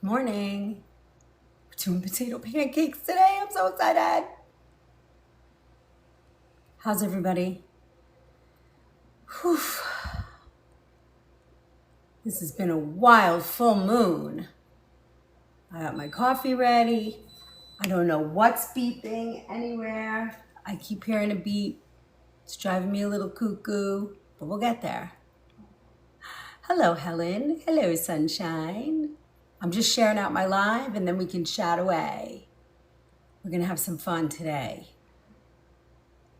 Morning. We're doing potato pancakes today. I'm so excited. How's everybody? Whew. This has been a wild full moon. I got my coffee ready. I don't know what's beeping anywhere. I keep hearing a beep. It's driving me a little cuckoo, but we'll get there. Hello, Helen. Hello, sunshine. I'm just sharing out my live and then we can chat away. We're gonna have some fun today.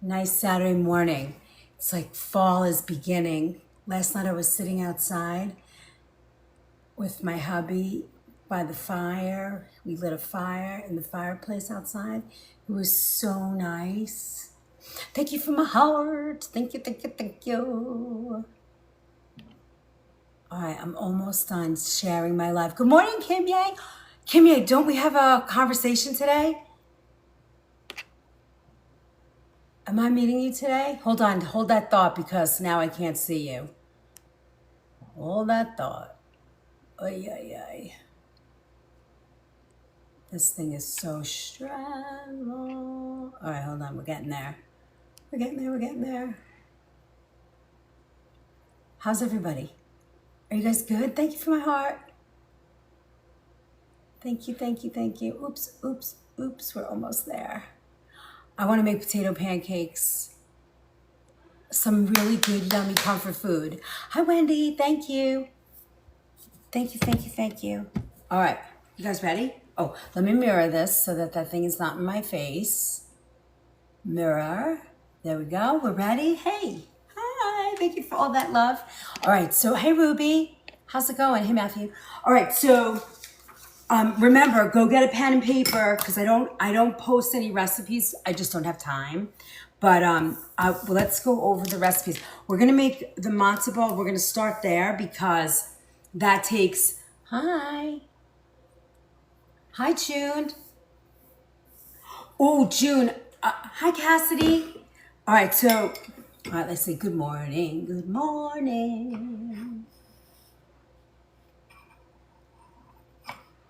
Nice Saturday morning. It's like fall is beginning. Last night I was sitting outside with my hubby by the fire. We lit a fire in the fireplace outside. It was so nice. Thank you from my heart. Thank you, thank you, thank you. All right, I'm almost done sharing my life. Good morning, Kim Yang. Kim Yang, don't we have a conversation today? Am I meeting you today? Hold on, hold that thought because now I can't see you. Hold that thought. Ay, ay, ay. This thing is so strong. All right, hold on, we're getting there. We're getting there. How's everybody? Are you guys good? Thank you for my heart. Thank you, thank you, thank you. Oops, oops, oops, we're almost there. I want to make potato pancakes. Some really good, yummy comfort food. Hi, Wendy. Thank you. Thank you, thank you, thank you. All right. You guys ready? Oh, let me mirror this so that thing is not in my face. Mirror. There we go. We're ready. Hey. Hi. Thank you for all that love. All right. So, hey, Ruby. How's it going? Hey, Matthew. All right. So, remember, go get a pen and paper because I don't post any recipes. I just don't have time. But let's go over the recipes. We're gonna make the matzo ball. We're gonna start there because that takes. Hi, June. Oh, June. Hi, Cassidy. All right. So, all right. Let's say good morning. Good morning.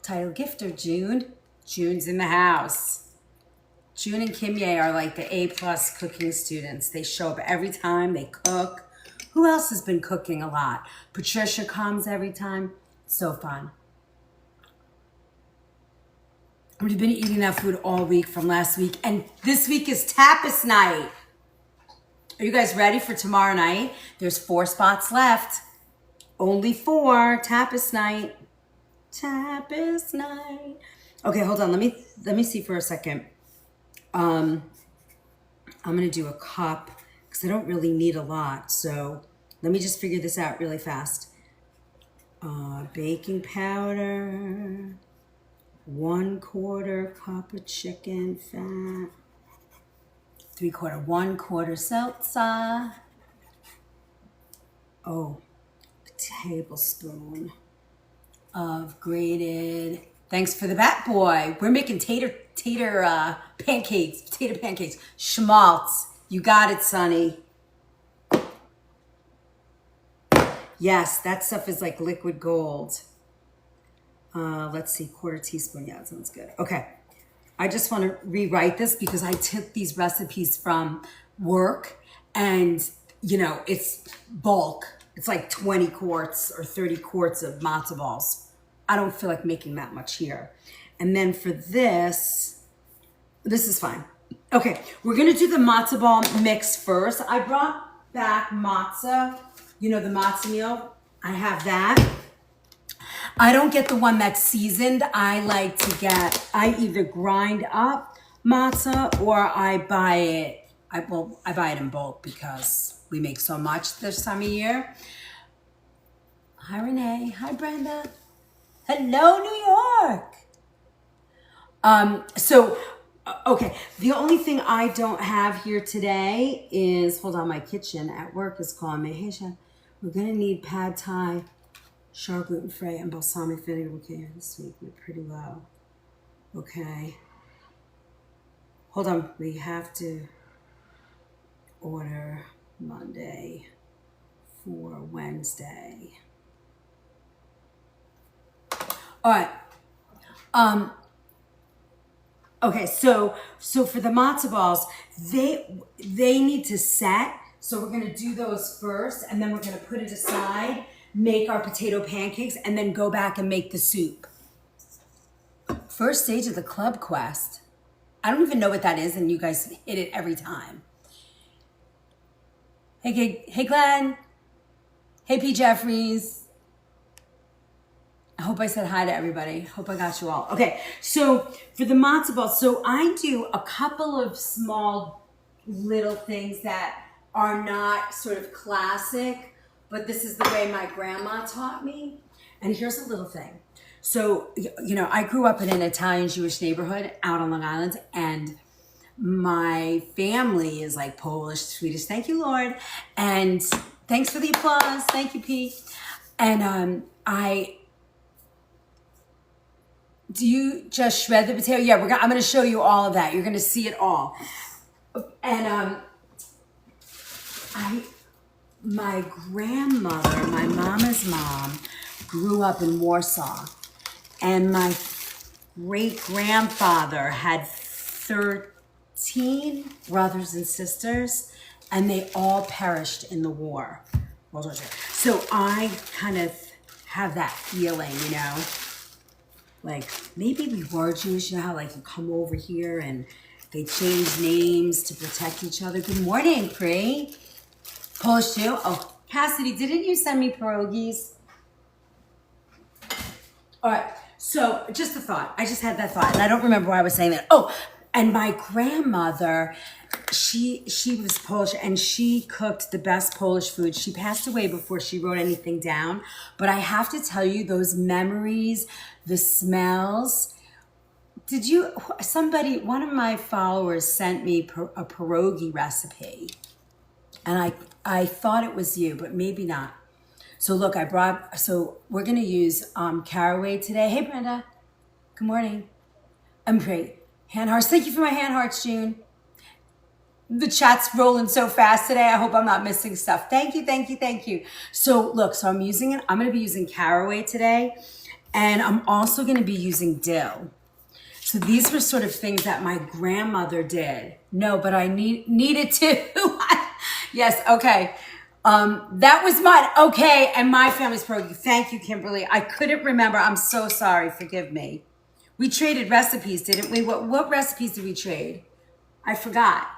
Title gifter, June. June's in the house. June and Kim Ye are like the A+ cooking students. They show up every time, they cook. Who else has been cooking a lot? Patricia comes every time. So fun. We've been eating that food all week from last week. And this week is tapas night. Are you guys ready for tomorrow night? There's 4 spots left. Only 4. Tapas night. Tapas night. Okay, hold on. Let me see for a second. I'm gonna do a cup because I don't really need a lot. So let me just figure this out really fast. Baking powder, 1/4 cup of chicken fat, 1/4 salsa. Oh, a tablespoon of grated. Thanks for the bat boy. We're making tater pancakes, potato pancakes. Schmaltz. You got it, Sonny. Yes, that stuff is like liquid gold. Let's see, 1/4 teaspoon. Yeah, that sounds good. Okay. I just want to rewrite this because I took these recipes from work and, it's bulk. It's like 20 quarts or 30 quarts of matzo balls. I don't feel like making that much here. And then for this is fine. Okay, we're gonna do the matzo ball mix first. I brought back matzah, the matzah meal. I have that. I don't get the one that's seasoned. I either grind up matzah or I buy it. I buy it in bulk because we make so much this time of year. Hi, Renee. Hi, Brenda. Hello, New York. Okay. The only thing I don't have here today is, hold on, my kitchen at work is calling me. Hey, Chef, we're going to need pad thai, char gluten-free, and balsamic vinegar. Okay, this week we're pretty low. Okay. Hold on. We have to order Monday for Wednesday. All right. Okay, so for the matzo balls, they need to set. So we're gonna do those first, and then we're gonna put it aside, make our potato pancakes, and then go back and make the soup. First stage of the Club Quest. I don't even know what that is, and you guys hit it every time. Hey Glenn. Hey P. Jeffries. I hope I said hi to everybody. Hope I got you all. Okay, so for the matzo balls, so I do a couple of small little things that are not sort of classic, but this is the way my grandma taught me. And here's a little thing. So, you know, I grew up in an Italian Jewish neighborhood out on Long Island, and my family is like Polish, Swedish. Thank you, Lord. And thanks for the applause. Thank you, P. And do you just shred the potato? Yeah, I'm going to show you all of that. You're going to see it all. And my grandmother, my mama's mom, grew up in Warsaw, and my great-grandfather had 13 brothers and sisters, and they all perished in the war, World War II. So I kind of have that feeling, you know, like maybe we were Jewish. You know how like you come over here and they change names to protect each other. Good morning, Pri. Polish too? Oh, Cassidy, didn't you send me pierogies? All right, so just a thought. I just had that thought, and I don't remember why I was saying that. Oh, and my grandmother, she was Polish, and she cooked the best Polish food. She passed away before she wrote anything down, but I have to tell you, those memories, the smells. One of my followers sent me a pierogi recipe, and I thought it was you, but maybe not. So look, so we're gonna use caraway today. Hey Brenda, good morning. I'm great. Hand hearts, thank you for my hand hearts, June. The chat's rolling so fast today. I hope I'm not missing stuff. Thank you, thank you, thank you. So look, so I'm gonna be using caraway today, and I'm also gonna be using dill. So these were sort of things that my grandmother did. No, but I needed to. Yes, okay. That was mine. Okay, and my family's pierogi. Thank you, Kimberly. I couldn't remember. I'm so sorry. Forgive me. We traded recipes, didn't we? What recipes did we trade? I forgot.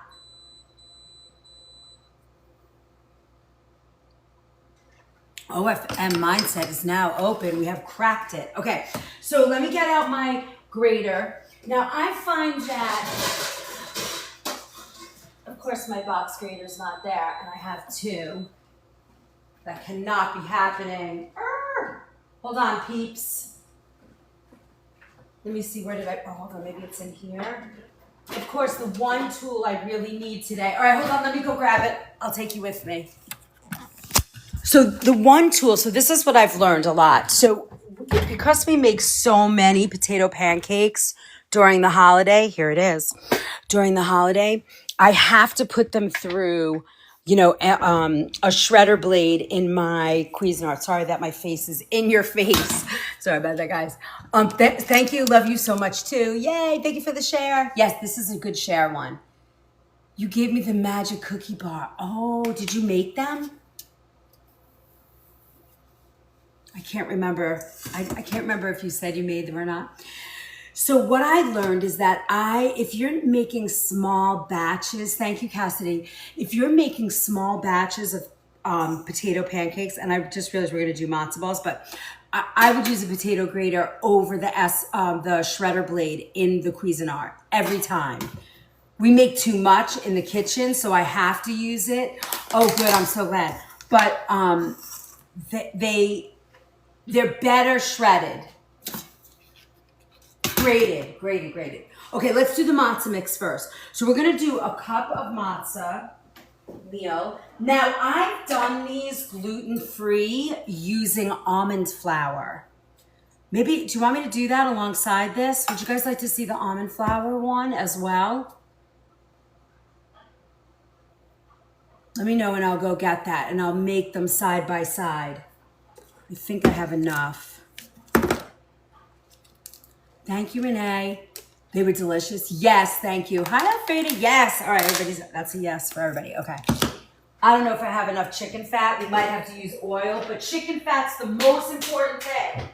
OFM Mindset is now open. We have cracked it. Okay, so let me get out my grater. Now, I find that, of course, my box grater's not there, and I have two. That cannot be happening. Hold on, peeps. Let me see, hold on, maybe it's in here. Of course, the one tool I really need today. All right, hold on, let me go grab it. I'll take you with me. So the one tool, so this is what I've learned a lot. So because we make so many potato pancakes during the holiday, here it is, during the holiday, I have to put them through, you know, a shredder blade in my Cuisinart. Sorry that my face is in your face. Sorry about that, guys. Thank you. Love you so much, too. Yay. Thank you for the share. Yes, this is a good share one. You gave me the magic cookie bar. Oh, did you make them? I can't remember. I can't remember if you said you made them or not. So what I learned is that if you're making small batches, thank you, Cassidy. If you're making small batches of potato pancakes, and I just realized we're going to do matzo balls, but I would use a potato grater over the shredder blade in the Cuisinart every time. We make too much in the kitchen, so I have to use it. Oh, good. I'm so glad. But they're better shredded. Grated. Okay, let's do the matzah mix first. So we're gonna do a cup of matzah meal. Now, I've done these gluten-free using almond flour. Maybe, do you want me to do that alongside this? Would you guys like to see the almond flour one as well? Let me know and I'll go get that, and I'll make them side by side. I think I have enough. Thank you, Renee. They were delicious. Yes, thank you. Hi, Alfreda. Yes. All right, that's a yes for everybody. Okay. I don't know if I have enough chicken fat. We might have to use oil, but chicken fat's the most important thing.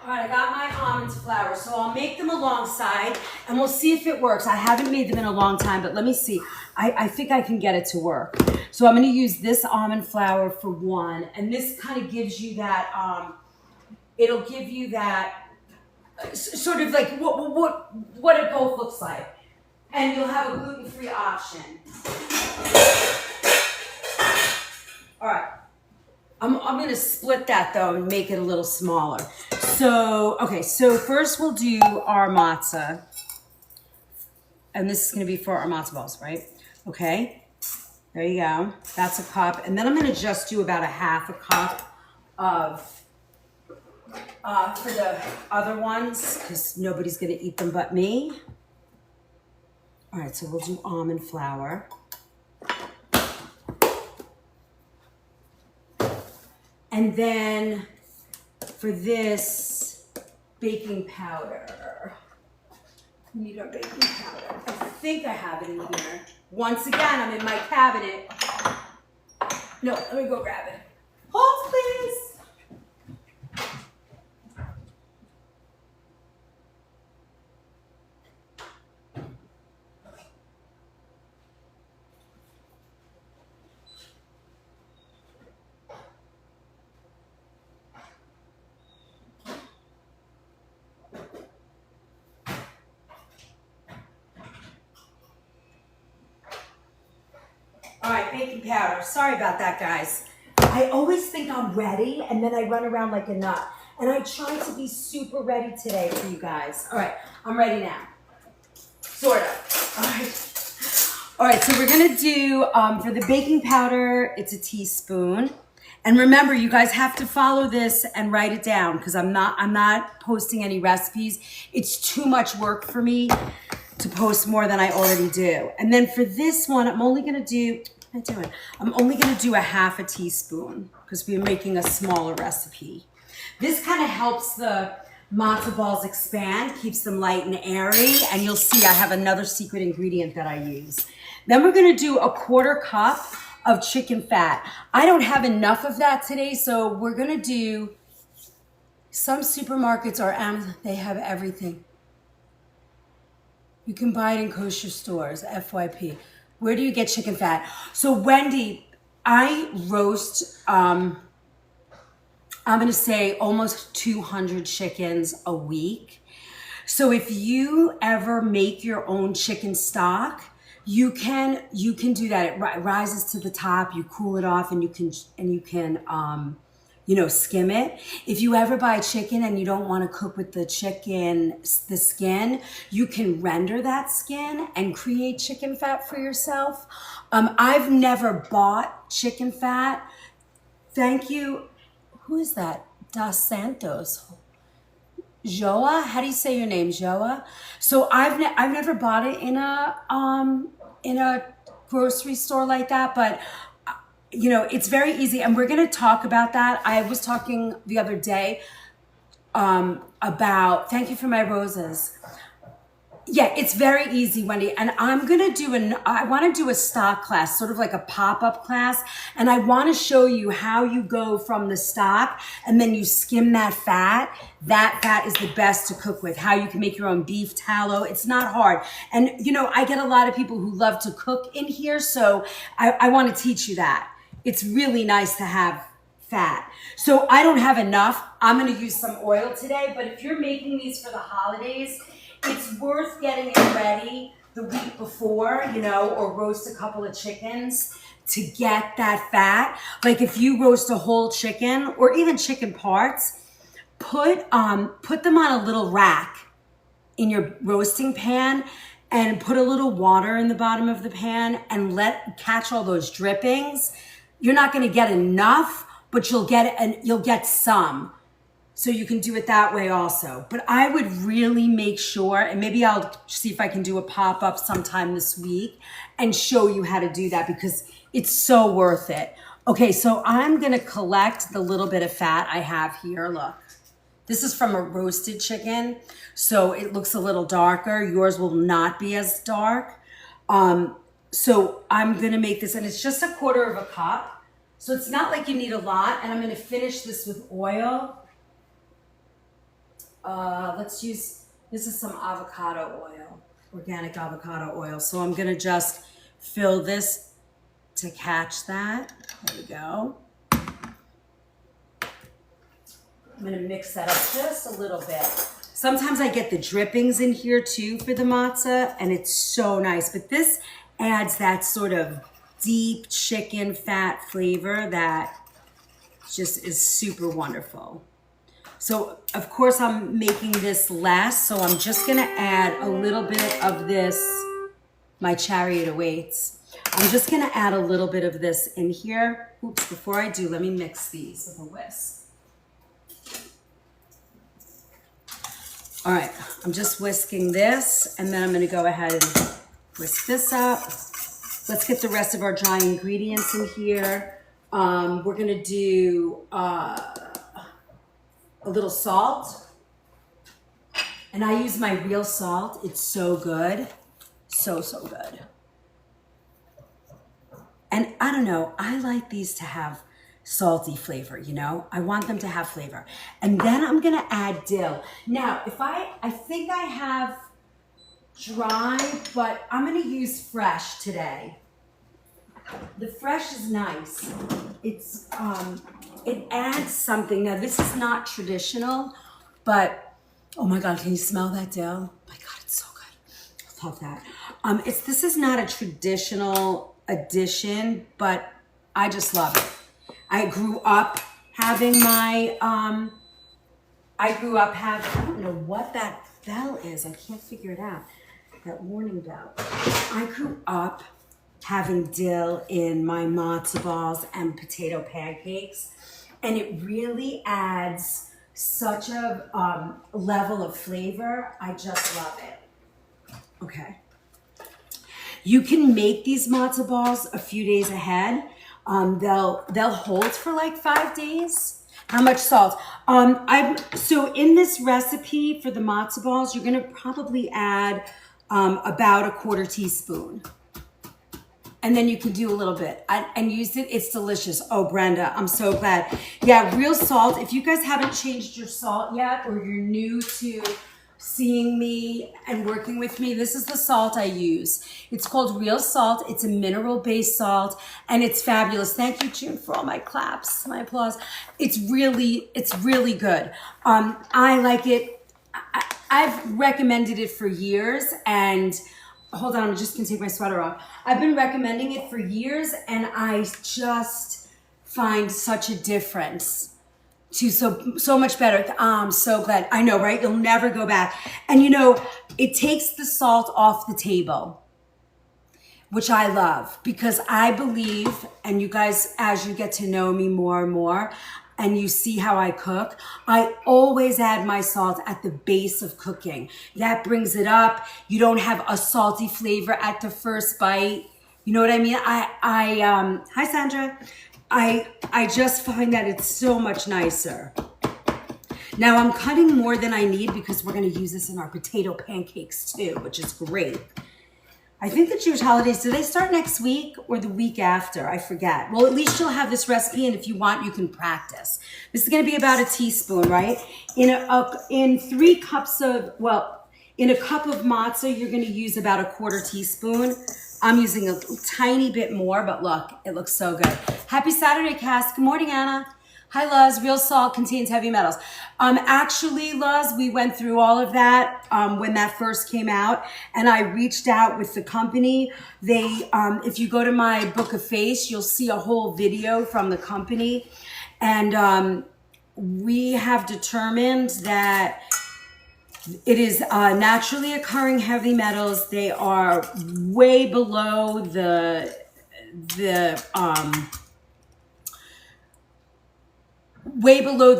All right, I got my almond flour, so I'll make them alongside, and we'll see if it works. I haven't made them in a long time, but let me see. I think I can get it to work. So I'm going to use this almond flour for one, and this kind of gives you that, it'll give you that sort of like what it both looks like. And you'll have a gluten-free option. All right. I'm going to split that though and make it a little smaller. So, okay, so first we'll do our matzah. And this is going to be for our matzah balls, right? Okay, there you go. That's a cup. And then I'm going to just do about a half a cup of, for the other ones, because nobody's going to eat them but me. All right, so we'll do almond flour. And then for this, baking powder. We need our baking powder. I think I have it in here. Once again, I'm in my cabinet. No, let me go grab it. Hold, please. All right, baking powder. Sorry about that, guys. I always think I'm ready, and then I run around like a nut. And I try to be super ready today for you guys. All right, I'm ready now. Sort of. All right. All right, so we're gonna do, for the baking powder, it's a teaspoon. And remember, you guys have to follow this and write it down because I'm not posting any recipes. It's too much work for me to post more than I already do. And then for this one, I'm only gonna do, what am I doing? I'm only gonna do a half a teaspoon because we're making a smaller recipe. This kind of helps the matzo balls expand, keeps them light and airy, and you'll see I have another secret ingredient that I use. Then we're gonna do a 1/4 cup of chicken fat. I don't have enough of that today, so we're gonna do, some supermarkets or Amazon, they have everything. You can buy it in kosher stores, FYP. Where do you get chicken fat? So Wendy, I roast, I'm gonna say almost 200 chickens a week. So if you ever make your own chicken stock, you can do that. It rises to the top, you cool it off, and you can skim it. If you ever buy chicken and you don't want to cook with the chicken, the skin, you can render that skin and create chicken fat for yourself. I've never bought chicken fat. Thank you. Who is that? Dos Santos. Joa? How do you say your name, Joa? So I've never bought it in a grocery store like that, but it's very easy, and we're going to talk about that. I was talking the other day about, thank you for my roses. Yeah, it's very easy, Wendy. And I'm going to I want to do a stock class, sort of like a pop-up class. And I want to show you how you go from the stock and then you skim that fat. That fat is the best to cook with. How you can make your own beef tallow. It's not hard. And, I get a lot of people who love to cook in here. So I want to teach you that. It's really nice to have fat. So I don't have enough. I'm going to use some oil today. But if you're making these for the holidays, it's worth getting it ready the week before, or roast a couple of chickens to get that fat. Like if you roast a whole chicken or even chicken parts, put them on a little rack in your roasting pan and put a little water in the bottom of the pan and catch all those drippings. You're not going to get enough, but you'll get some. So you can do it that way also. But I would really make sure, and maybe I'll see if I can do a pop-up sometime this week and show you how to do that because it's so worth it. Okay, so I'm gonna collect the little bit of fat I have here. Look, this is from a roasted chicken, so it looks a little darker. Yours will not be as dark. So I'm gonna make this, and it's just 1/4 cup. So it's not like you need a lot, and I'm gonna finish this with oil. Let's use, this is some avocado oil, organic avocado oil. So I'm gonna just fill this to catch that. There we go. I'm gonna mix that up just a little bit. Sometimes I get the drippings in here too for the matzah, and it's so nice. But this adds that sort of deep chicken fat flavor that just is super wonderful. So of course I'm making this less, so I'm just gonna add a little bit of this, my chariot awaits. I'm just gonna add a little bit of this in here. Oops, before I do, let me mix these with a whisk. All right, I'm just whisking this, and then I'm gonna go ahead and whisk this up. Let's get the rest of our dry ingredients in here. We're gonna do a little salt. And I use my real salt. It's so good. So, so good. And I don't know, I like these to have salty flavor, you know? I want them to have flavor. And then I'm gonna add dill. Now, if I think I have dry, but I'm gonna use fresh today. The fresh is nice. It's, it adds something. Now, this is not traditional, but oh my God, can you smell that dill? Oh my God, it's so good. I love that. This is not a traditional addition, but I just love it. I grew up having my, I don't know what that bell is. I can't figure it out. That warning bell. I grew up having dill in my matzo balls and potato pancakes, and it really adds such a level of flavor. I just love it. Okay. You can make these matzo balls a few days ahead. They'll hold for like 5 days. How much salt? So in this recipe for the matzo balls, you're gonna probably add about 1/4 teaspoon. And then you can do a little bit and use it. It's delicious. Oh, Brenda, I'm so glad. Yeah, real salt. If you guys haven't changed your salt yet, or you're new to seeing me and working with me, this is the salt I use. It's called real salt. It's a mineral-based salt, and it's fabulous. Thank you, June, for all my claps, my applause. It's really good. I like it. I've recommended it for years, and hold on, I'm just gonna take my sweater off. I've been recommending it for years, and I just find such a difference. So much better. I'm so glad. I know, right? You'll never go back. And you know, it takes the salt off the table, which I love, because I believe, and you guys, as you get to know me more and more, and you see how I cook, I always add my salt at the base of cooking. That brings it up. You don't have a salty flavor at the first bite. You know what I mean? Hi Sandra. I just find that it's so much nicer. Now I'm cutting more than I need because we're gonna use this in our potato pancakes too, which is great. I think the Jewish holidays, do they start next week or the week after? I forget. Well, at least you'll have this recipe, and if you want, you can practice. This is gonna be about a teaspoon, right? In 3 cups of, well, in a cup of matzah, you're gonna use about 1/4 teaspoon. I'm using a tiny bit more, but look, it looks so good. Happy Saturday, Cass. Good morning, Anna. Hi, Luz. Real salt contains heavy metals. Actually, Luz, we went through all of that when that first came out, and I reached out with the company. They, if you go to my Book of Face, you'll see a whole video from the company, and we have determined that it is naturally occurring heavy metals. They are way below the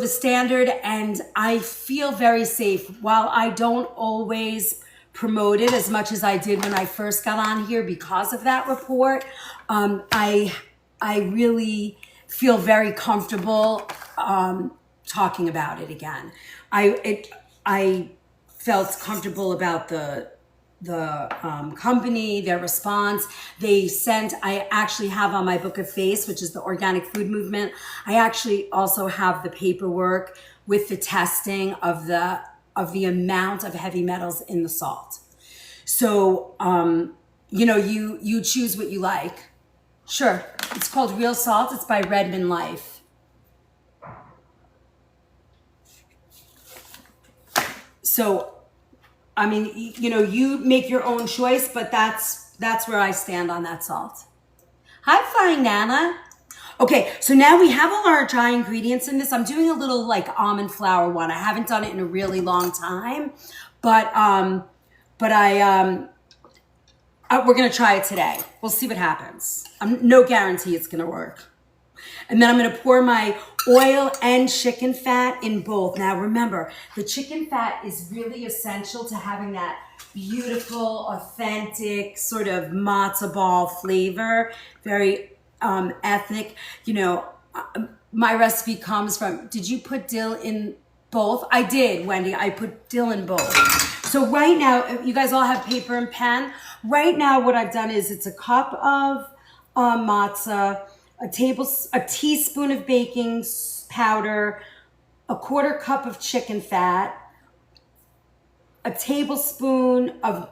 standard, and I feel very safe. While I don't always promote it as much as I did when I first got on here because of that report, I really feel very comfortable talking about it again. I felt comfortable about the company, their response. They sent, I actually have on my Book of Face, which is the organic food movement. I actually also have the paperwork with the testing of the amount of heavy metals in the salt. So, you know, you choose what you like. Sure. It's called Real Salt. It's by Redmond Life. So, I mean, you know, you make your own choice, but that's where I stand on that salt. Hi, Flying Nana. Okay, so now we have all our dry ingredients in this. I'm doing a little like almond flour one. I haven't done it in a really long time, but we're gonna try it today. We'll see what happens. No guarantee it's gonna work. And then I'm gonna pour my oil and chicken fat in both. Now remember, the chicken fat is really essential to having that beautiful, authentic sort of matzo ball flavor, very ethnic. You know, my recipe comes from, did you put dill in both? I did, Wendy, I put dill in both. So right now, you guys all have paper and pen. Right now what I've done is it's a cup of matzah, a teaspoon of baking powder, a quarter cup of chicken fat, a tablespoon of,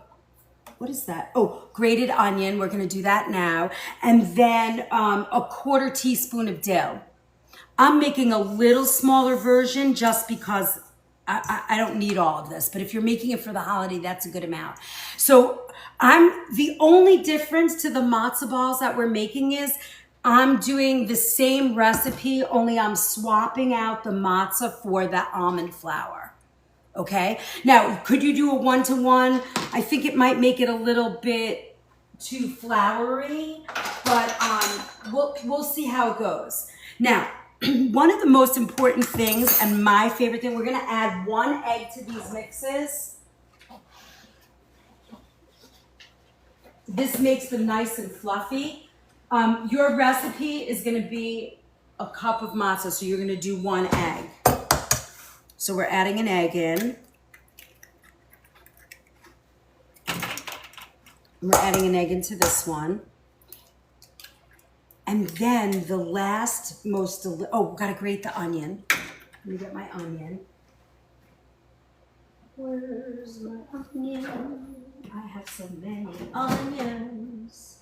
what is that? Oh, grated onion. We're going to do that now. And then a quarter teaspoon of dill. I'm making a little smaller version just because I don't need all of this. But if you're making it for the holiday, that's a good amount. So the only difference to the matzo balls that we're making is I'm doing the same recipe, only I'm swapping out the matzah for the almond flour. Okay? Now, could you do a 1-to-1? I think it might make it a little bit too floury, but we'll see how it goes. Now, one of the most important things and my favorite thing, we're gonna add 1 egg to these mixes. This makes them nice and fluffy. Your recipe is gonna be a cup of matzah, so you're gonna do 1 egg. So we're adding an egg in. We're adding an egg into this one. And then the last most, gotta grate the onion. Let me get my onion. Where's my onion? I have so many onions.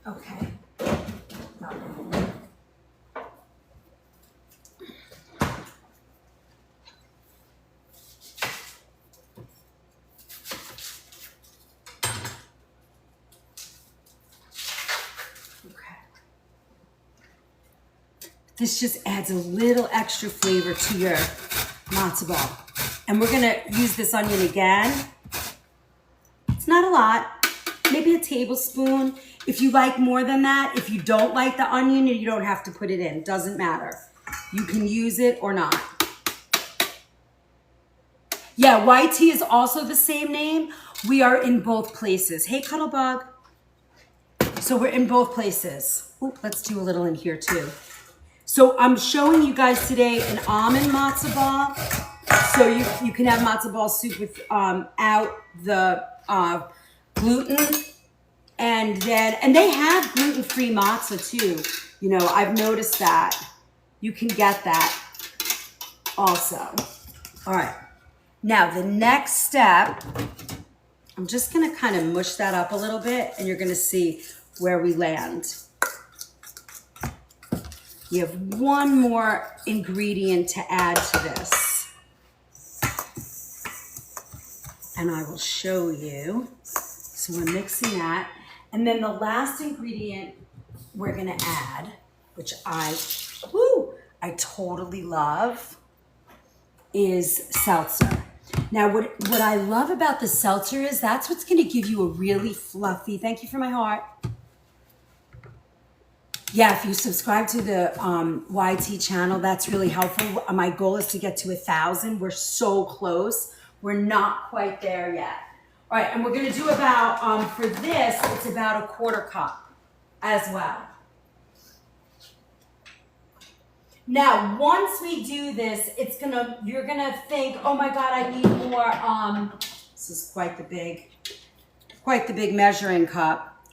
Okay. This just adds a little extra flavor to your matzo ball. And we're gonna use this onion again. It's not a lot, maybe a tablespoon. If you like more than that, if you don't like the onion, you don't have to put it in, doesn't matter. You can use it or not. Yeah, YT is also the same name. We are in both places. Hey, Cuddlebug. So we're in both places. Oop, let's do a little in here too. So I'm showing you guys today an almond matzo ball. So you can have matzo ball soup without the gluten. And they have gluten-free matzah too. You know, I've noticed that. You can get that also. All right. Now the next step, I'm just gonna kind of mush that up a little bit and you're gonna see where we land. You have one more ingredient to add to this. And I will show you. So we're mixing that. And then the last ingredient we're gonna add, which I totally love, is seltzer. Now, what I love about the seltzer is that's what's gonna give you a really fluffy, thank you for my heart. Yeah, if you subscribe to the YT channel, that's really helpful. My goal is to get to 1,000. We're so close. We're not quite there yet. All right, and we're gonna do about, for this, it's about a quarter cup as well. Now, once we do this, you're gonna think, oh my God, I need more, this is quite the big measuring cup.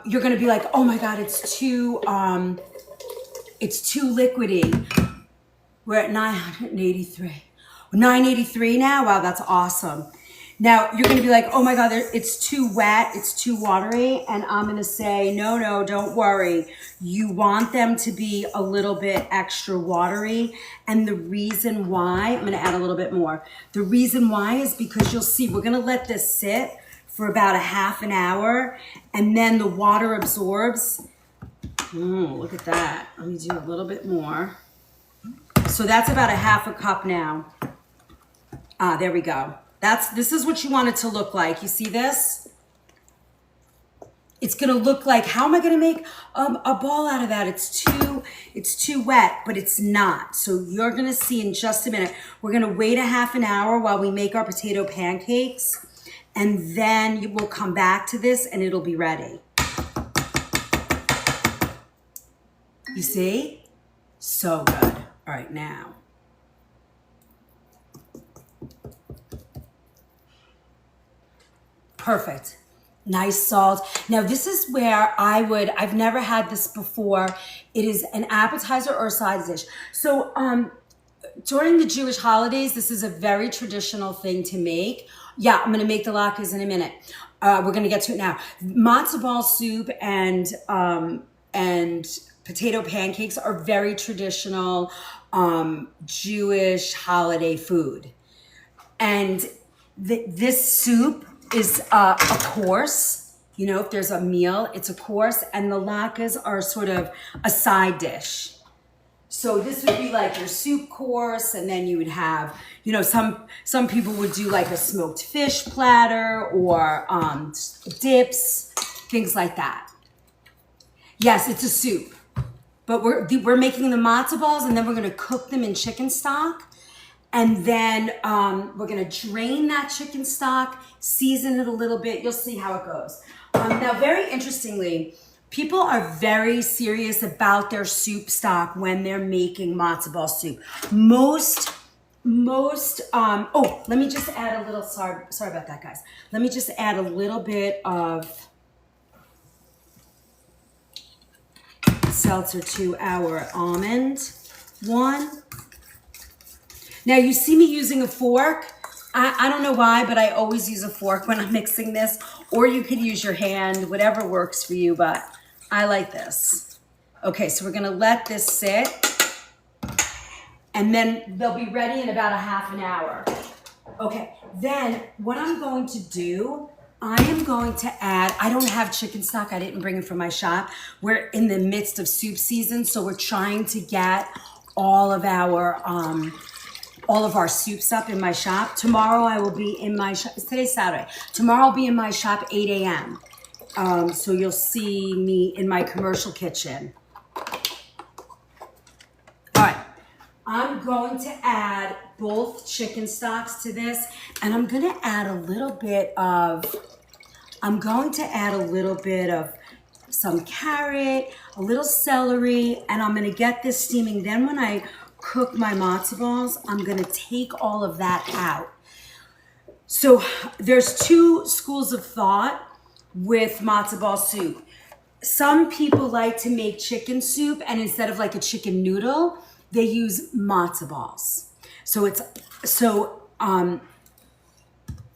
You're gonna be like, oh my God, it's too liquidy. We're at 983. 983 now? Wow, that's awesome. Now, you're going to be like, oh my God, it's too wet, it's too watery. And I'm going to say, no, don't worry. You want them to be a little bit extra watery. And the reason why, I'm going to add a little bit more. The reason why is because you'll see, we're going to let this sit for about a half an hour. And then the water absorbs. Look at that. Let me do a little bit more. So that's about a half a cup now. There we go. This is what you want it to look like. You see this? It's gonna look like, how am I gonna make a ball out of that? It's too wet, but it's not. So you're gonna see in just a minute. We're gonna wait a half an hour while we make our potato pancakes, and then you will come back to this and it'll be ready. You see? So good. All right, now. Perfect. Nice salt. Now this is where I've never had this before. It is an appetizer or a side dish. So during the Jewish holidays, this is a very traditional thing to make. Yeah, I'm gonna make the latkes in a minute. We're gonna get to it now. Matzo ball soup and potato pancakes are very traditional Jewish holiday food. And this soup is a course. You know, if there's a meal, it's a course. And the latkes are sort of a side dish. So this would be like your soup course, and then you would have, you know, some people would do like a smoked fish platter or dips, things like that. Yes, it's a soup. But we're making the matzo balls, and then we're gonna cook them in chicken stock. And then we're gonna drain that chicken stock, season it a little bit. You'll see how it goes. Now, very interestingly, people are very serious about their soup stock when they're making matzo ball soup. Let me just add a little, sorry about that, guys. Let me just add a little bit of seltzer to our almond one. Now you see me using a fork. I don't know why, but I always use a fork when I'm mixing this, or you could use your hand, whatever works for you, but I like this. Okay, so we're gonna let this sit, and then they'll be ready in about a half an hour. Okay, then what I'm going to do, I am going to add, I don't have chicken stock, I didn't bring it from my shop. We're in the midst of soup season, so we're trying to get all of our soups up in my shop. Tomorrow I will be in my shop. Today's Saturday. Tomorrow I'll be in my shop 8 a.m. So you'll see me in my commercial kitchen. All right. I'm going to add both chicken stocks to this, and I'm going to add a little bit of some carrot, a little celery, and I'm going to get this steaming. Then when I cook my matzo balls, I'm gonna take all of that out. So there's two schools of thought with matzo ball soup. Some people like to make chicken soup, and instead of like a chicken noodle, they use matzo balls. So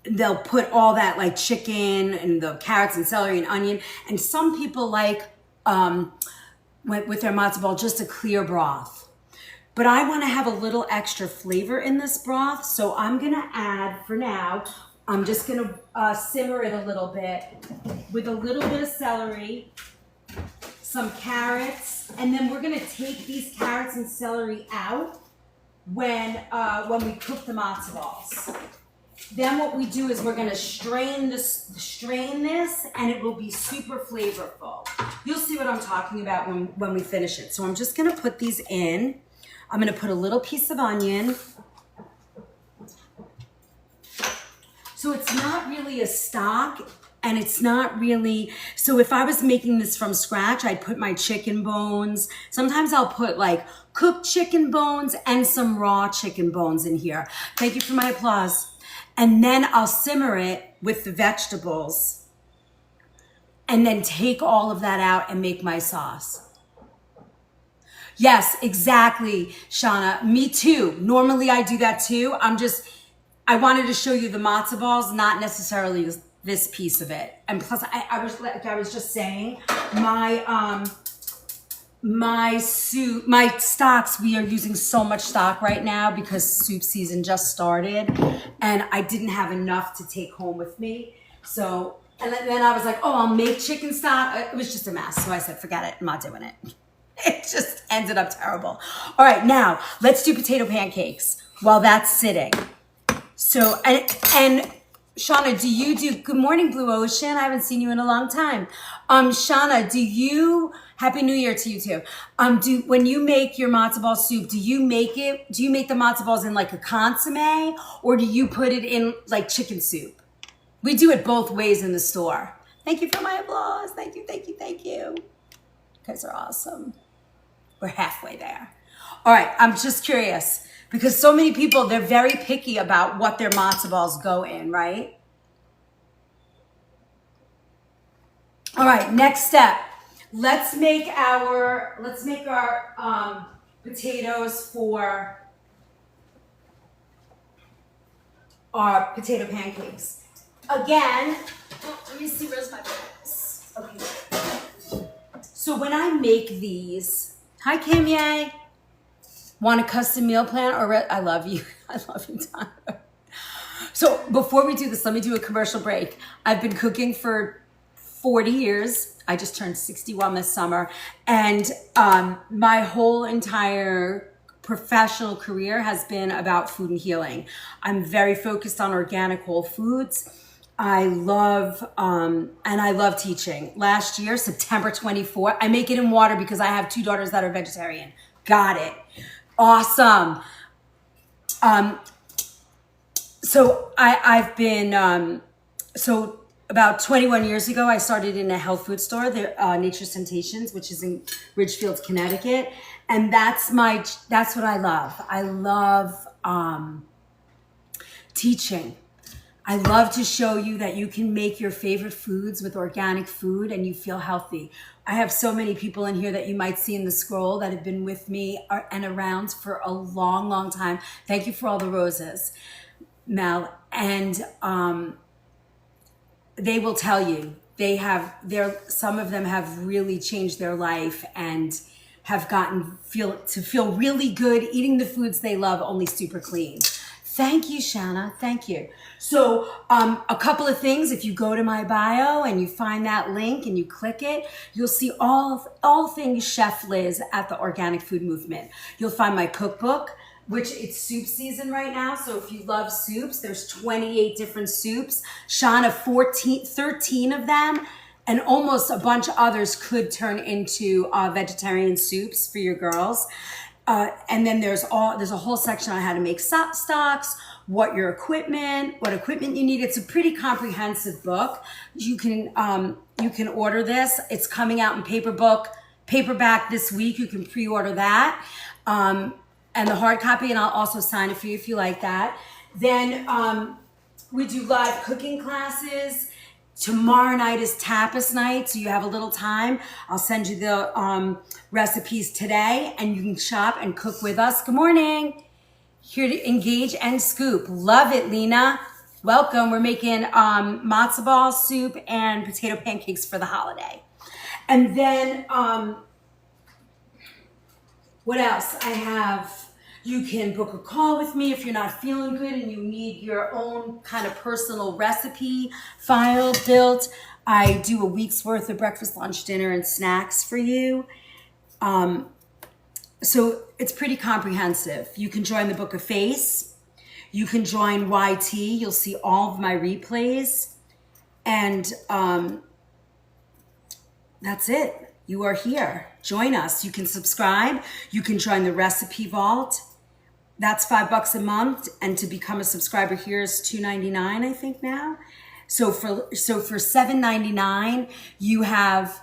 they'll put all that like chicken and the carrots and celery and onion. And some people like with their matzo ball just a clear broth. But I want to have a little extra flavor in this broth, so I'm going to add, for now, I'm just going to simmer it a little bit with a little bit of celery, some carrots, and then we're going to take these carrots and celery out when we cook the matzo balls. Then what we do is we're going to strain this, and it will be super flavorful. You'll see what I'm talking about when we finish it. So I'm just going to put these in. I'm gonna put a little piece of onion. So it's not really a stock, and it's not really, so if I was making this from scratch, I'd put my chicken bones. Sometimes I'll put like cooked chicken bones and some raw chicken bones in here. Thank you for my applause. And then I'll simmer it with the vegetables and then take all of that out and make my sauce. Yes, exactly, Shauna. Me too. Normally I do that too. I wanted to show you the matzo balls, not necessarily this piece of it. And plus, I was just saying, my stocks, we are using so much stock right now because soup season just started, and I didn't have enough to take home with me. So, and then I was like, oh, I'll make chicken stock. It was just a mess. So I said, forget it. I'm not doing it. It just ended up terrible. All right, now let's do potato pancakes while that's sitting. So, and Shauna, do you do, good morning, Blue Ocean. I haven't seen you in a long time. Shauna, Happy New Year to you too. When you make your matzo ball soup, do you make the matzo balls in like a consomme, or do you put it in like chicken soup? We do it both ways in the store. Thank you for my applause. Thank you, thank you, thank you. You guys are awesome. We're halfway there. All right, I'm just curious because so many people, they're very picky about what their matzo balls go in, right? All right, next step. Let's make our potatoes for our potato pancakes. Again, let me see, where's my box? Okay. So when I make these, hi Kimye, want a custom meal plan I love you. I love you, Tyler. So before we do this, let me do a commercial break. I've been cooking for 40 years. I just turned 61 this summer. And my whole entire professional career has been about food and healing. I'm very focused on organic whole foods. I love teaching. Last year, September 24th, I make it in water because I have 2 daughters that are vegetarian. Got it. Awesome. So I've been, about 21 years ago, I started in a health food store, Nature's Temptations, which is in Ridgefield, Connecticut. And that's what I love. I love teaching. I love to show you that you can make your favorite foods with organic food and you feel healthy. I have so many people in here that you might see in the scroll that have been with me and around for a long, long time. Thank you for all the roses, Mel. And they will tell you some of them have really changed their life and have gotten to feel really good eating the foods they love, only super clean. Thank you, Shanna. Thank you. So a couple of things. If you go to my bio and you find that link and you click it, you'll see all things Chef Liz at the Organic Food Movement. You'll find my cookbook, which it's soup season right now. So if you love soups, there's 28 different soups. Shauna, 13 of them, and almost a bunch of others could turn into vegetarian soups for your girls. And then there's a whole section on how to make stocks, what equipment you need. It's a pretty comprehensive book. You can order this. It's coming out in paperback this week. You can pre-order that. And the hard copy, and I'll also sign it for you if you like that. Then we do live cooking classes. Tomorrow night is tapas night, so you have a little time. I'll send you the recipes today, and you can shop and cook with us. Good morning. Here to engage and scoop. Love it, Lena. Welcome. We're making matzo ball soup and potato pancakes for the holiday. And then what else? I have, you can book a call with me if you're not feeling good and you need your own kind of personal recipe file built. I do a week's worth of breakfast, lunch, dinner, and snacks for you. So it's pretty comprehensive. You can join the Book of Face. You can join YT. You'll see all of my replays. And that's it. You are here. Join us. You can subscribe. You can join the Recipe Vault. That's $5 a month. And to become a subscriber here is $2.99, I think now. So for $7.99, you have,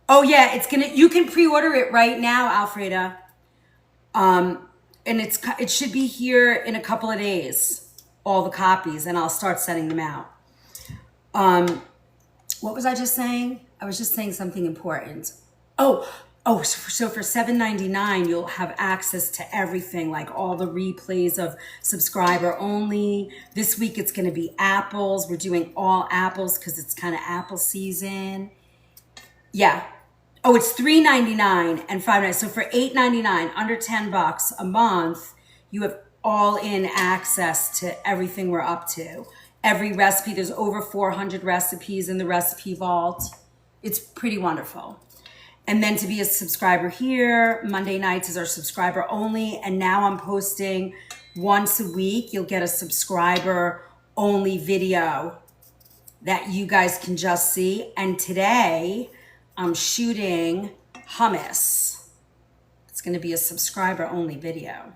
oh yeah, you can pre-order it right now, Alfreda. And it should be here in a couple of days, all the copies, and I'll start sending them out. What was I just saying? I was just saying something important. So for $7.99, you'll have access to everything, like all the replays of subscriber only. This week it's going to be apples. We're doing all apples because it's kind of apple season. Yeah. Oh, it's $3.99 and $5.99. So for $8.99, under $10 a month, you have all-in access to everything we're up to. Every recipe, there's over 400 recipes in the recipe vault. It's pretty wonderful. And then to be a subscriber here, Monday nights is our subscriber only. And now I'm posting once a week. You'll get a subscriber only video that you guys can just see. And today I'm shooting hummus. It's going to be a subscriber only video.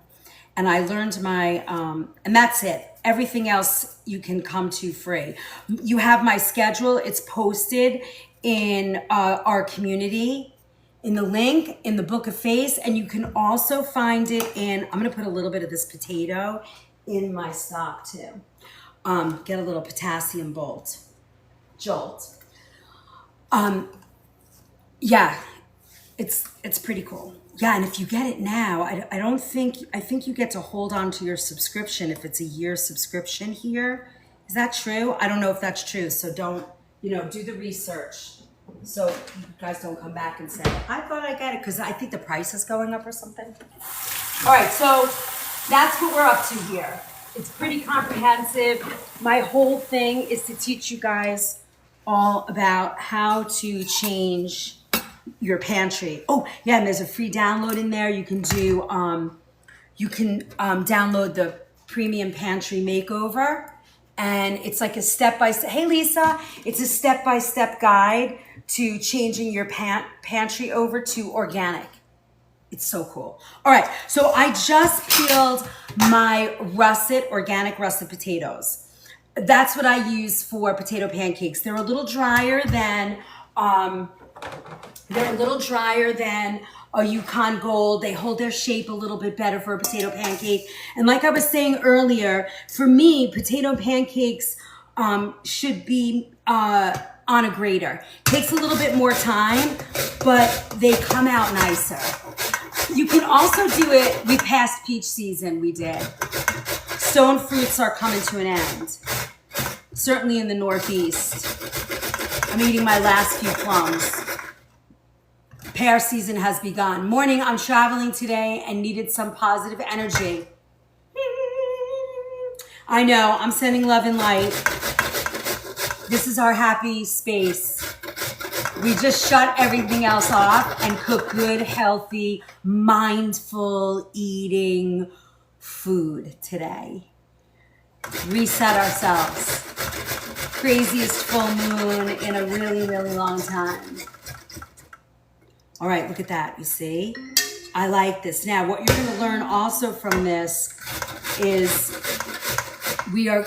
And I learned and that's it. Everything else you can come to free. You have my schedule. It's posted in our community, in the link, in the Book of Face. And you can also find it I'm going to put a little bit of this potato in my stock too. Get a little potassium jolt. Yeah, it's pretty cool. Yeah, and if you get it now, I think you get to hold on to your subscription if it's a year subscription here. Is that true? I don't know if that's true. So don't, do the research. So you guys don't come back and say, I thought I got it, because I think the price is going up or something. All right, so that's what we're up to here. It's pretty comprehensive. My whole thing is to teach you guys all about how to change your pantry. Oh yeah, and there's a free download in there. You can do download the Premium Pantry Makeover, and it's like a step-by-step. Hey Lisa, it's a step-by-step guide to changing your pantry over to organic. It's so cool. All right, so I just peeled my organic russet potatoes. That's what I use for potato pancakes. They're a little drier than a Yukon Gold. They hold their shape a little bit better for a potato pancake. And like I was saying earlier, for me, potato pancakes should be on a grater. Takes a little bit more time, but they come out nicer. You can also do it, we passed peach season, we did. Stone fruits are coming to an end. Certainly in the Northeast. I'm eating my last few plums. Pear season has begun. Morning, I'm traveling today and needed some positive energy. I know, I'm sending love and light. This is our happy space. We just shut everything else off and cook good, healthy, mindful eating food today. Reset ourselves. Craziest full moon in a really, really long time. All right, look at that, you see? I like this. Now, what you're gonna learn also from this is we're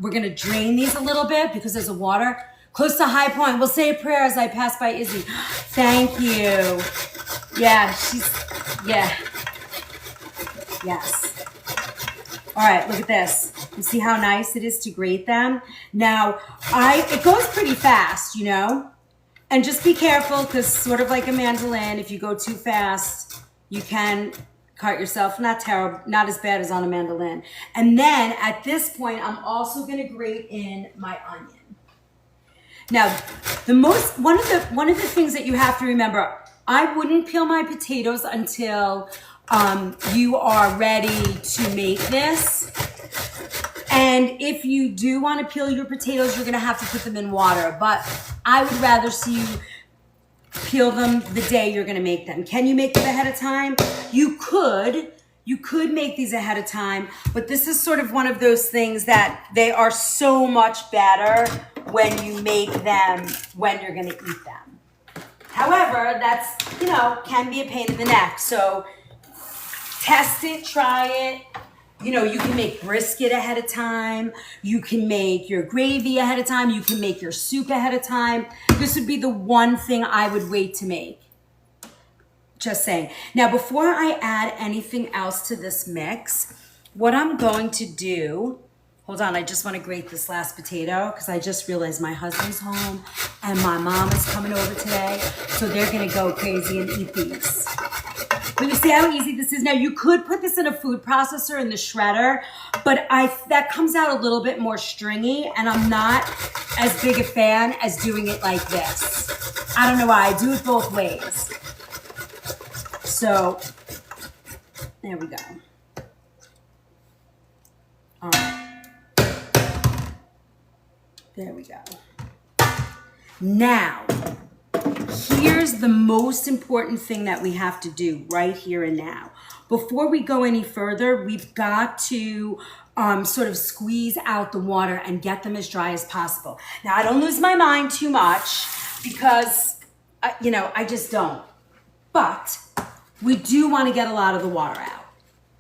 gonna drain these a little bit because there's a water close to High Point. We'll say a prayer as I pass by Izzy. Thank you. Yeah, yes. All right, look at this. You see how nice it is to grate them? Now, it goes pretty fast, and just be careful because sort of like a mandolin, if you go too fast, you can cut yourself. Not terrible, not as bad as on a mandolin. And then at this point, I'm also gonna grate in my onion. Now, one of the things that you have to remember, I wouldn't peel my potatoes until you are ready to make this. And if you do want to peel your potatoes, you're going to have to put them in water. But I would rather see you peel them the day you're going to make them. Can you make them ahead of time? You could. You could make these ahead of time. But this is sort of one of those things that they are so much better when you make them when you're going to eat them. However, that's, can be a pain in the neck. So test it, try it. You know, you can make brisket ahead of time. You can make your gravy ahead of time. You can make your soup ahead of time. This would be the one thing I would wait to make. Just saying. Now, before I add anything else to this mix, what I'm going to do, hold on, I just want to grate this last potato because I just realized my husband's home and my mom is coming over today. So they're going to go crazy and eat these. But you see how easy this is? Now, you could put this in a food processor in the shredder, but that comes out a little bit more stringy, and I'm not as big a fan as doing it like this. I don't know why. I do it both ways. So, there we go. All right. There we go. Now, here's the most important thing that we have to do right here and now. Before we go any further, we've got to sort of squeeze out the water and get them as dry as possible. Now, I don't lose my mind too much because, I just don't. But we do want to get a lot of the water out.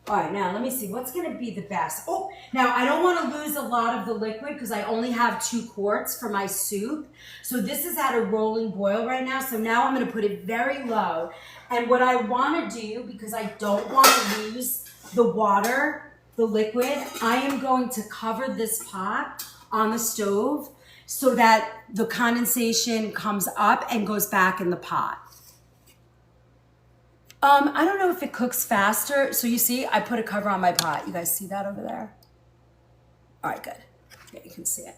All right, now let me see. What's going to be the best? Oh, now I don't want to lose a lot of the liquid because I only have 2 quarts for my soup. So this is at a rolling boil right now. So now I'm going to put it very low. And what I want to do, because I don't want to lose the water, the liquid, I am going to cover this pot on the stove so that the condensation comes up and goes back in the pot. I don't know if it cooks faster. So you see, I put a cover on my pot. You guys see that over there? All right, good. Yeah, you can see it.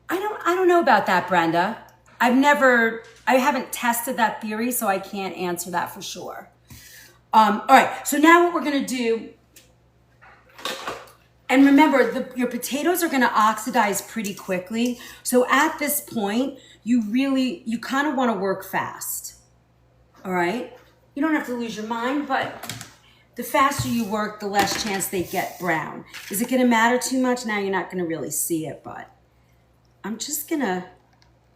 I don't know about that, Brenda. I haven't tested that theory, so I can't answer that for sure. All right, so now what we're gonna do, and remember, your potatoes are gonna oxidize pretty quickly. So at this point, you kind of wanna work fast, all right? You don't have to lose your mind, but the faster you work, the less chance they get brown. Is it going to matter too much? Now you're not going to really see it, but I'm just going to,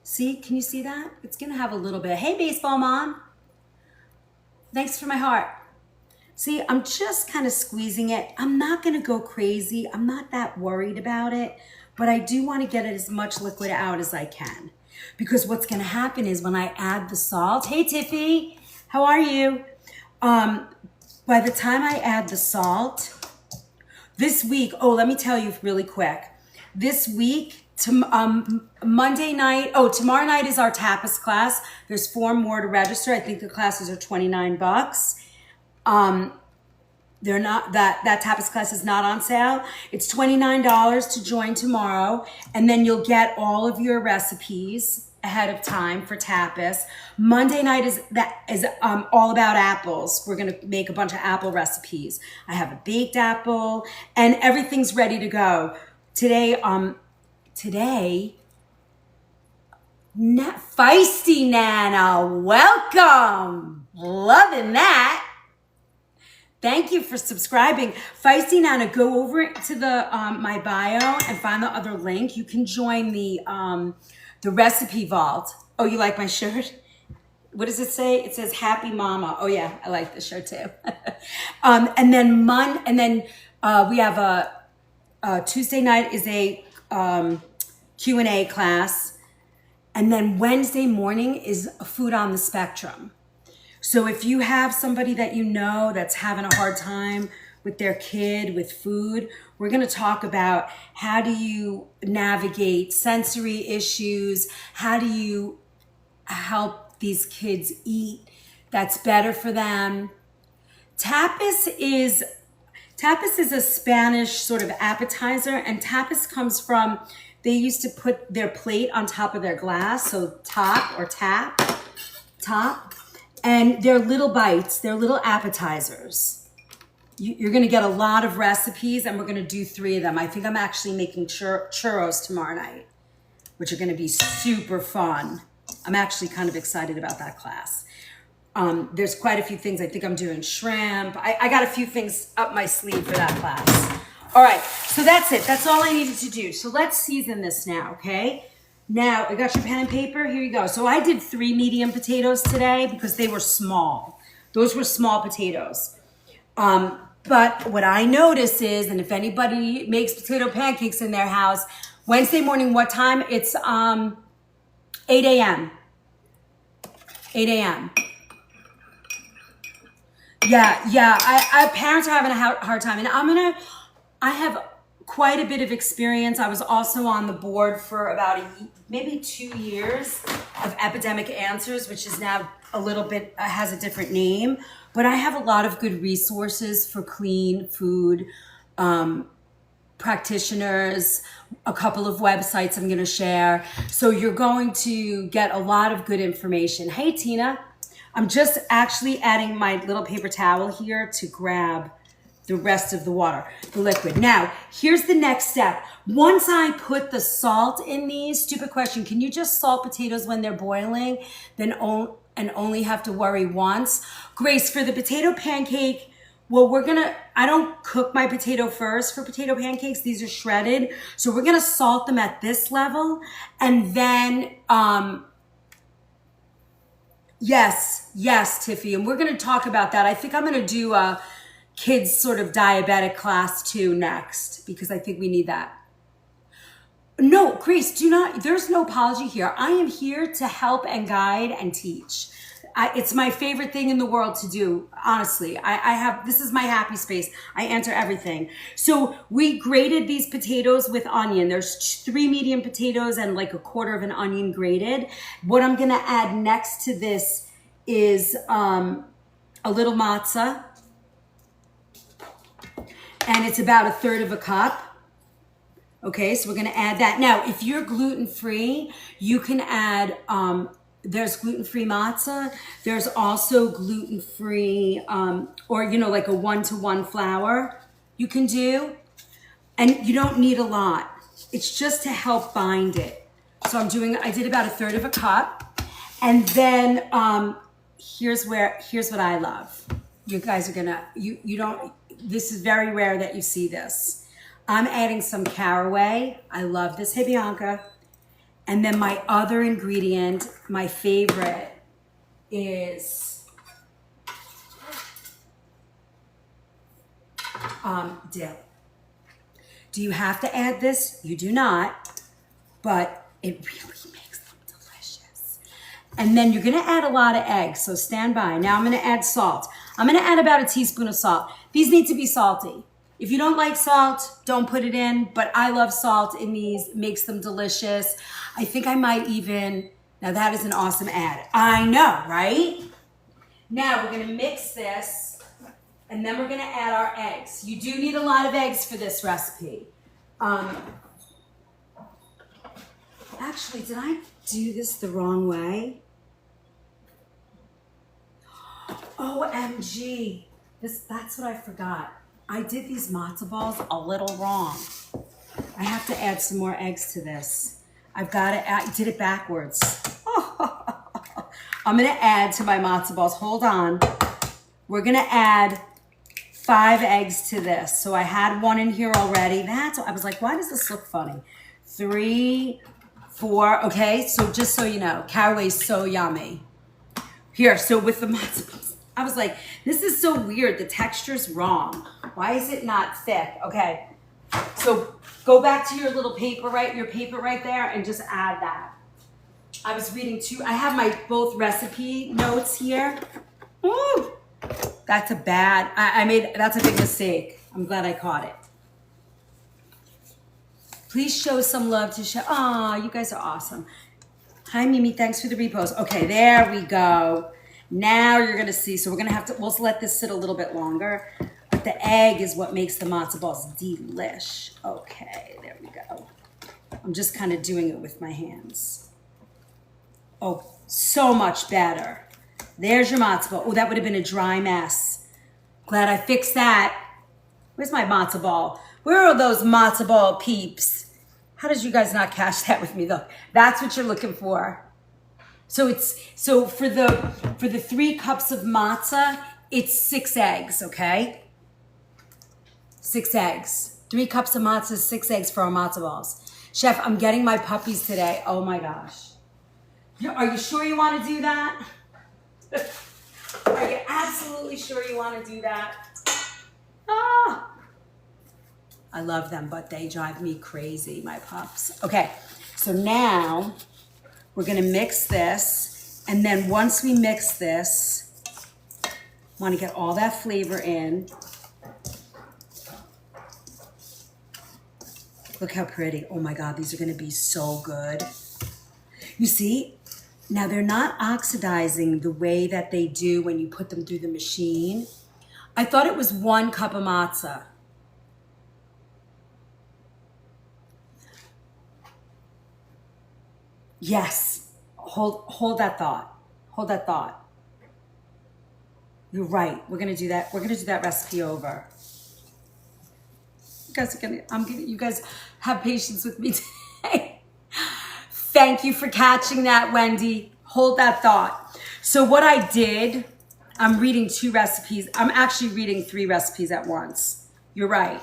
see, can you see that? It's going to have a little bit. Hey, baseball mom. Thanks for my heart. See, I'm just kind of squeezing it. I'm not going to go crazy. I'm not that worried about it, but I do want to get as much liquid out as I can. Because what's going to happen is when I add the salt, hey, Tiffy. How are you? By the time I add the salt, this week, let me tell you really quick. This week, Monday night, tomorrow night is our tapas class. There's 4 more to register. I think the classes are $29. They're not, that tapas class is not on sale. It's $29 to join tomorrow, and then you'll get all of your recipes ahead of time for tapas. Monday night is all about apples. We're gonna make a bunch of apple recipes. I have a baked apple and everything's ready to go. Today, Feisty Nana, welcome. Loving that. Thank you for subscribing. Feisty Nana, go over to the my bio and find the other link. You can join the recipe vault. Oh, you like my shirt? What does it say? It says Happy Mama. Oh yeah, I like this shirt too. And then we have a Tuesday night is a Q&A class. And then Wednesday morning is Food on the Spectrum. So if you have somebody that you know that's having a hard time with their kid, with food, we're going to talk about how do you navigate sensory issues, how do you help these kids eat that's better for them. Tapas is a Spanish sort of appetizer, and tapas comes from, they used to put their plate on top of their glass, so top, and they're little bites, they're little appetizers. You're going to get a lot of recipes, and we're going to do 3 of them. I think I'm actually making churros tomorrow night, which are going to be super fun. I'm actually kind of excited about that class. There's quite a few things. I think I'm doing shrimp. I got a few things up my sleeve for that class. All right, so that's it. That's all I needed to do. So let's season this now, okay? Now, I got your pen and paper. Here you go. So I did 3 medium potatoes today because they were small. Those were small potatoes. But what I notice is, and if anybody makes potato pancakes in their house, Wednesday morning, what time? It's 8 a.m. 8 a.m. Yeah. I parents are having a hard time, and I have quite a bit of experience. I was also on the board for about maybe 2 years of Epidemic Answers, which is now a little bit has a different name, but I have a lot of good resources for clean food practitioners, a couple of websites I'm going to share. So you're going to get a lot of good information. Hey, Tina, I'm just actually adding my little paper towel here to grab the rest of the water, the liquid. Now, here's the next step. Once I put the salt in these, stupid question, can you just salt potatoes when they're boiling and only have to worry once? Grace, for the potato pancake, well, I don't cook my potato first for potato pancakes. These are shredded. So we're gonna salt them at this level. And then, yes, Tiffy. And we're gonna talk about that. I think I'm gonna do a kids sort of diabetic class too next, because I think we need that. No, Grace, there's no apology here. I am here to help and guide and teach. It's my favorite thing in the world to do, honestly. This is my happy space. I answer everything. So we grated these potatoes with onion. There's 3 medium potatoes and like a quarter of an onion grated. What I'm gonna add next to this is a little matzah. And it's about 1/3 of a cup. Okay, so we're gonna add that. Now, if you're gluten-free, you can add, there's gluten-free matzah. There's also gluten-free, or like a 1-to-1 flour you can do. And you don't need a lot. It's just to help bind it. So I did about 1/3 of a cup. And then here's what I love. You guys are gonna, this is very rare that you see this. I'm adding some caraway. I love this. Hey, Bianca. And then my other ingredient, my favorite, is dill. Do you have to add this? You do not, but it really makes them delicious. And then you're gonna add a lot of eggs, so stand by. Now I'm gonna add salt. I'm gonna add about a teaspoon of salt. These need to be salty. If you don't like salt, don't put it in, but I love salt in these, it makes them delicious. I think I might even, now that is an awesome ad. I know, right? Now we're gonna mix this, and then we're gonna add our eggs. You do need a lot of eggs for this recipe. Actually, did I do this the wrong way? OMG, that's what I forgot. I did these matzo balls a little wrong. I have to add some more eggs to this. I did it backwards. I'm gonna add to my matzo balls, hold on. We're gonna add 5 eggs to this. So I had 1 in here already. I was like, why does this look funny? 3, 4, okay? So just so you know, caraway is so yummy. Here, so with the matzo balls, I was like, this is so weird. The texture's wrong. Why is it not thick? Okay, so go back to your little paper, your paper right there, and just add that. I was reading I have my both recipe notes here. Ooh, that's that's a big mistake. I'm glad I caught it. Please show some love to Aw, you guys are awesome. Hi, Mimi, thanks for the repost. Okay, there we go. Now you're gonna see, so we'll let this sit a little bit longer, but the egg is what makes the matzo balls delish. Okay, there we go. I'm just kind of doing it with my hands. Oh, so much better. There's your matzo ball. Oh, that would have been a dry mess. Glad I fixed that. Where's my matzo ball? Where are those matzo ball peeps? How did you guys not catch that with me though? That's what you're looking for. So for the 3 cups of matzah, it's 6 eggs, okay? 6 eggs. 3 cups of matzah, 6 eggs for our matzo balls. Chef, I'm getting my puppies today. Oh my gosh. Are you sure you want to do that? Are you absolutely sure you want to do that? Ah, I love them, but they drive me crazy, my pups. Okay, so now we're gonna mix this, and then once we mix this, want to get all that flavor in. Look how pretty. Oh my God, these are gonna be so good. You see, now they're not oxidizing the way that they do when you put them through the machine. I thought it was 1 cup of matzah. Yes, hold that thought. Hold that thought. You're right. We're gonna do that. We're gonna do that recipe over. You guys are you guys have patience with me today. Thank you for catching that, Wendy. Hold that thought. So what I did, I'm reading 2 recipes. I'm actually reading 3 recipes at once. You're right.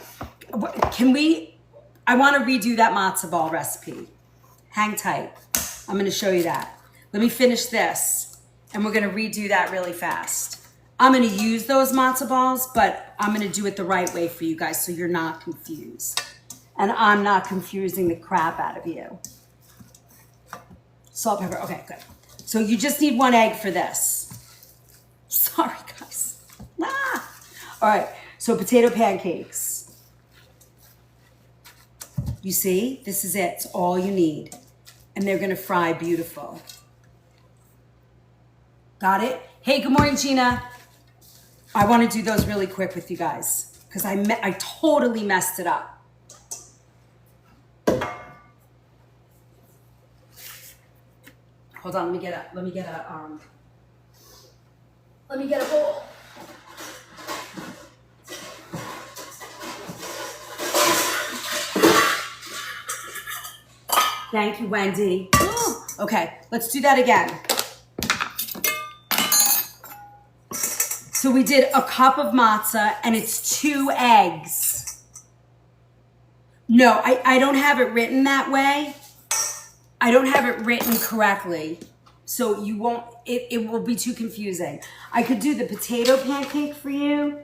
I want to redo that matzo ball recipe. Hang tight. I'm going to show you that. Let me finish this, and we're going to redo that really fast. I'm going to use those matzo balls, but I'm going to do it the right way for you guys so you're not confused. And I'm not confusing the crap out of you. Salt, pepper, okay, good. So you just need 1 egg for this. Sorry, guys. Ah. All right, so potato pancakes. You see, this is it. It's all you need. And they're gonna fry beautiful. Got it? Hey, good morning, Gina. I wanna do those really quick with you guys because I totally messed it up. Hold on, let me get a bowl. Thank you, Wendy. Okay, let's do that again. So we did a cup of matzah and it's 2 eggs. No, I don't have it written that way. I don't have it written correctly, so you won't, it will be too confusing. I could do the potato pancake for you.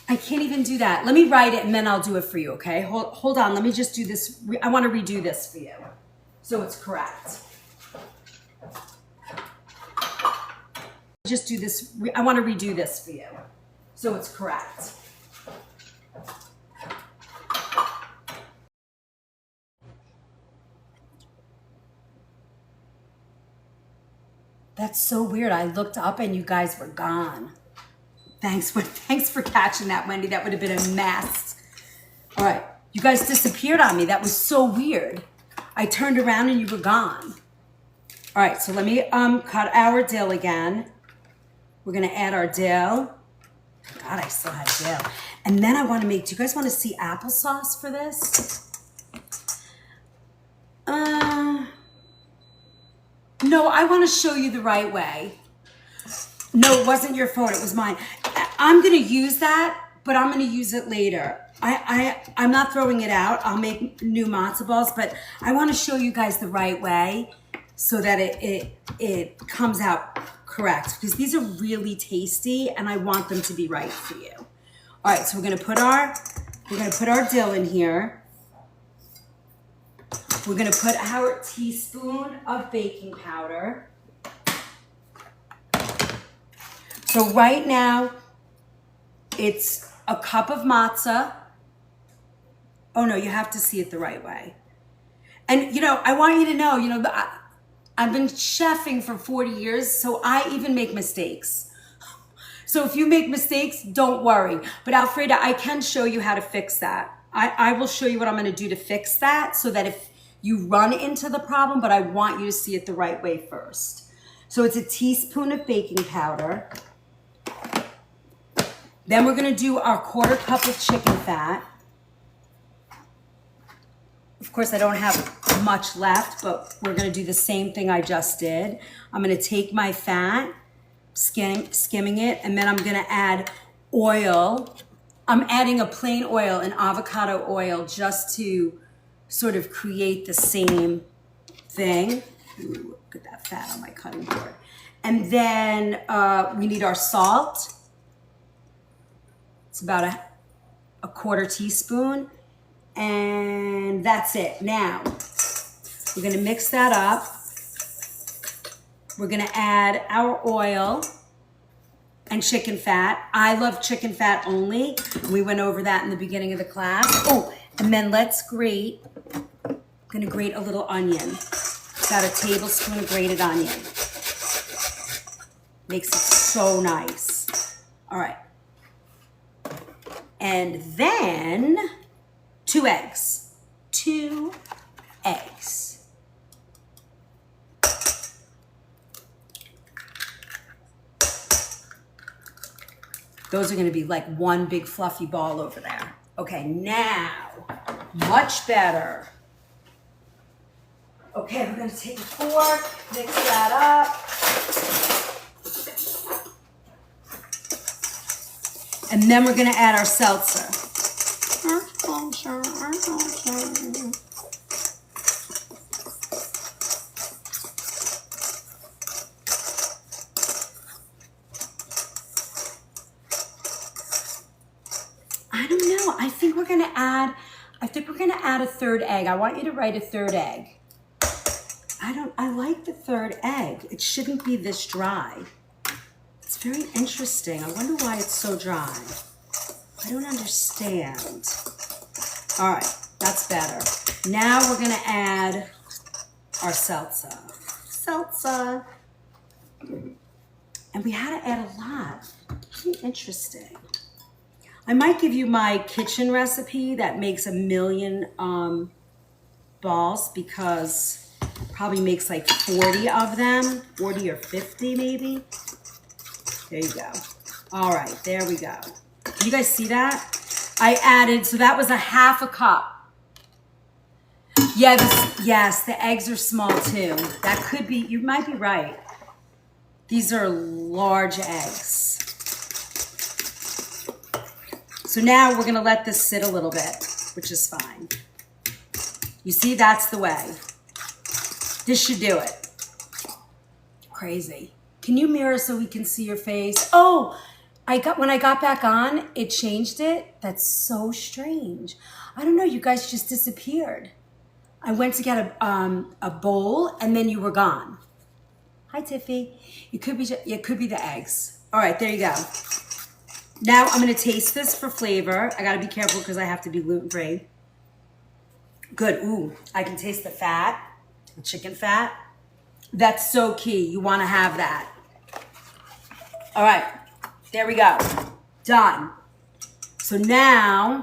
I can't even do that. Let me write it and then I'll do it for you, okay? Hold on, let me just do this. I want to redo this for you so it's correct. Just do this, I want to redo this for you so it's correct. That's so weird. I looked up and you guys were gone. Thanks for catching that, Wendy. That would have been a mess. All right, you guys disappeared on me. That was so weird. I turned around and you were gone. All right, so let me cut our dill again. We're gonna add our dill. God, I still have dill. And then I wanna make, do you guys wanna see applesauce for this? No, I want to show you the right way. No, it wasn't your phone. It was mine. I'm going to use that, but I'm going to use it later. I'm not throwing it out. I'll make new matzo balls, but I want to show you guys the right way so that it comes out correct because these are really tasty and I want them to be right for you. All right, so we're going to put our dill in here. We're gonna put our teaspoon of baking powder. So right now, it's a cup of matzah. Oh no, you have to see it the right way. And you know, I want you to know, I've been chefing for 40 years, so I even make mistakes. So if you make mistakes, don't worry. But Alfreda, I can show you how to fix that. I will show you what I'm gonna do to fix that so that if you run into the problem, but I want you to see it the right way first. So it's a teaspoon of baking powder. Then we're gonna do our 1/4 cup of chicken fat. Of course, I don't have much left, but we're gonna do the same thing I just did. I'm gonna take my fat, skimming it, and then I'm gonna add oil. I'm adding a plain oil, an avocado oil, just to sort of create the same thing. Ooh, look at that fat on my cutting board. And then we need our salt. It's about a 1/4 teaspoon, and that's it. Now, we're gonna mix that up. We're gonna add our oil and chicken fat. I love chicken fat only. We went over that in the beginning of the class. Oh, and then let's grate. I'm gonna grate a little onion. About a tablespoon of grated onion. Makes it so nice. All right. And then 2 eggs. 2 eggs. Those are going to be like one big fluffy ball over there. Okay, now, much better. Okay, we're going to take a fork, mix that up. And then we're going to add our seltzer. I don't know. I think we're going to add a 3rd egg. I want you to write a 3rd egg. I like the 3rd egg. It shouldn't be this dry. It's very interesting. I wonder why it's so dry. I don't understand. All right, that's better. Now we're gonna add our salsa. And we had to add a lot. Very interesting. I might give you my kitchen recipe that makes 1,000,000 balls, because probably makes like 40 of them, 40 or 50 maybe. There you go. All right, there we go. Can you guys see that? I added, so that was a 1/2 cup. Yeah, yes, the eggs are small too. That could be, you might be right. These are large eggs. So now we're gonna let this sit a little bit, which is fine. You see, that's the way. This should do it. Crazy. Can you mirror so we can see your face? Oh, when I got back on, it changed it. That's so strange. I don't know, you guys just disappeared. I went to get a bowl and then you were gone. Hi, Tiffy. It could be the eggs. All right, there you go. Now I'm gonna taste this for flavor. I gotta be careful because I have to be gluten-free. Good, ooh, I can taste the fat, the chicken fat. That's so key, you wanna have that. All right, there we go, done. So now,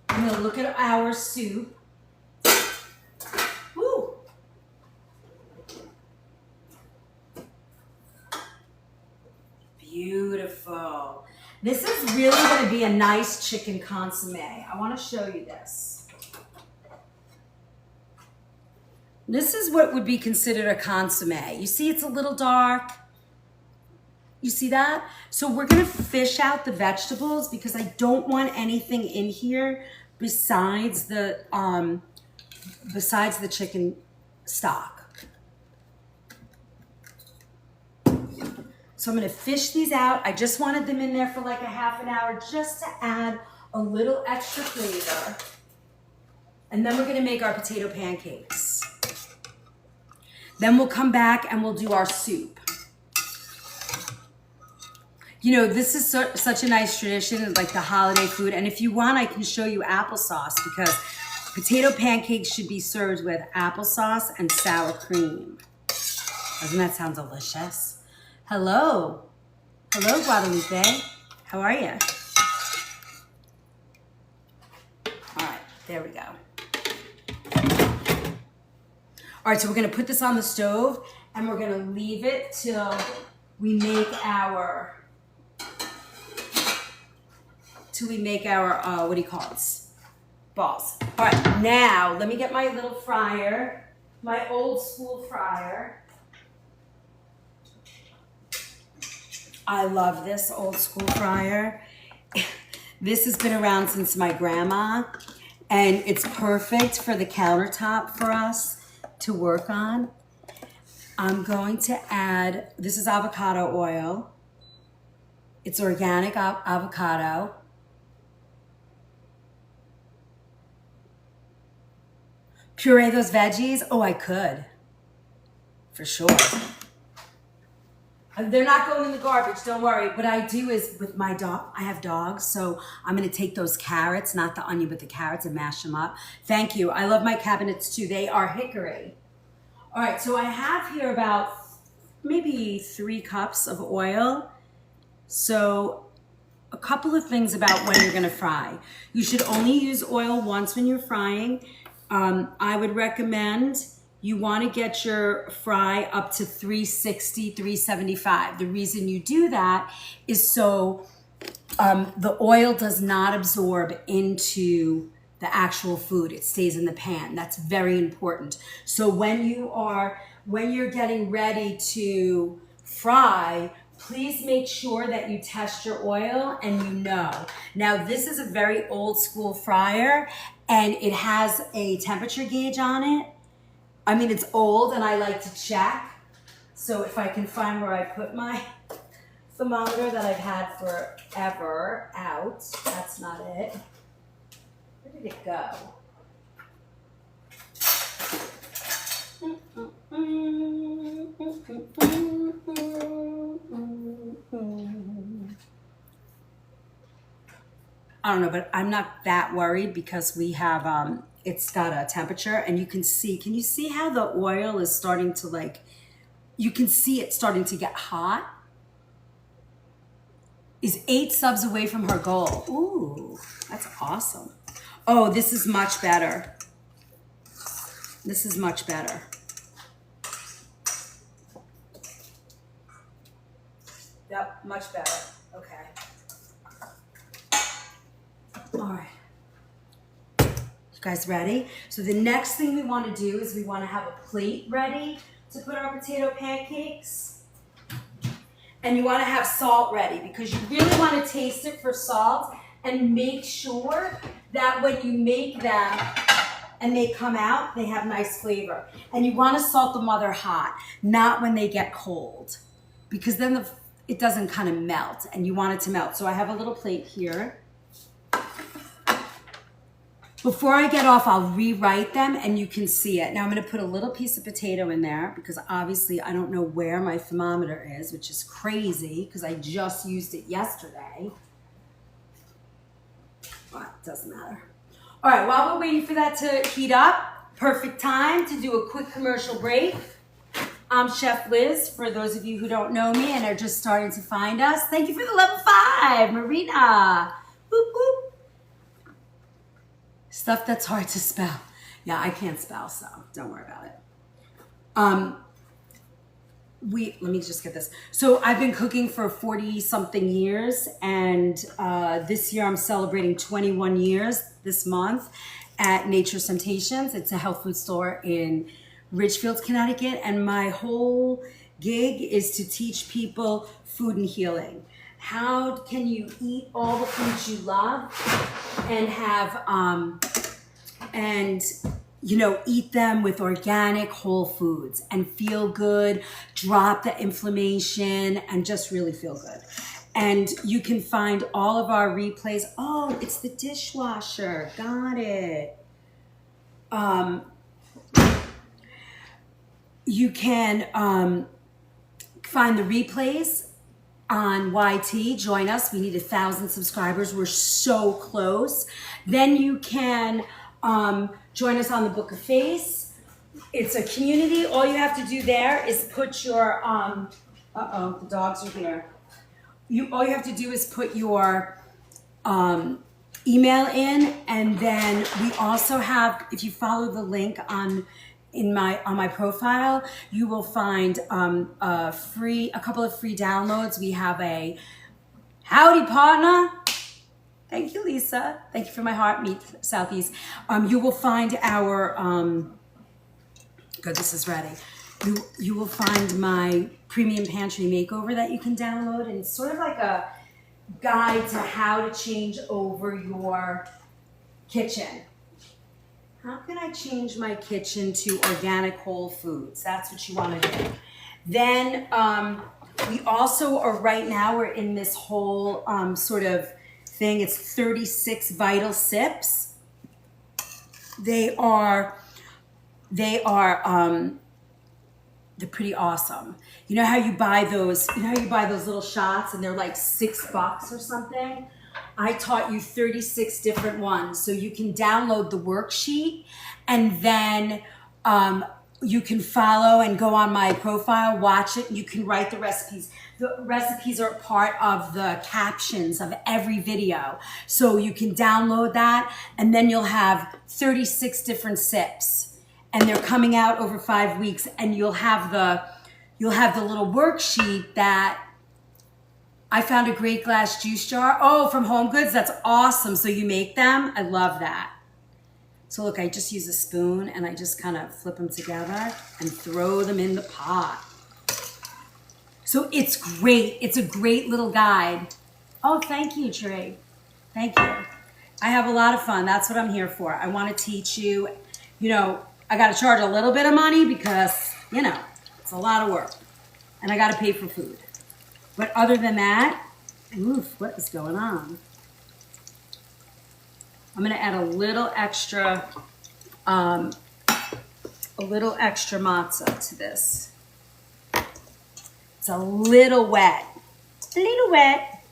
I'm gonna look at our soup. Woo. Beautiful. This is really gonna be a nice chicken consomme. I wanna show you this. This is what would be considered a consomme. You see it's a little dark. You see that? So we're gonna fish out the vegetables because I don't want anything in here besides the chicken stock. So I'm gonna fish these out. I just wanted them in there for like a half an hour just to add a little extra flavor. And then we're gonna make our potato pancakes. Then we'll come back and we'll do our soup. You know, this is such a nice tradition, like the holiday food. And if you want, I can show you applesauce because potato pancakes should be served with applesauce and sour cream. Doesn't that sound delicious? Hello. Hello, Guadalupe. How are you? All right, there we go. All right, so we're gonna put this on the stove and we're gonna leave it till we make our, what do you call it? Balls. All right, now let me get my little fryer, my old school fryer. I love this old school fryer. This has been around since my grandma, and it's perfect for the countertop for us to work on. I'm going to add, this is avocado oil. It's organic avocado. Puree those veggies. Oh, I could. For sure. They're not going in the garbage, don't worry. What I do is with my dog, I have dogs, so I'm gonna take those carrots, not the onion, but the carrots and mash them up. Thank you. I love my cabinets too. They are hickory. All right, so I have here about maybe 3 cups of oil. So a couple of things about when you're gonna fry. You should only use oil once when you're frying. I would recommend you want to get your fry up to 360, 375. The reason you do that is so the oil does not absorb into the actual food. It stays in the pan. That's very important. So when you're getting ready to fry, please make sure that you test your oil and you know. Now this is a very old school fryer and it has a temperature gauge on it. I mean, it's old and I like to check. So if I can find where I put my thermometer that I've had forever out, that's not it. Where did it go? I don't know, but I'm not that worried because we have, it's got a temperature and you can you see how the oil is starting to you can see it starting to get hot? Is 8 subs away from her goal. Ooh, that's awesome. Oh, this is much better. This is much better. Yep, much better. Okay. All right. You guys ready? So the next thing we want to do is we want to have a plate ready to put our potato pancakes. And you want to have salt ready because you really want to taste it for salt and make sure that when you make them and they come out, they have nice flavor. And you want to salt them while they're hot, not when they get cold, because then it doesn't kind of melt and you want it to melt. So I have a little plate here. Before I get off, I'll rewrite them and you can see it. Now I'm going to put a little piece of potato in there because obviously I don't know where my thermometer is, which is crazy because I just used it yesterday. But it doesn't matter. All right, while we're waiting for that to heat up, perfect time to do a quick commercial break. I'm Chef Liz, for those of you who don't know me and are just starting to find us. Thank you for the level 5, Marina. Boop, boop. Stuff that's hard to spell. Yeah, I can't spell, so don't worry about it. Let me just get this. So I've been cooking for 40 something years, and this year I'm celebrating 21 years this month at Nature's Temptations. It's a health food store in Ridgefield, Connecticut, and my whole gig is to teach people food and healing. How can you eat all the foods you love and have, eat them with organic whole foods and feel good, drop the inflammation, and just really feel good. And you can find all of our replays. Oh, it's the dishwasher. Got it. You can find the replays on YT. Join us. We need 1,000 subscribers. We're so close. Then you can join us on the Book of Face. It's a community. All you have to do there is put your the dogs are here. All you have to do is put your email in, and then we also have, if you follow the link on my profile, you will find a couple of free downloads. We have a Howdy Partner. Thank you, Lisa. Thank you for my heart. Meet Southeast. You will find our good. This is ready. You will find my premium pantry makeover that you can download, and it's sort of like a guide to how to change over your kitchen. How can I change my kitchen to organic whole foods? That's what you want to do. Then We also are right now, we're in this whole sort of thing. It's 36 Vital Sips. They're pretty awesome. You know how you buy those, little shots and they're like $6 or something? I taught you 36 different ones. So you can download the worksheet and then you can follow and go on my profile, watch it, and you can write the recipes. The recipes are part of the captions of every video. So you can download that and then you'll have 36 different sips. And they're coming out over 5 weeks, and you'll have the little worksheet that I found a great glass juice jar. Oh, from Home Goods. That's awesome. So you make them. I love that. So look, I just use a spoon and I just kind of flip them together and throw them in the pot. So it's great. It's a great little guide. Oh, thank you, Trey. Thank you. I have a lot of fun. That's what I'm here for. I want to teach you, I got to charge a little bit of money because, it's a lot of work. And I got to pay for food. But other than that, oof, what is going on? I'm going to add a little extra matzah to this. It's a little wet. A little wet.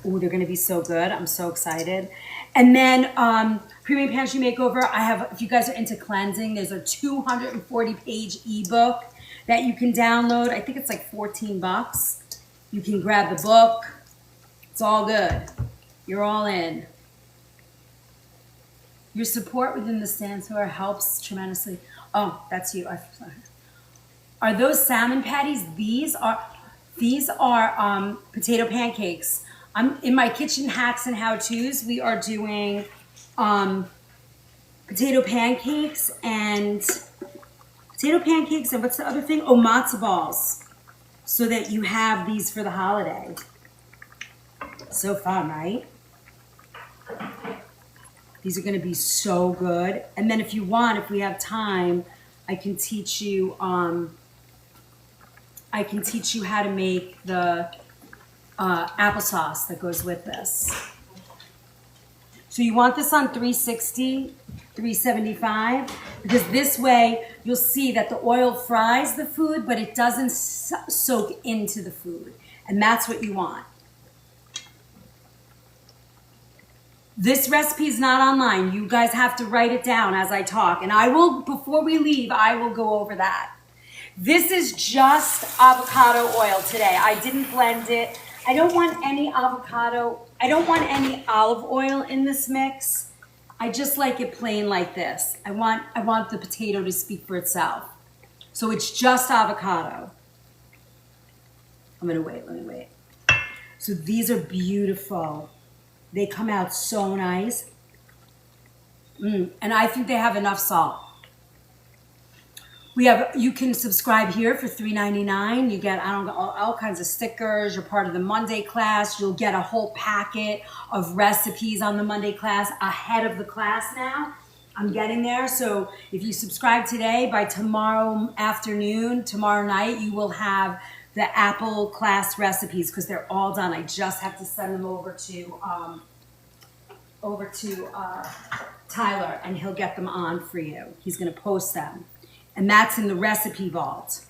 Ooh, they're going to be so good. I'm so excited. And then Premium Pantry Makeover, if you guys are into cleansing, there's a 240-page ebook that you can download. I think it's like $14. You can grab the book. It's all good. You're all in. Your support within the stand tour helps tremendously. Oh, that's you. Are those salmon patties? These are potato pancakes. I'm in my kitchen hacks and how-tos. We are doing potato pancakes and what's the other thing? Oh, matzo balls. So that you have these for the holiday. So fun, right? These are going to be so good. And then if we have time, I can teach you how to make the applesauce that goes with this. So you want this on 360, 375, because this way you'll see that the oil fries the food, but it doesn't soak into the food. And that's what you want. This recipe is not online. You guys have to write it down as I talk. And before we leave, I will go over that. This is just avocado oil today. I didn't blend it. I don't want any olive oil in this mix. I just like it plain like this. I want the potato to speak for itself. So it's just avocado. Let me wait. So these are beautiful. They come out so nice. And I think they have enough salt. You can subscribe here for $3.99. You get, all kinds of stickers. You're part of the Monday class. You'll get a whole packet of recipes on the Monday class ahead of the class now. I'm getting there. So if you subscribe today, by tomorrow night, you will have the Apple class recipes because they're all done. I just have to send them over to Tyler, and he'll get them on for you. He's going to post them. And that's in the recipe vault.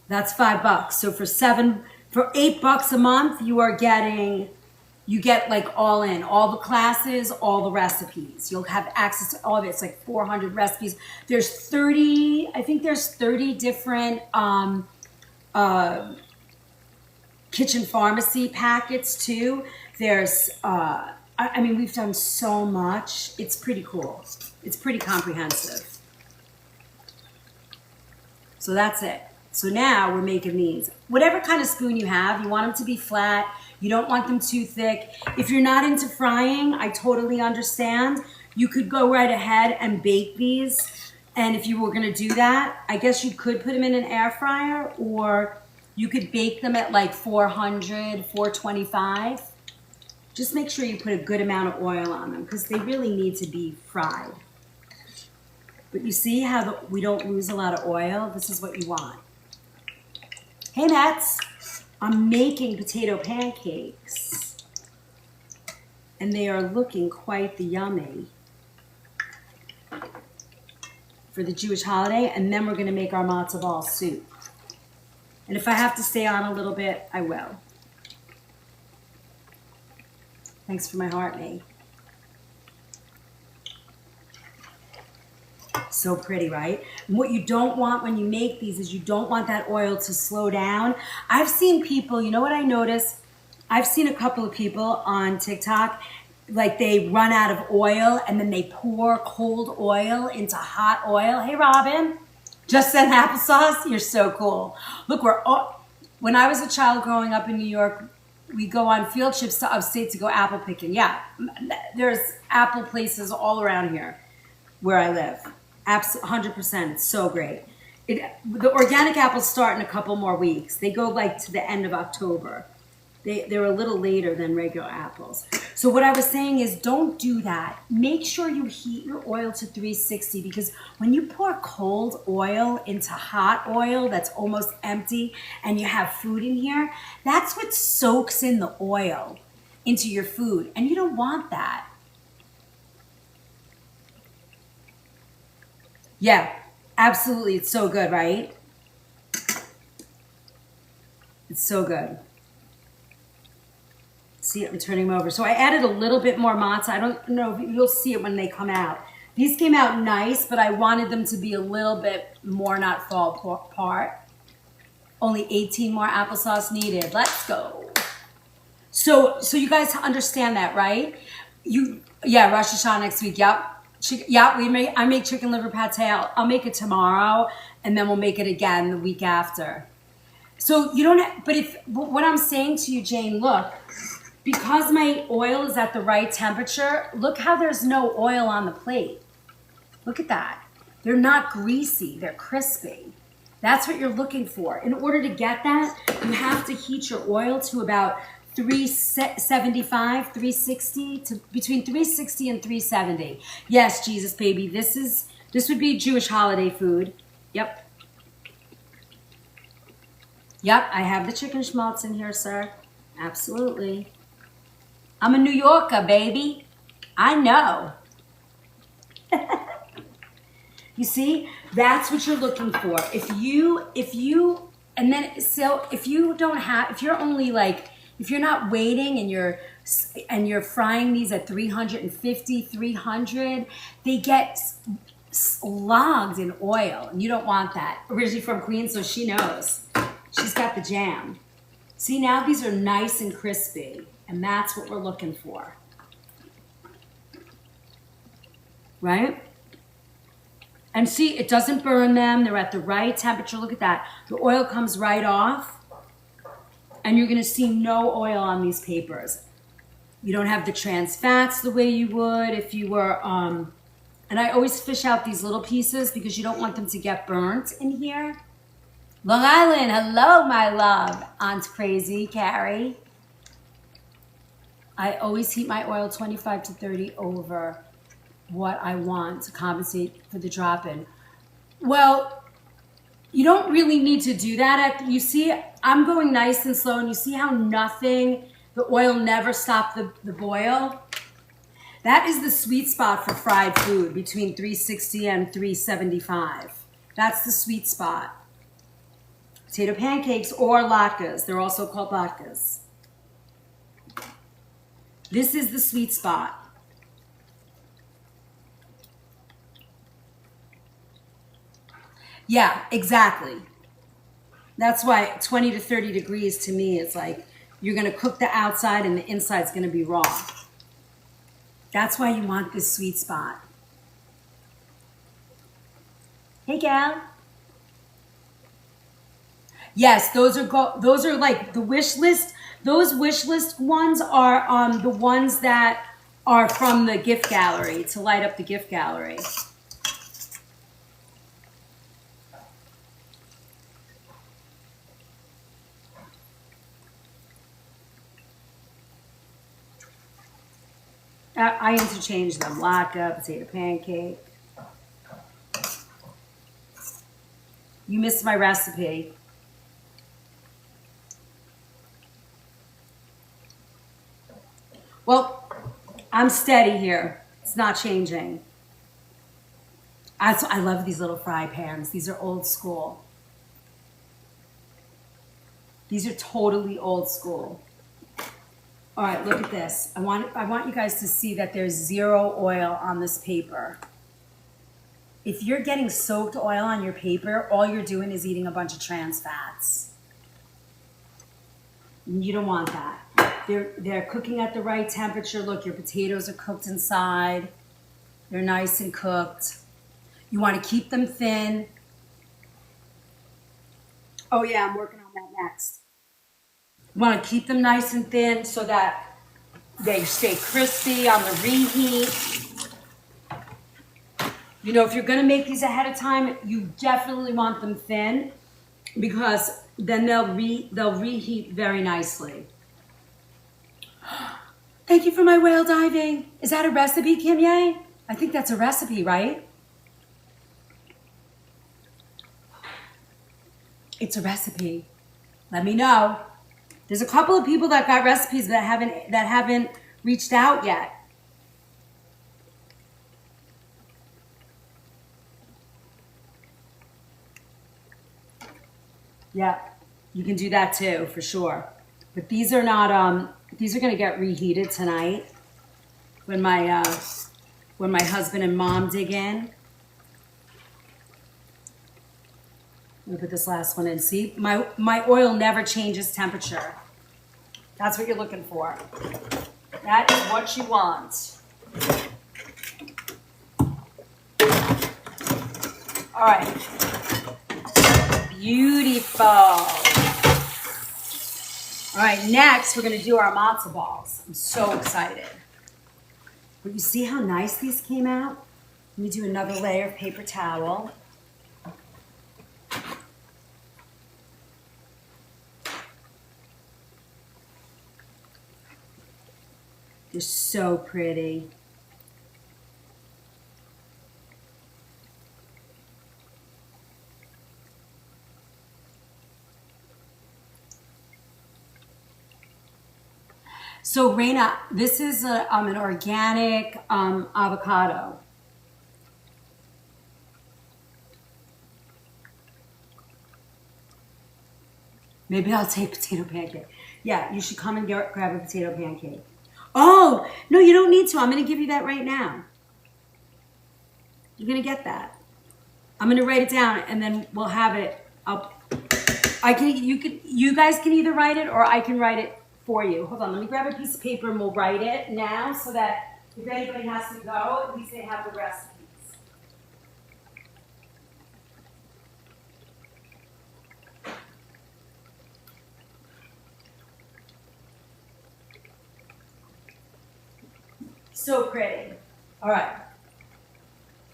That's $5. So for $8 a month, you get like all in, all the classes, all the recipes. You'll have access to all of it. It's like 400 recipes. There's 30 different kitchen pharmacy packets too. There's, we've done so much. It's pretty cool. It's pretty comprehensive. So that's it. So now we're making these. Whatever kind of spoon you have, you want them to be flat. You don't want them too thick. If you're not into frying, I totally understand. You could go right ahead and bake these. And if you were gonna do that, I guess you could put them in an air fryer, or you could bake them at like 400, 425. Just make sure you put a good amount of oil on them because they really need to be fried. But you see how we don't lose a lot of oil? This is what you want. Hey, Mets. I'm making potato pancakes. And they are looking quite the yummy for the Jewish holiday. And then we're going to make our matzo ball soup. And if I have to stay on a little bit, I will. Thanks for my heart, May. So pretty, right? And what you don't want when you make these is you don't want that oil to slow down. I've seen people, you know what I noticed? I've seen a couple of people on TikTok, like they run out of oil and then they pour cold oil into hot oil. Hey, Robin, just sent applesauce. You're so cool. Look, when I was a child growing up in New York, we go on field trips to upstate to go apple picking. Yeah, there's apple places all around here where I live. 100%. It's so great. The organic apples start in a couple more weeks. They go like to the end of October. They're a little later than regular apples. So what I was saying is don't do that. Make sure you heat your oil to 360 because when you pour cold oil into hot oil that's almost empty and you have food in here, that's what soaks in the oil into your food. And you don't want that. Yeah, absolutely. It's so good, right? It's so good. See, I'm turning them over. So I added a little bit more matzah. I don't know if you'll see it when they come out. These came out nice, but I wanted them to be a little bit more not fall apart. Only 18 more applesauce needed. Let's go. So you guys understand that, right? Yeah, Rosh Hashanah next week. Yep. I make chicken liver pate. I'll make it tomorrow, and then we'll make it again the week after. So you don't. But what I'm saying to you, Jane, look, because my oil is at the right temperature. Look how there's no oil on the plate. Look at that. They're not greasy. They're crispy. That's what you're looking for. In order to get that, you have to heat your oil to about 375, 360, to between 360 and 370. Yes, Jesus baby, this would be Jewish holiday food. Yep. Yep, I have the chicken schmaltz in here, sir. Absolutely. I'm a New Yorker, baby. I know. You see, that's what you're looking for. If you're not waiting and you're frying these at 350, 300, they get slogged in oil, and you don't want that. Originally from Queens, so she knows. She's got the jam. See, now these are nice and crispy, and that's what we're looking for. Right? And see, it doesn't burn them. They're at the right temperature. Look at that. The oil comes right off. And you're going to see no oil on these papers. You don't have the trans fats the way you would if you were, and I always fish out these little pieces because you don't want them to get burnt in here. Long Island, hello, my love. Aunt Crazy, Carrie. I always heat my oil 25 to 30 over what I want to compensate for the drop-in. Well, you don't really need to do that. You see, I'm going nice and slow, and you see how the oil never stopped the boil? That is the sweet spot for fried food, between 360 and 375. That's the sweet spot. Potato pancakes or latkes. They're also called latkes. This is the sweet spot. Yeah, exactly. That's why 20 to 30 degrees to me is like you're going to cook the outside and the inside's going to be raw. That's why you want this sweet spot. Hey, gal. Yes, those are like the wish list. Those wish list ones are the ones that are from the gift gallery, to light up the gift gallery. I interchange them. Latke, potato pancake. You missed my recipe. Well, I'm steady here. It's not changing. I love these little fry pans. These are old school. These are totally old school. All right, look at this. I want you guys to see that there's zero oil on this paper. If you're getting soaked oil on your paper, all you're doing is eating a bunch of trans fats. You don't want that. They're cooking at the right temperature. Look, your potatoes are cooked inside. They're nice and cooked. You want to keep them thin. Oh yeah, I'm working on that next. You want to keep them nice and thin so that they stay crispy on the reheat. You know, if you're going to make these ahead of time, you definitely want them thin because then they'll reheat very nicely. Thank you for my whale diving. Is that a recipe, Kim Ye? I think that's a recipe, right? It's a recipe. Let me know. There's a couple of people that got recipes that haven't reached out yet. Yeah, you can do that too, for sure. But these are not, these are gonna get reheated tonight when my husband and mom dig in. Let me put this last one in. See, my oil never changes temperature. That's what you're looking for. That is what you want. All right. Beautiful. All right, next we're gonna do our matzo balls. I'm so excited. But you see how nice these came out? Let me do another layer of paper towel. They're so pretty. So Raina, this is an organic avocado. Maybe I'll take potato pancake. Yeah, you should come and grab a potato pancake. Oh, no, you don't need to. I'm going to give you that right now. You're going to get that. I'm going to write it down and then we'll have it up. You guys can either write it or I can write it for you. Hold on, let me grab a piece of paper and we'll write it now so that if anybody has to go, at least they have the recipes. So pretty. All right.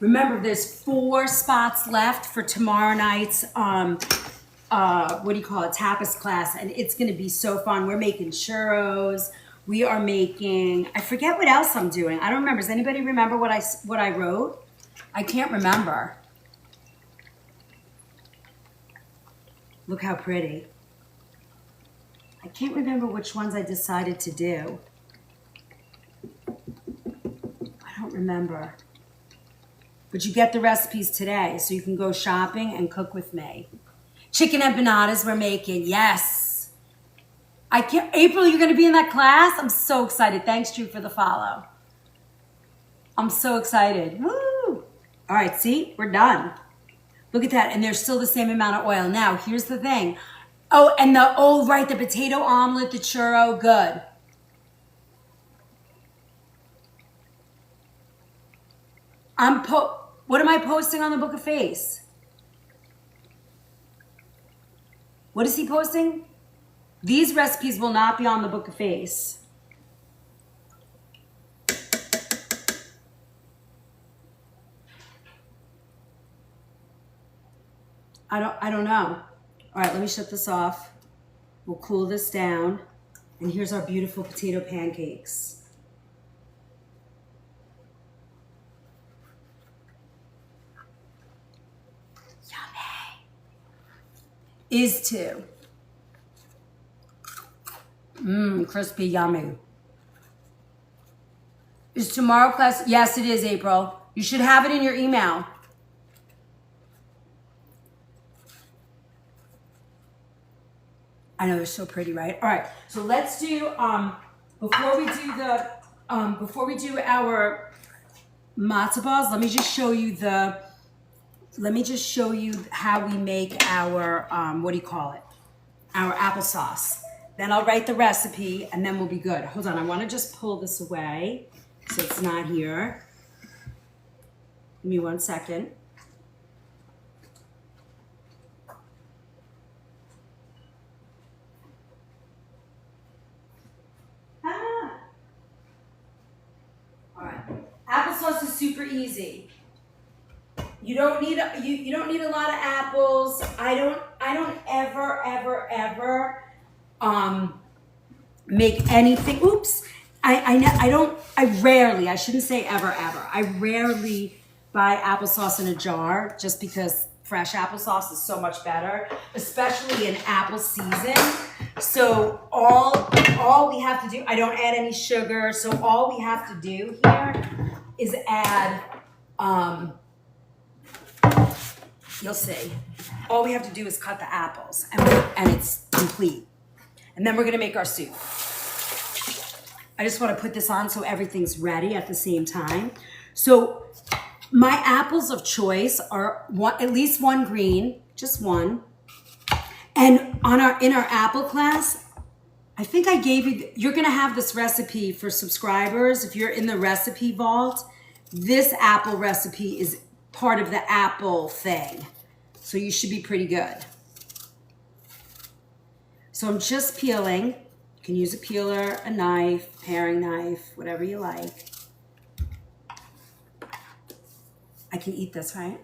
Remember, there's 4 spots left for tomorrow night's what do you call it, tapas class, and it's going to be so fun. We're making churros. We are making, I forget what else I'm doing. I don't remember. Does anybody remember what I wrote? I can't remember. Look how pretty. I can't remember which ones I decided to do. I don't remember. But you get the recipes today, so you can go shopping and cook with me. Chicken empanadas we're making, yes. I can't, April, you're gonna be in that class? I'm so excited. Thanks, Drew, for the follow. I'm so excited, woo. All right, see, we're done. Look at that, and there's still the same amount of oil. Now, here's the thing. Oh, and the potato omelet, the churro, good. What am I posting on the Book of Face? What is he posting? These recipes will not be on the Book of Face. I don't know. All right, let me shut this off. We'll cool this down. And here's our beautiful potato pancakes. Yummy. Is too. Crispy, yummy. Is tomorrow class? Yes, it is, April. You should have it in your email. I know they're so pretty, right? All right, so let's do before we do our matzo balls. Let me just show you how we make our what do you call it? Our applesauce. Then I'll write the recipe, and then we'll be good. Hold on, I want to just pull this away so it's not here. Give me 1 second. All right, applesauce is super easy. You don't need you don't need a lot of apples. I don't ever make anything. Oops. I rarely, I shouldn't say ever. I rarely buy applesauce in a jar just because fresh applesauce is so much better, especially in apple season. So all we have to do, I don't add any sugar. So all we have to do here is add, you'll see. All we have to do is cut the apples and it's complete. And then we're gonna make our soup. I just wanna put this on so everything's ready at the same time. So my apples of choice are at least one green, just one. And in our apple class, I think I gave you, you're gonna have this recipe for subscribers. If you're in the recipe vault, this apple recipe is part of the apple thing. So you should be pretty good. So I'm just peeling. You can use a peeler, a knife, paring knife, whatever you like. I can eat this, right?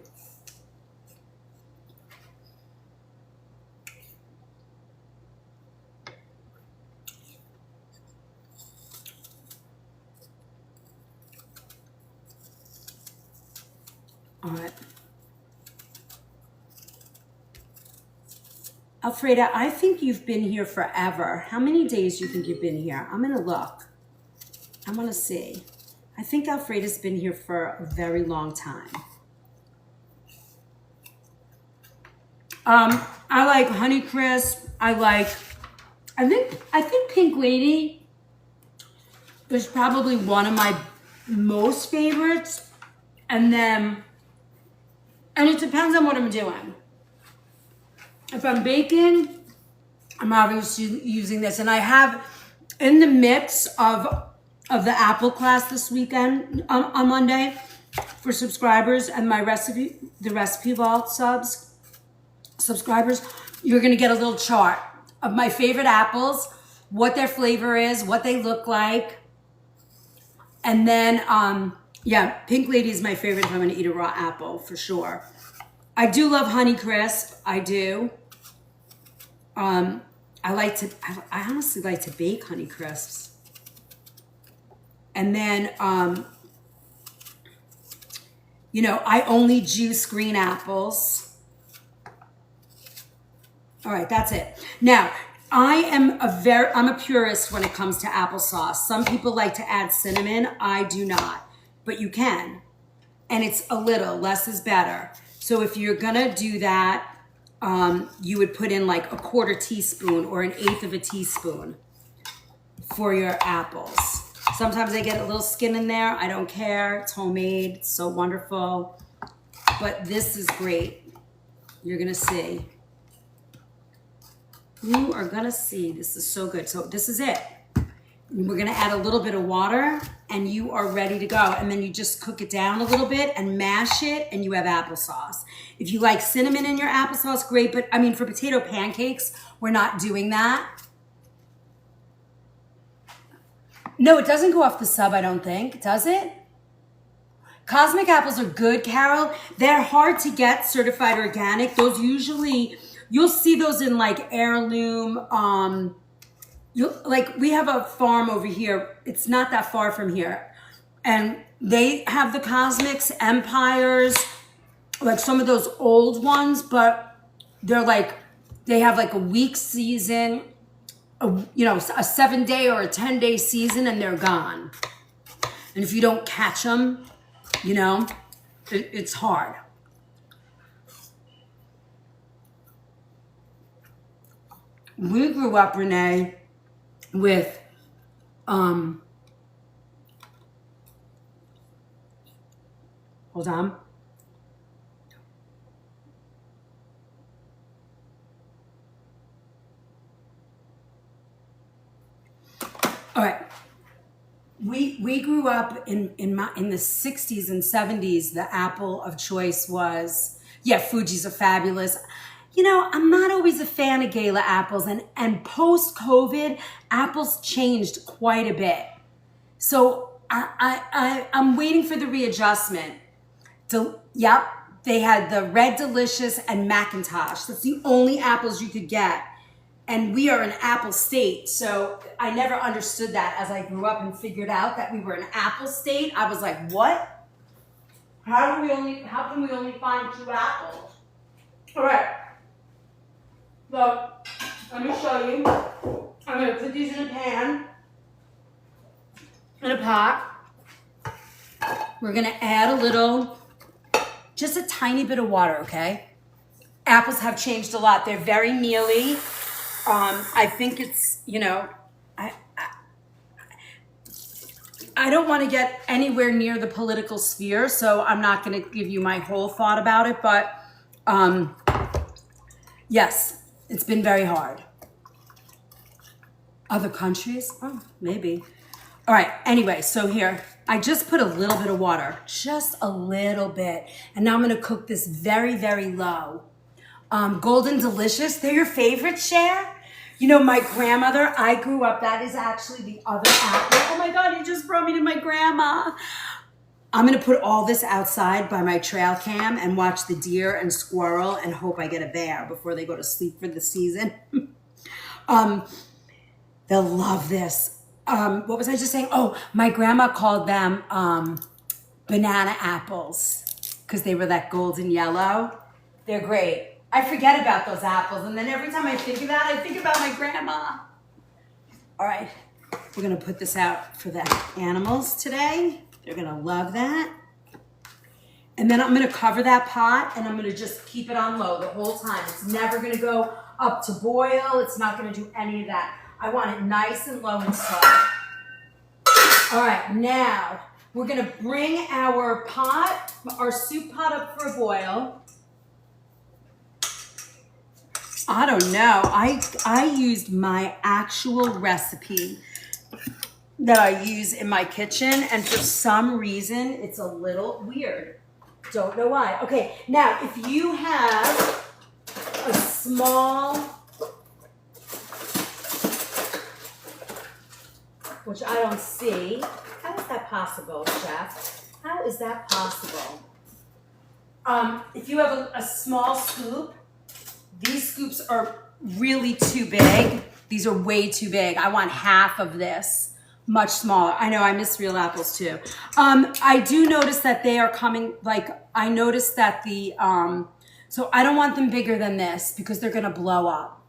All right. Alfreda, I think you've been here forever. How many days do you think you've been here? I'm gonna look. I wanna see. I think Alfreda's been here for a very long time. I like Honeycrisp. I think Pink Lady is probably one of my most favorites. And it depends on what I'm doing. If I'm baking, I'm obviously using this. And I have in the mix of the apple class this weekend on Monday for subscribers and my the recipe vault subscribers, you're gonna get a little chart of my favorite apples, what their flavor is, what they look like. And then, yeah, Pink Lady is my favorite if I'm gonna eat a raw apple for sure. I do love Honeycrisp, I do. I honestly like to bake Honeycrisps. And then, you know, I only juice green apples. All right, that's it. Now, I'm a purist when it comes to applesauce. Some people like to add cinnamon. I do not, but you can. And it's a little, less is better. So if you're gonna do that, you would put in like a 1/4 teaspoon or 1/8 of a teaspoon for your apples. Sometimes they get a little skin in there. I don't care. It's homemade. It's so wonderful. But this is great. You're gonna see. You are gonna see. This is so good. So this is it. We're gonna add a little bit of water and you are ready to go. And then you just cook it down a little bit and mash it and you have applesauce. If you like cinnamon in your applesauce, great. But I mean, for potato pancakes, we're not doing that. No, it doesn't go off the sub, I don't think. Does it? Cosmic apples are good, Carol. They're hard to get certified organic. Those usually, you'll see those in like heirloom, like we have a farm over here. It's not that far from here. And they have the Cosmics, Empires, like some of those old ones, but they're like, they have like a week season, a 7-day or a 10-day season, and they're gone. And if you don't catch them, you know, it's hard. We grew up, Renee, with hold on. All right. We grew up in the 60s and 70s. The apple of choice was, yeah, Fuji's are fabulous. You know, I'm not always a fan of Gala apples, and post-COVID, apples changed quite a bit. So I'm waiting for the readjustment. Yep, they had the Red Delicious and McIntosh. That's the only apples you could get. And we are an apple state, so I never understood that as I grew up and figured out that we were an apple state. I was like, what? How can we only find 2 apples? All right. So let me show you. I'm gonna put these in a pan, in a pot. We're gonna add a little, just a tiny bit of water, okay? Apples have changed a lot. They're very mealy. I think it's, you know, I don't want to get anywhere near the political sphere, so I'm not going to give you my whole thought about it, but yes, it's been very hard. Other countries? Oh, maybe. All right, anyway, so here, I just put a little bit of water, just a little bit, and now I'm going to cook this very, very low. Golden Delicious, they're your favorite, Cher? You know, my grandmother, I grew up, that is actually the other apple. Oh my God, you just brought me to my grandma. I'm gonna put all this outside by my trail cam and watch the deer and squirrel and hope I get a bear before they go to sleep for the season. They'll love this. What was I just saying? Oh, my grandma called them banana apples because they were that golden yellow. They're great. I forget about those apples, and then every time I think of that, I think about my grandma. All right, we're gonna put this out for the animals today. They're gonna love that. And then I'm gonna cover that pot, and I'm gonna just keep it on low the whole time. It's never gonna go up to boil. It's not gonna do any of that. I want it nice and low and soft. All right, now we're gonna bring our pot, our soup pot up for a boil. I don't know. I used my actual recipe that I use in my kitchen, and for some reason, it's a little weird. Don't know why. Okay, now if you have a small, which I don't see, how is that possible, Chef? How is that possible? If you have a small scoop, these scoops are really too big. These are way too big. I want half of this, much smaller. I know, I miss real apples too. I do notice that they are coming, like, I noticed that so I don't want them bigger than this because they're gonna blow up.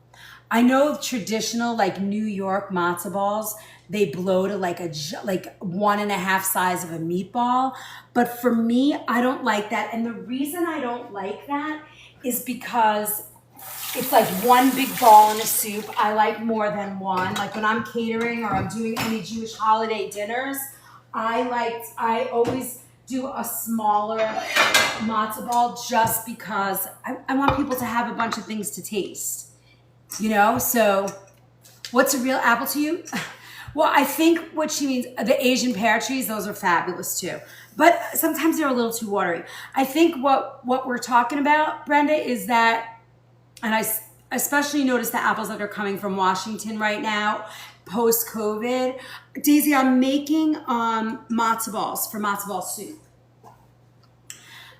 I know traditional, like New York matzo balls, they blow to like 1.5 size of a meatball. But for me, I don't like that. And the reason I don't like that is because it's like one big ball in a soup. I like more than one. Like when I'm catering or I'm doing any Jewish holiday dinners, I always do a smaller matzo ball just because I want people to have a bunch of things to taste. You know, so what's a real apple to you? Well, I think what she means, the Asian pear trees, those are fabulous too. But sometimes they're a little too watery. I think what we're talking about, Brenda, is that, and I especially notice the apples that are coming from Washington right now, post-COVID. Daisy, I'm making matzo balls for matzo ball soup.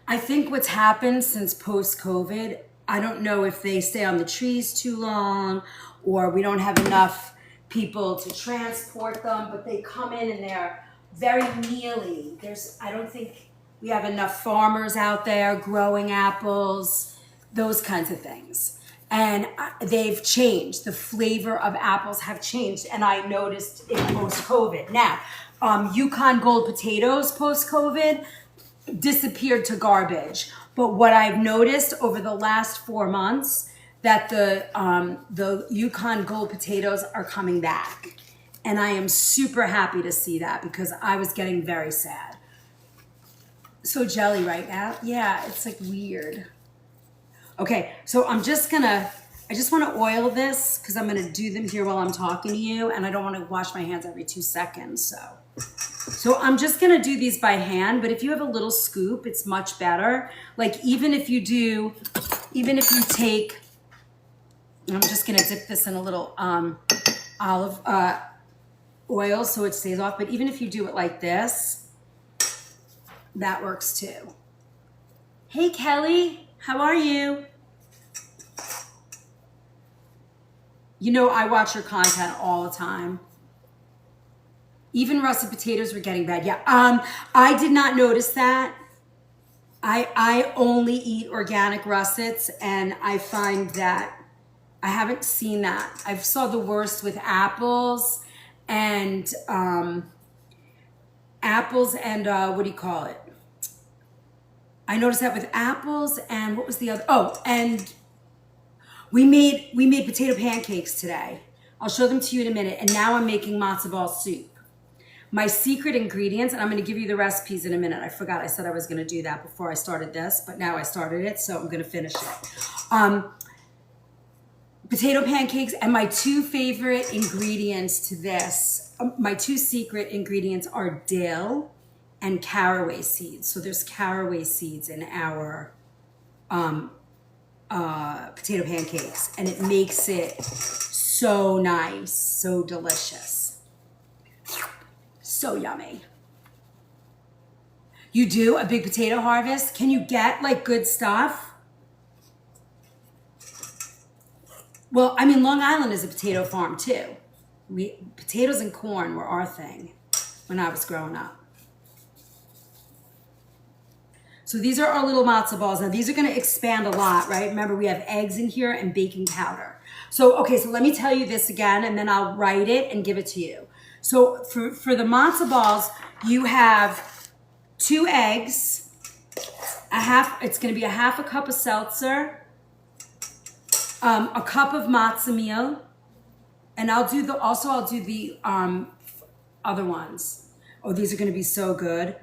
I think what's happened since post-COVID, I don't know if they stay on the trees too long or we don't have enough people to transport them, but they come in and they're very mealy. I don't think we have enough farmers out there growing apples, those kinds of things. And they've changed. The flavor of apples have changed, and I noticed it post-COVID. Now, Yukon Gold potatoes post-COVID disappeared to garbage. But what I've noticed over the last 4 months that the Yukon Gold potatoes are coming back. And I am super happy to see that because I was getting very sad. So jelly right now. Yeah, it's like weird. Okay, so I just want to oil this because I'm going to do them here while I'm talking to you, and I don't want to wash my hands every 2 seconds. So I'm just going to do these by hand, but if you have a little scoop, it's much better. Like even if you take, I'm just going to dip this in a little olive oil so it stays off, but even if you do it like this, that works too. Hey Kelly, how are you? You know I watch your content all the time. Even russet potatoes were getting bad. Yeah, I did not notice that. I only eat organic russets, and I find that I haven't seen that. I saw the worst with apples and what do you call it? I noticed that with apples and what was the other? Oh, and we made potato pancakes today. I'll show them to you in a minute. And now I'm making matzo ball soup. My secret ingredients, and I'm going to give you the recipes in a minute. I forgot I said I was going to do that before I started this, but now I started it, so I'm going to finish it. Potato pancakes, and my 2 favorite ingredients to this, my 2 secret ingredients are dill and caraway seeds. So there's caraway seeds in our potato pancakes, and it makes it so nice, so delicious, so yummy. You do a big potato harvest? Can you get like good stuff? Well, I mean, Long Island is a potato farm too. Potatoes and corn were our thing when I was growing up. So these are our little matzo balls. Now these are going to expand a lot, right? Remember, we have eggs in here and baking powder. So, okay, so let me tell you this again, and then I'll write it and give it to you. So for the matzo balls, you have 2 eggs, it's going to be a half a cup of seltzer, a cup of matzo meal, and I'll do the other ones. Oh, these are going to be so good.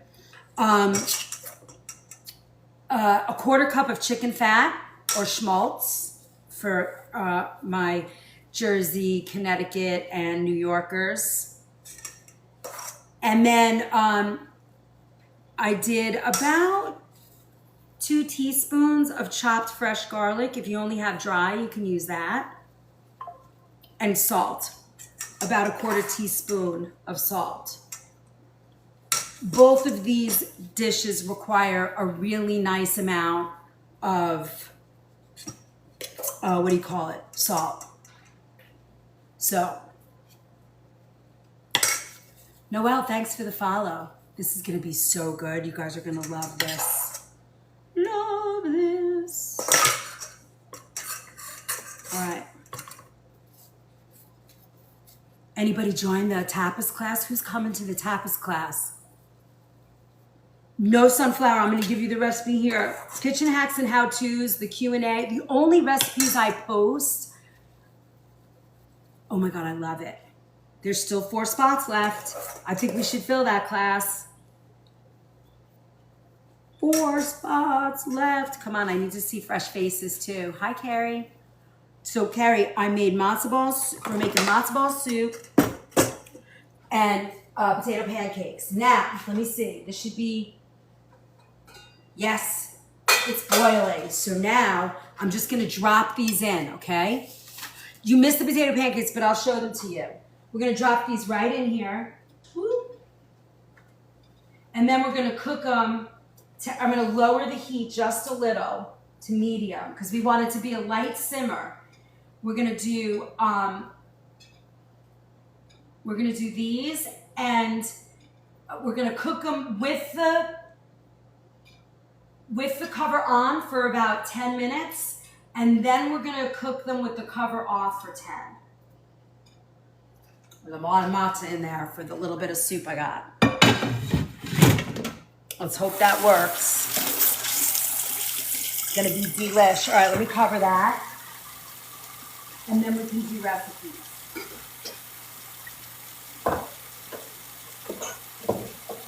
A quarter cup of chicken fat or schmaltz for my Jersey, Connecticut, and New Yorkers. And then I did about 2 teaspoons of chopped fresh garlic. If you only have dry, you can use that. And salt, about a quarter teaspoon of salt. Both of these dishes require a really nice amount of, salt. So, Noelle, thanks for the follow. This is going to be so good. You guys are going to love this. Love this. All right. Anybody join the tapas class? Who's coming to the tapas class? No sunflower. I'm going to give you the recipe here. Kitchen hacks and how-tos, the Q&A. The only recipes I post. Oh my God, I love it. There's still 4 spots left. I think we should fill that class. 4 spots left. Come on, I need to see fresh faces too. Hi, Carrie. So, Carrie, I made matzo balls. We're making matzo ball soup and potato pancakes. Now, let me see. This should be... Yes, it's boiling. So now I'm just going to drop these in, okay? You missed the potato pancakes, but I'll show them to you. We're going to drop these right in here. Whoop. And then we're going to cook them. I'm going to lower the heat just a little to medium because we want it to be a light simmer. We're going to do these, and we're going to cook them with the cover on for about 10 minutes, and then we're going to cook them with the cover off for 10. There's a lot of matzah in there for the little bit of soup I got. Let's hope that works. It's gonna be delish. All right, let me cover that. And then we can do recipes.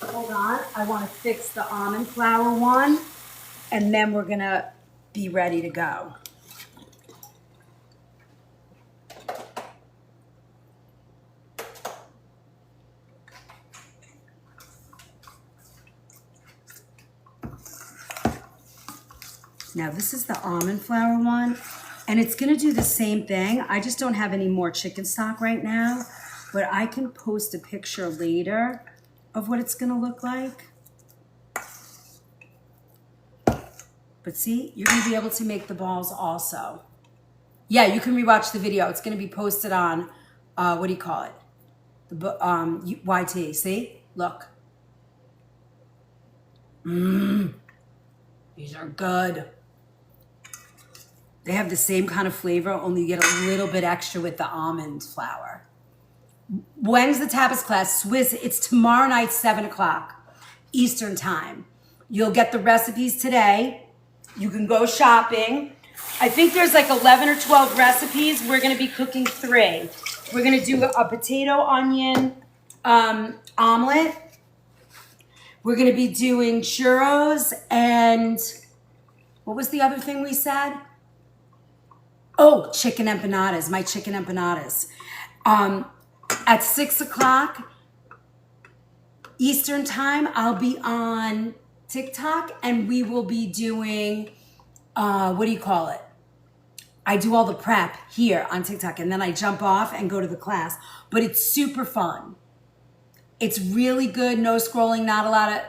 Hold on, I wanna fix the almond flour one, and then we're gonna be ready to go. Now this is the almond flour one, and it's gonna do the same thing. I just don't have any more chicken stock right now, but I can post a picture later of what it's gonna look like. But see, you're gonna be able to make the balls also. Yeah, you can rewatch the video. It's gonna be posted on, what do you call it? The YT, see? Look. These are good. They have the same kind of flavor, only you get a little bit extra with the almond flour. When's the tapas class? Swiss, it's tomorrow night, 7 o'clock Eastern time. You'll get the recipes today. You can go shopping. I think there's like 11 or 12 recipes. We're gonna be cooking 3. We're gonna do a potato onion omelet. We're gonna be doing churros and what was the other thing we said? Oh, chicken empanadas, my chicken empanadas. At 6 o'clock Eastern time, I'll be on TikTok and we will be doing, what do you call it? I do all the prep here on TikTok and then I jump off and go to the class. But it's super fun. It's really good, no scrolling, not a lot of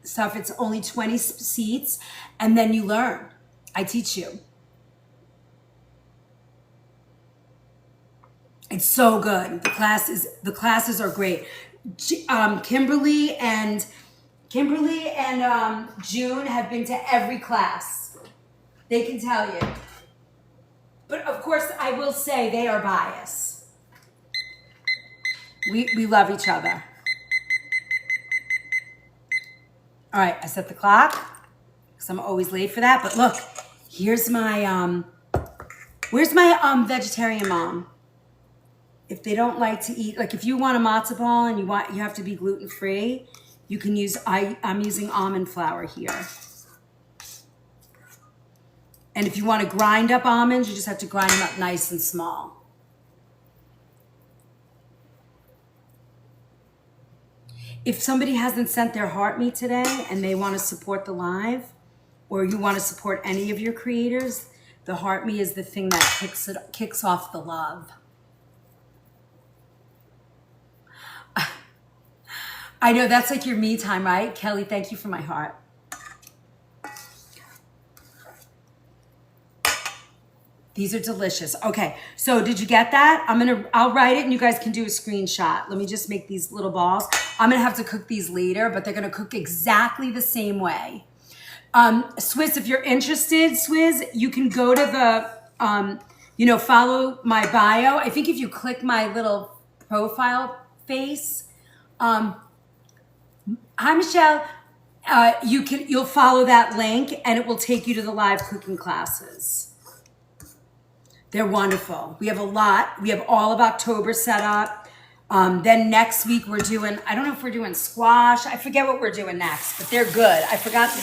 stuff. It's only 20 seats and then you learn. I teach you. It's so good. The classes are great. Kimberly and June have been to every class. They can tell you. But of course, I will say they are biased. We love each other. All right, I set the clock because I'm always late for that. But look, here's my where's my vegetarian mom? If they don't like to eat, like if you want a matzo ball and you have to be gluten free, you can use, I'm using almond flour here. And if you want to grind up almonds, you just have to grind them up nice and small. If somebody hasn't sent their heart me today and they want to support the live, or you want to support any of your creators, the heart me is the thing that kicks off the love. I know, that's like your me time, right? Kelly, thank you for my heart. These are delicious. Okay, so did you get that? I'll write it and you guys can do a screenshot. Let me just make these little balls. I'm gonna have to cook these later, but they're gonna cook exactly the same way. Swizz, if you're interested, Swizz, you can go to the, follow my bio. I think if you click my little profile face, hi, Michelle. You'll follow that link and it will take you to the live cooking classes. They're wonderful. We have a lot. We have all of October set up. Then next week we're doing, I don't know if we're doing squash. I forget what we're doing next, but they're good. I forgot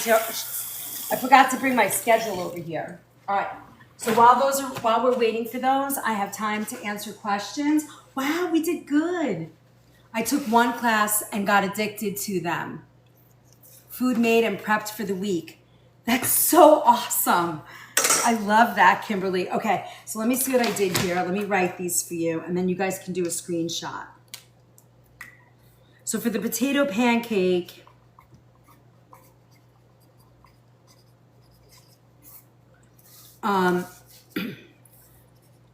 to bring my schedule over here. All right. So while we're waiting for those, I have time to answer questions. Wow, we did good. I took one class and got addicted to them. Food made and prepped for the week. That's so awesome. I love that, Kimberly. Okay, so let me see what I did here. Let me write these for you, and then you guys can do a screenshot. So for the potato pancake,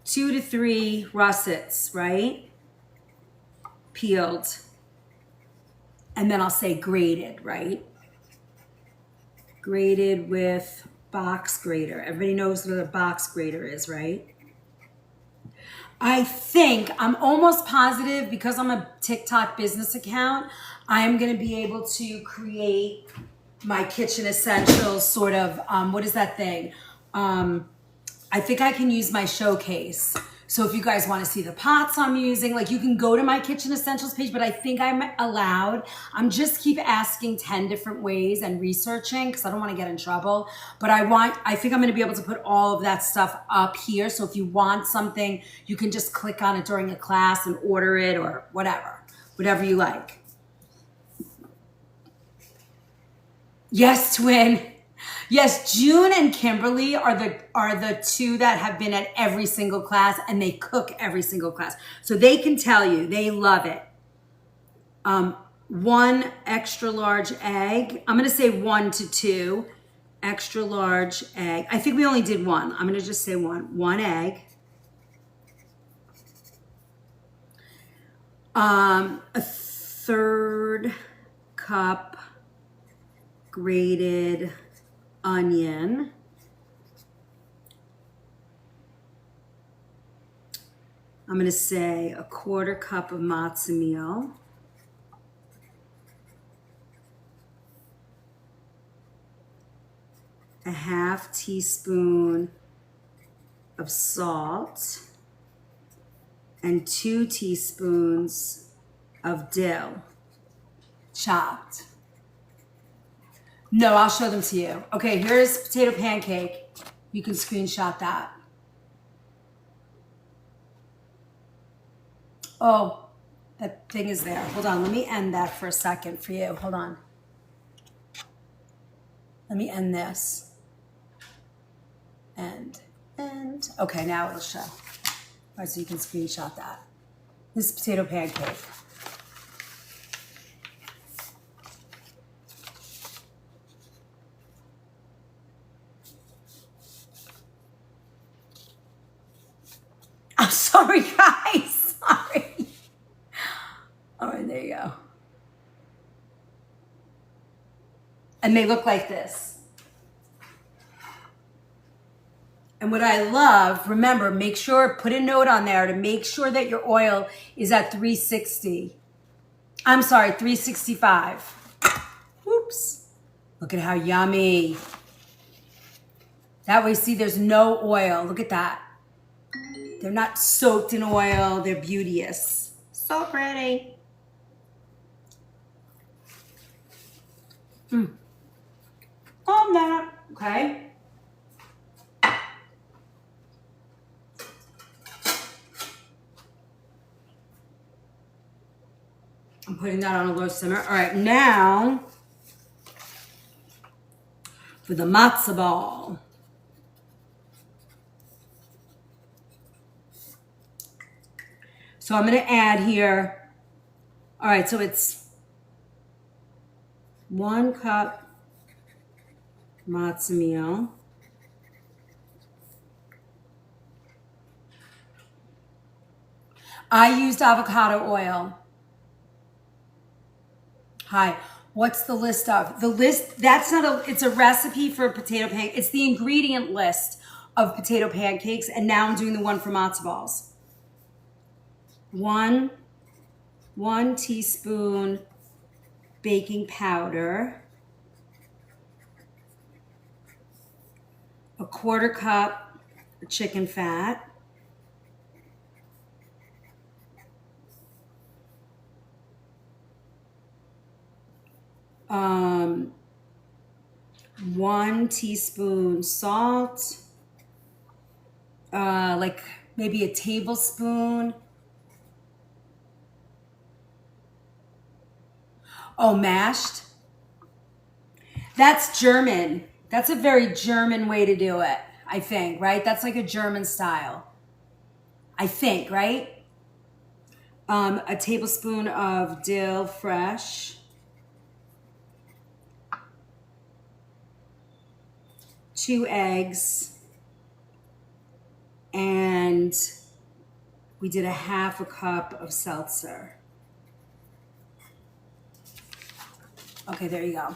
two to three russets, right? Peeled. And then I'll say grated, right? Grated with box grater. Everybody knows what a box grater is, right? I think, I'm almost positive because I'm a TikTok business account, I am going to be able to create my kitchen essentials sort of, what is that thing? I think I can use my showcase. So if you guys want to see the pots I'm using, like you can go to my kitchen essentials page, but I think I'm allowed. I'm just keep asking 10 different ways and researching because I don't want to get in trouble. But I think I'm going to be able to put all of that stuff up here. So if you want something, you can just click on it during a class and order it or whatever you like. Yes, twin. Yes, June and Kimberly are the two that have been at every single class and they cook every single class. So they can tell you they love it. 1 extra large egg. I'm going to say 1 to 2 extra large egg. I think we only did 1. I'm going to just say 1. 1 egg. A 1/3 cup grated onion. I'm going to say a 1/4 cup of matzo meal. A 1/2 teaspoon of salt and 2 teaspoons of dill, chopped. No, I'll show them to you. Okay, here's potato pancake. You can screenshot that. Oh, that thing is there. Hold on, let me end that for a second for you. Hold on. Let me end this. End. Okay, now it'll show. All right, so you can screenshot that. This is potato pancake. I'm sorry, guys. Sorry. All right, there you go. And they look like this. And what I love, remember, make sure, put a note on there to make sure that your oil is at 360. I'm sorry, 365. Oops. Look at how yummy. That way, see, there's no oil. Look at that. They're not soaked in oil. They're beauteous. So pretty. On that. Okay. I'm putting that on a low simmer. All right, now for the matzo ball. So I'm going to add here. All right, so it's 1 cup matzo meal. I used avocado oil. Hi, what's the list of? The list, that's not a, it's a recipe for potato pancakes. It's the ingredient list of potato pancakes. And now I'm doing the one for matzo balls. One teaspoon baking powder. A 1/4 cup chicken fat. Um, 1 teaspoon salt, like maybe a tablespoon. Oh, mashed. That's German. That's a very German way to do it, I think, right? That's like a German style. I think, right? A tablespoon of dill fresh. 2 eggs, and we did a 1/2 cup of seltzer. Okay, there you go.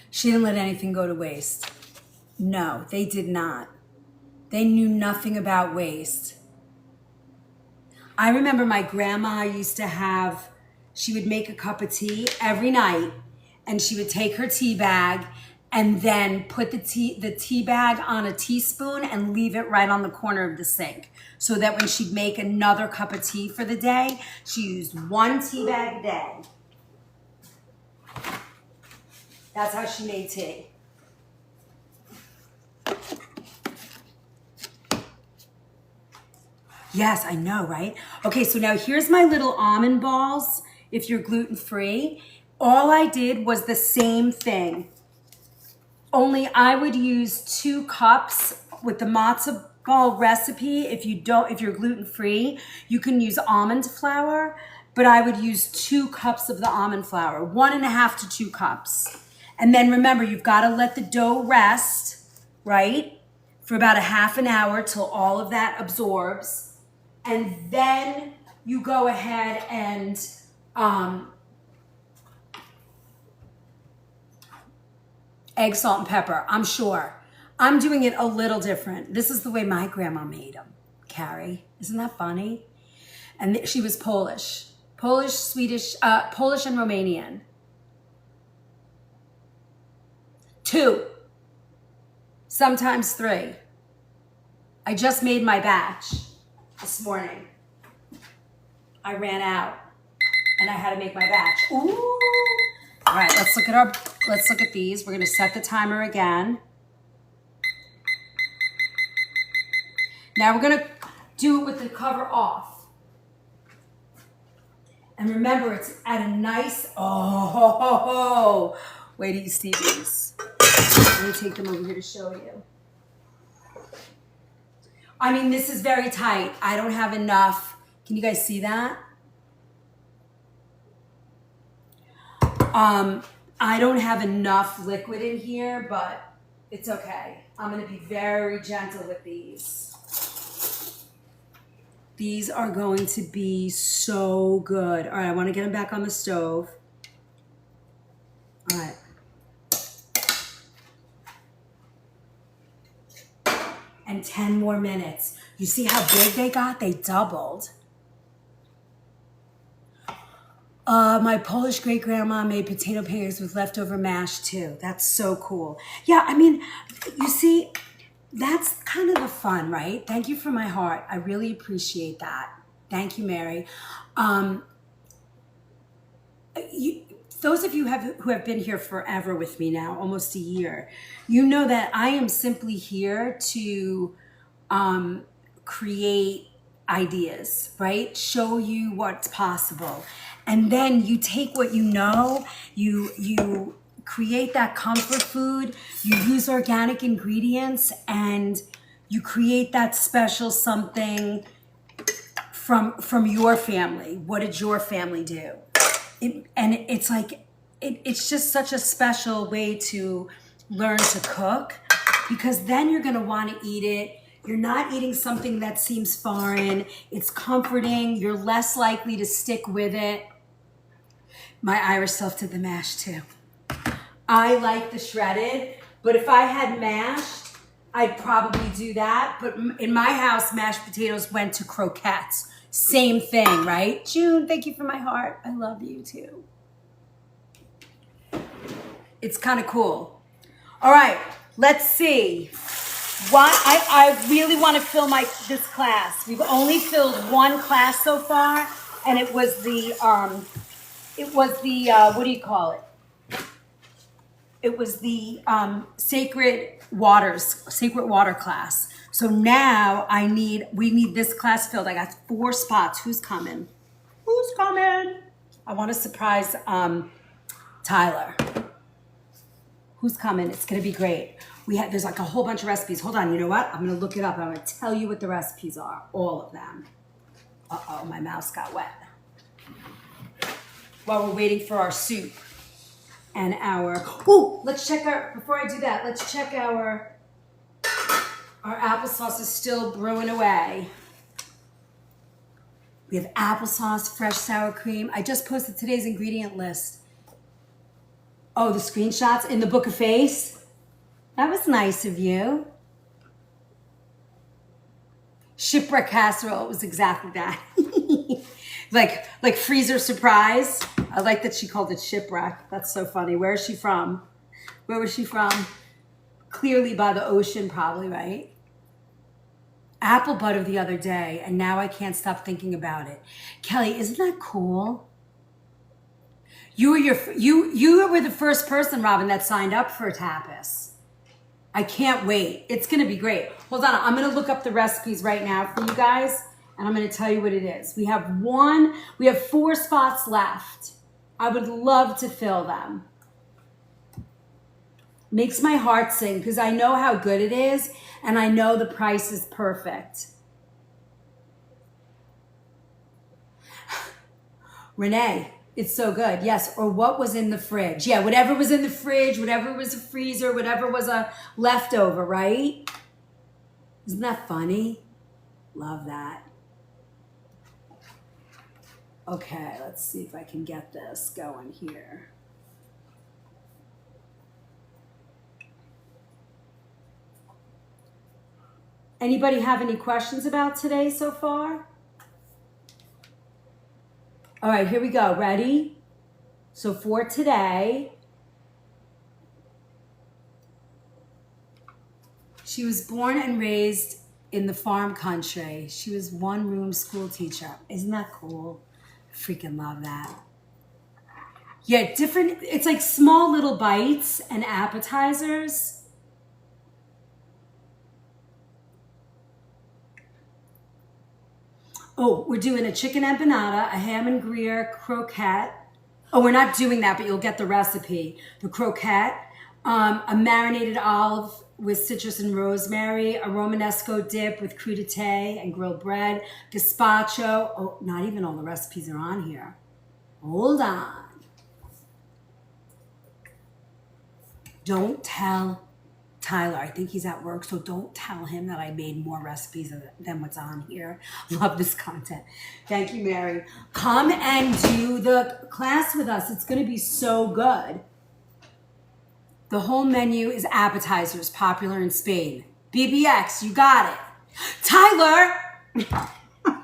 She didn't let anything go to waste. No, they did not. They knew nothing about waste. I remember my grandma used to have, she would make a cup of tea every night, and she would take her tea bag and then put the tea bag on a teaspoon and leave it right on the corner of the sink. So that when she'd make another cup of tea for the day, she used one tea bag a day. That's how she made tea. Yes, I know, right? Okay, so now here's my little almond balls if you're gluten-free. All I did was the same thing. Only I would use 2 cups with the matzo ball recipe. If you're gluten-free, you can use almond flour, but I would use 2 cups of the almond flour, 1.5 to 2 cups. And then remember, you've got to let the dough rest, right? For about a half an hour till all of that absorbs. And then you go ahead and egg, salt, and pepper, I'm sure. I'm doing it a little different. This is the way my grandma made them, Carrie. Isn't that funny? And she was Polish. Polish, Swedish, Polish and Romanian. 2, sometimes 3. I just made my batch this morning. I ran out and I had to make my batch. Ooh. All right, let's look at these. We're gonna set the timer again. Now we're gonna do it with the cover off. And remember, it's at a nice, wait till you see these. Let me take them over here to show you. I mean, this is very tight. I don't have enough. Can you guys see that? I don't have enough liquid in here, but it's okay. I'm gonna be very gentle with these. These are going to be so good. All right, I wanna get them back on the stove. All right. And 10 more minutes. You see how big they got? They doubled. My Polish great-grandma made potato pancakes with leftover mash too. That's so cool. Yeah, I mean, you see, that's kind of the fun, right? Thank you from my heart. I really appreciate that. Thank you, Mary. Those of you who have been here forever with me now, almost a year, you know that I am simply here to create ideas, right? Show you what's possible. And then you take what you know, you create that comfort food, you use organic ingredients, and you create that special something from your family. What did your family do? It's like, it's just such a special way to learn to cook, because then you're gonna wanna eat it. You're not eating something that seems foreign. It's comforting. You're less likely to stick with it. My Irish self did the mash too. I like the shredded, but if I had mashed, I'd probably do that. But in my house, mashed potatoes went to croquettes. Same thing, right? June, thank you for my heart. I love you too. It's kind of cool. All right, let's see. I really want to fill this class. We've only filled 1 class so far, and it was the what do you call it? It was the sacred water class. So now we need this class filled. I got 4 spots. Who's coming? Who's coming? I want to surprise Tyler. Who's coming? It's gonna be great. There's like a whole bunch of recipes. Hold on, you know what? I'm gonna look it up. I'm gonna tell you what the recipes are, all of them. Uh-oh, my mouse got wet. While we're waiting for our soup and let's check before I do that, let's check our applesauce is still brewing away. We have applesauce, fresh sour cream. I just posted today's ingredient list. Oh, the screenshots in the Book of Face? That was nice of you. Shipwreck casserole was exactly that. like freezer surprise. I like that she called it shipwreck. That's so funny. Where is she from? Where was she from? Clearly by the ocean, probably, right? Apple butter the other day, and now I can't stop thinking about it. Kelly, isn't that cool? You were the first person, Robin, that signed up for Tapas. I can't wait. It's going to be great. Hold on. I'm going to look up the recipes right now for you guys, and I'm going to tell you what it is. We have 4 spots left. I would love to fill them. Makes my heart sing because I know how good it is, and I know the price is perfect. Renee, it's so good. Yes, or what was in the fridge. Yeah, whatever was in the fridge, whatever was a freezer, whatever was a leftover, right? Isn't that funny? Love that. Okay, let's see if I can get this going here. Anybody have any questions about today so far? All right, here we go. Ready? So for today, she was born and raised in the farm country. She was one-room school teacher. Isn't that cool? I freaking love that. Yeah, it's like small little bites and appetizers. Oh, we're doing a chicken empanada, a ham and Gruyere croquette. Oh, we're not doing that, but you'll get the recipe. The croquette, a marinated olive with citrus and rosemary, a Romanesco dip with crudité and grilled bread, gazpacho. Oh, not even all the recipes are on here. Hold on. Don't tell Tyler, I think he's at work, so don't tell him that I made more recipes than what's on here. Love this content. Thank you, Mary. Come and do the class with us. It's going to be so good. The whole menu is appetizers, popular in Spain. BBX, you got it. Tyler! I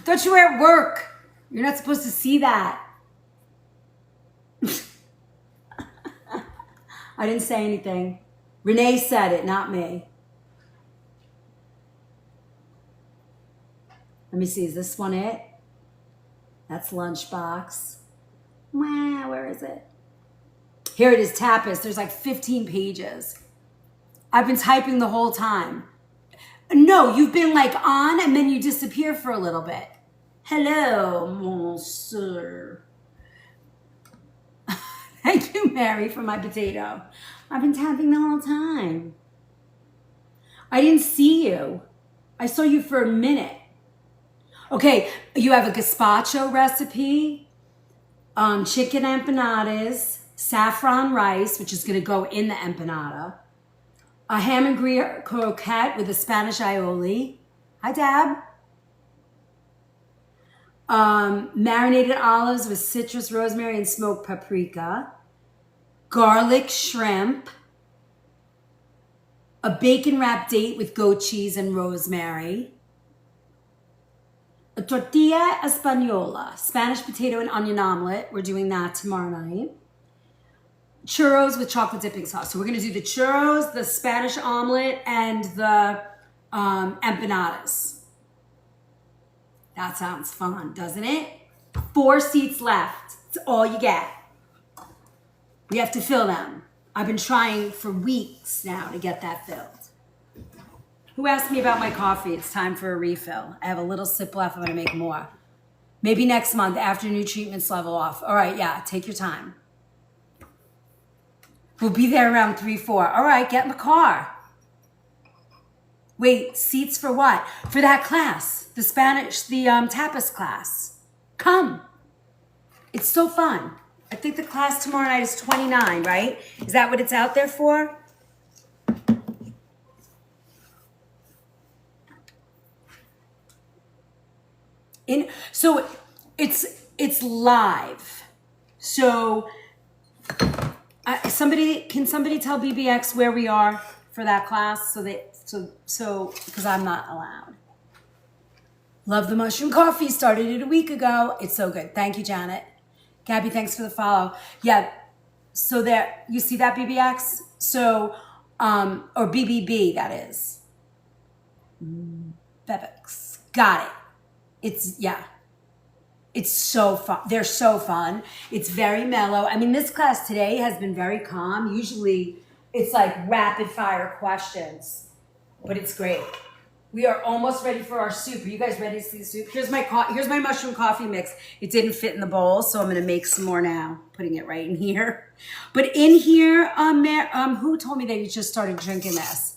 thought you were at work. You're not supposed to see that. I didn't say anything. Renee said it, not me. Let me see, is this one it? That's Lunchbox. Where is it? Here it is, Tapas. There's like 15 pages. I've been typing the whole time. No, you've been like on and then you disappear for a little bit. Hello, monsieur. Thank you, Mary, for my potato. I've been tapping the whole time. I didn't see you. I saw you for a minute. Okay, you have a gazpacho recipe, chicken empanadas, saffron rice, which is going to go in the empanada, a ham and Gruyere croquette with a Spanish aioli. Hi, Dab. Marinated olives with citrus, rosemary, and smoked paprika, garlic shrimp, a bacon wrapped date with goat cheese and rosemary, a tortilla española, Spanish potato and onion omelet. We're doing that tomorrow night. Churros with chocolate dipping sauce. So we're going to do the churros, the Spanish omelet, and the empanadas. That sounds fun, doesn't it? 4 seats left. It's all you get. We have to fill them. I've been trying for weeks now to get that filled. Who asked me about my coffee? It's time for a refill. I have a little sip left. I'm going to make more. Maybe next month after new treatments level off. All right, yeah, take your time. We'll be there around 3, 4. All right, get in the car. Wait, seats for what? For that class, the tapas class. Come. It's so fun. I think the class tomorrow night is 29, right? Is that what it's out there for? So it's live. So Can somebody tell BBX where we are for that class? So because I'm not allowed. Love the mushroom coffee. Started it a week ago. It's so good. Thank you, Janet. Gabby, thanks for the follow. Yeah. So there, you see that BBX? So, or BBB, that is. Bebex. Got it. It's so fun. They're so fun. It's very mellow. I mean, this class today has been very calm. Usually it's like rapid fire questions, but it's great. We are almost ready for our soup. Are you guys ready to see the soup? Here's my mushroom coffee mix. It didn't fit in the bowl, so I'm going to make some more now, putting it right in here. But in here, who told me that you just started drinking this?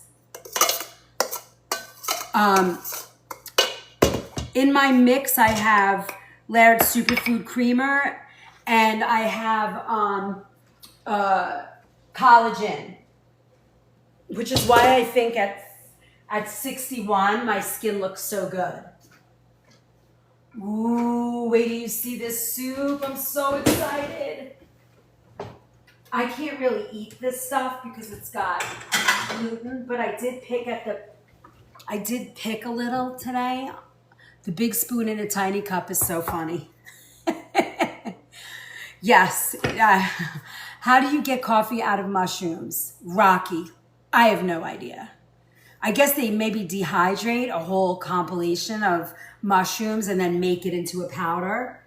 In my mix, I have Laird Superfood Creamer, and I have collagen, which is why I think at 61, my skin looks so good. Ooh, wait till you see this soup. I'm so excited. I can't really eat this stuff because it's got gluten, but I did pick a little today. The big spoon in a tiny cup is so funny. Yes. How do you get coffee out of mushrooms? Rocky. I have no idea. I guess they maybe dehydrate a whole compilation of mushrooms and then make it into a powder.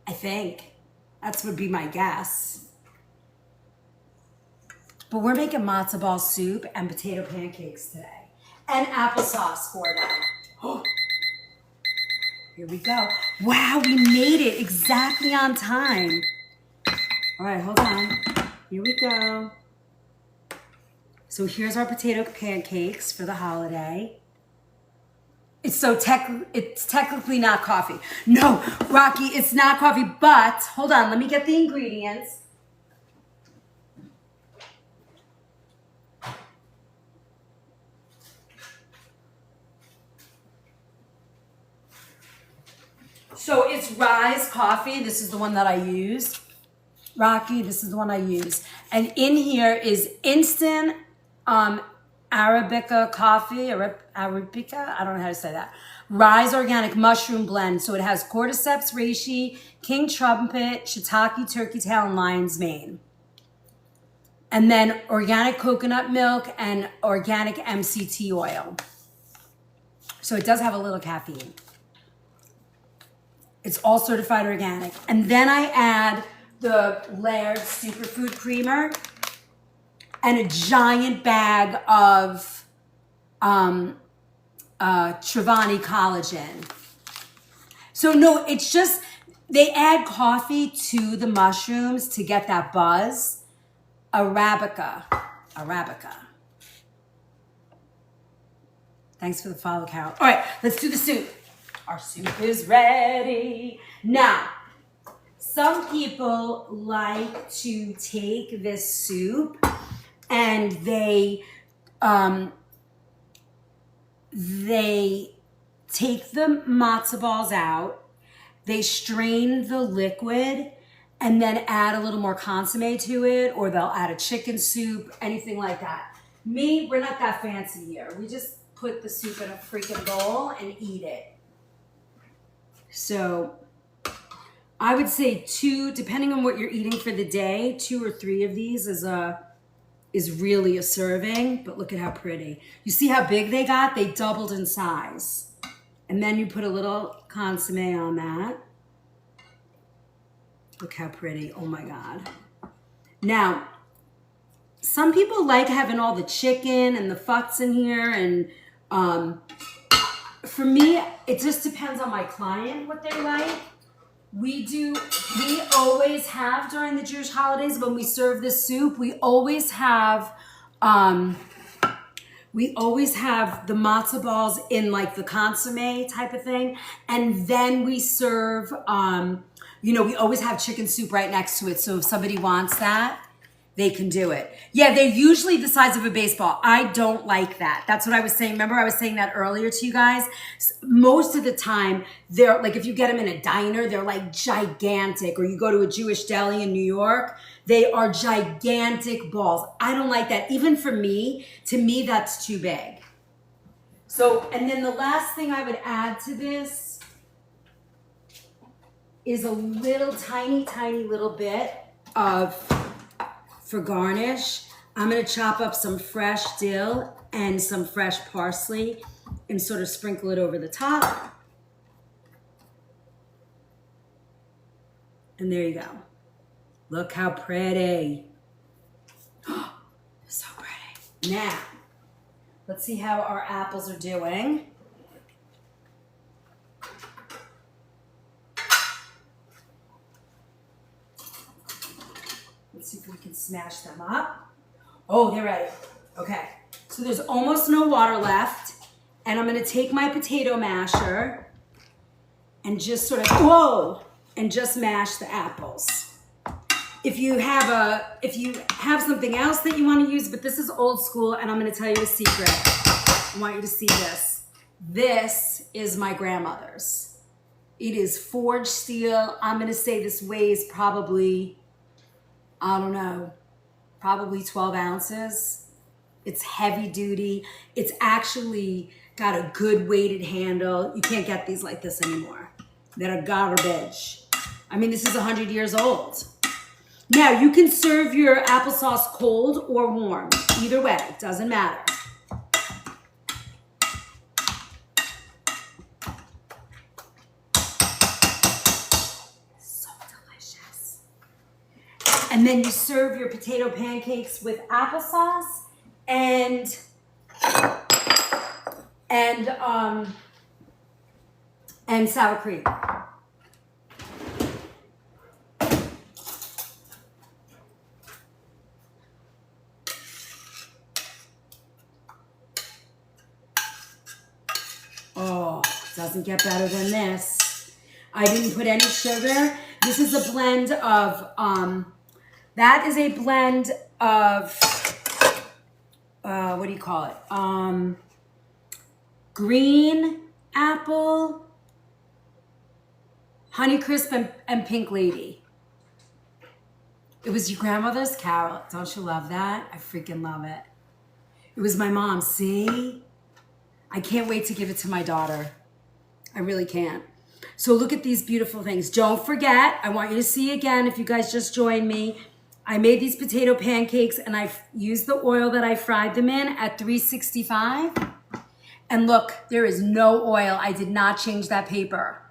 I think. That would be my guess. But we're making matzo ball soup and potato pancakes today. And applesauce for them. Oh. Here we go. Wow, we made it exactly on time. All right, hold on. Here we go. So here's our potato pancakes for the holiday. It's technically not coffee. No, Rocky, it's not coffee, but hold on, let me get the ingredients. So it's Rise Coffee. This is the one that I use. Rocky, this is the one I use. And in here is instant Arabica coffee, Arabica, I don't know how to say that. Rise Organic Mushroom Blend. So it has cordyceps reishi, king trumpet, shiitake, turkey tail, and lion's mane. And then organic coconut milk and organic MCT oil. So it does have a little caffeine. It's all certified organic. And then I add the Laird Superfood Creamer and a giant bag of Trevani collagen. So no, it's just, they add coffee to the mushrooms to get that buzz. Arabica. Thanks for the follow, Carol. All right, let's do the soup. Our soup is ready. Now, some people like to take this soup and they take the matzo balls out, they strain the liquid, and then add a little more consomme to it, or they'll add a chicken soup, anything like that. Me, we're not that fancy here. We just put the soup in a freaking bowl and eat it. So I would say 2, depending on what you're eating for the day, 2 or 3 of these is really a serving, but look at how pretty. You see how big they got? They doubled in size. And then you put a little consomme on that. Look how pretty, oh my God. Now, some people like having all the chicken and the futs in here, and for me, it just depends on my client, what they like. We always have during the Jewish holidays when we serve this soup, we always have the matzo balls in like the consomme type of thing. And then we serve, we always have chicken soup right next to it. So if somebody wants that, they can do it. Yeah, they're usually the size of a baseball. I don't like that. That's what I was saying. Remember I was saying that earlier to you guys? Most of the time, they're like, if you get them in a diner, they're like gigantic. Or you go to a Jewish deli in New York, they are gigantic balls. I don't like that. Even for me, to me, that's too big. So, and then the last thing I would add to this is a little tiny little bit of, for garnish, I'm gonna chop up some fresh dill and some fresh parsley and sort of sprinkle it over the top. And there you go. Look how pretty. So pretty. Now, let's see how our apples are doing. Let's see if we can smash them up. Oh, they're ready. Okay, so there's almost no water left. And I'm gonna take my potato masher and just sort of, and just mash the apples. If you have something else that you wanna use, but this is old school, and I'm gonna tell you a secret. I want you to see this. This is my grandmother's. It is forged steel. I'm gonna say this weighs probably, I don't know, probably 12 ounces. It's heavy duty. It's actually got a good weighted handle. You can't get these like this anymore. They're garbage. I mean, this is 100 years old. Now, you can serve your applesauce cold or warm. Either way, it doesn't matter. So delicious. And then you serve your potato pancakes with applesauce and sour cream. Oh, doesn't get better than this. I didn't put any sugar. This is a blend of, that is a blend of, what do you call it? Green apple, Honeycrisp, and Pink Lady. It was your grandmother's, Carol. Don't you love that? I freaking love it. It was my mom. See? I can't wait to give it to my daughter. I really can't. So look at these beautiful things. Don't forget, I want you to see again, if you guys just joined me, I made these potato pancakes and I used the oil that I fried them in at 365. And look, there is no oil. I did not change that paper.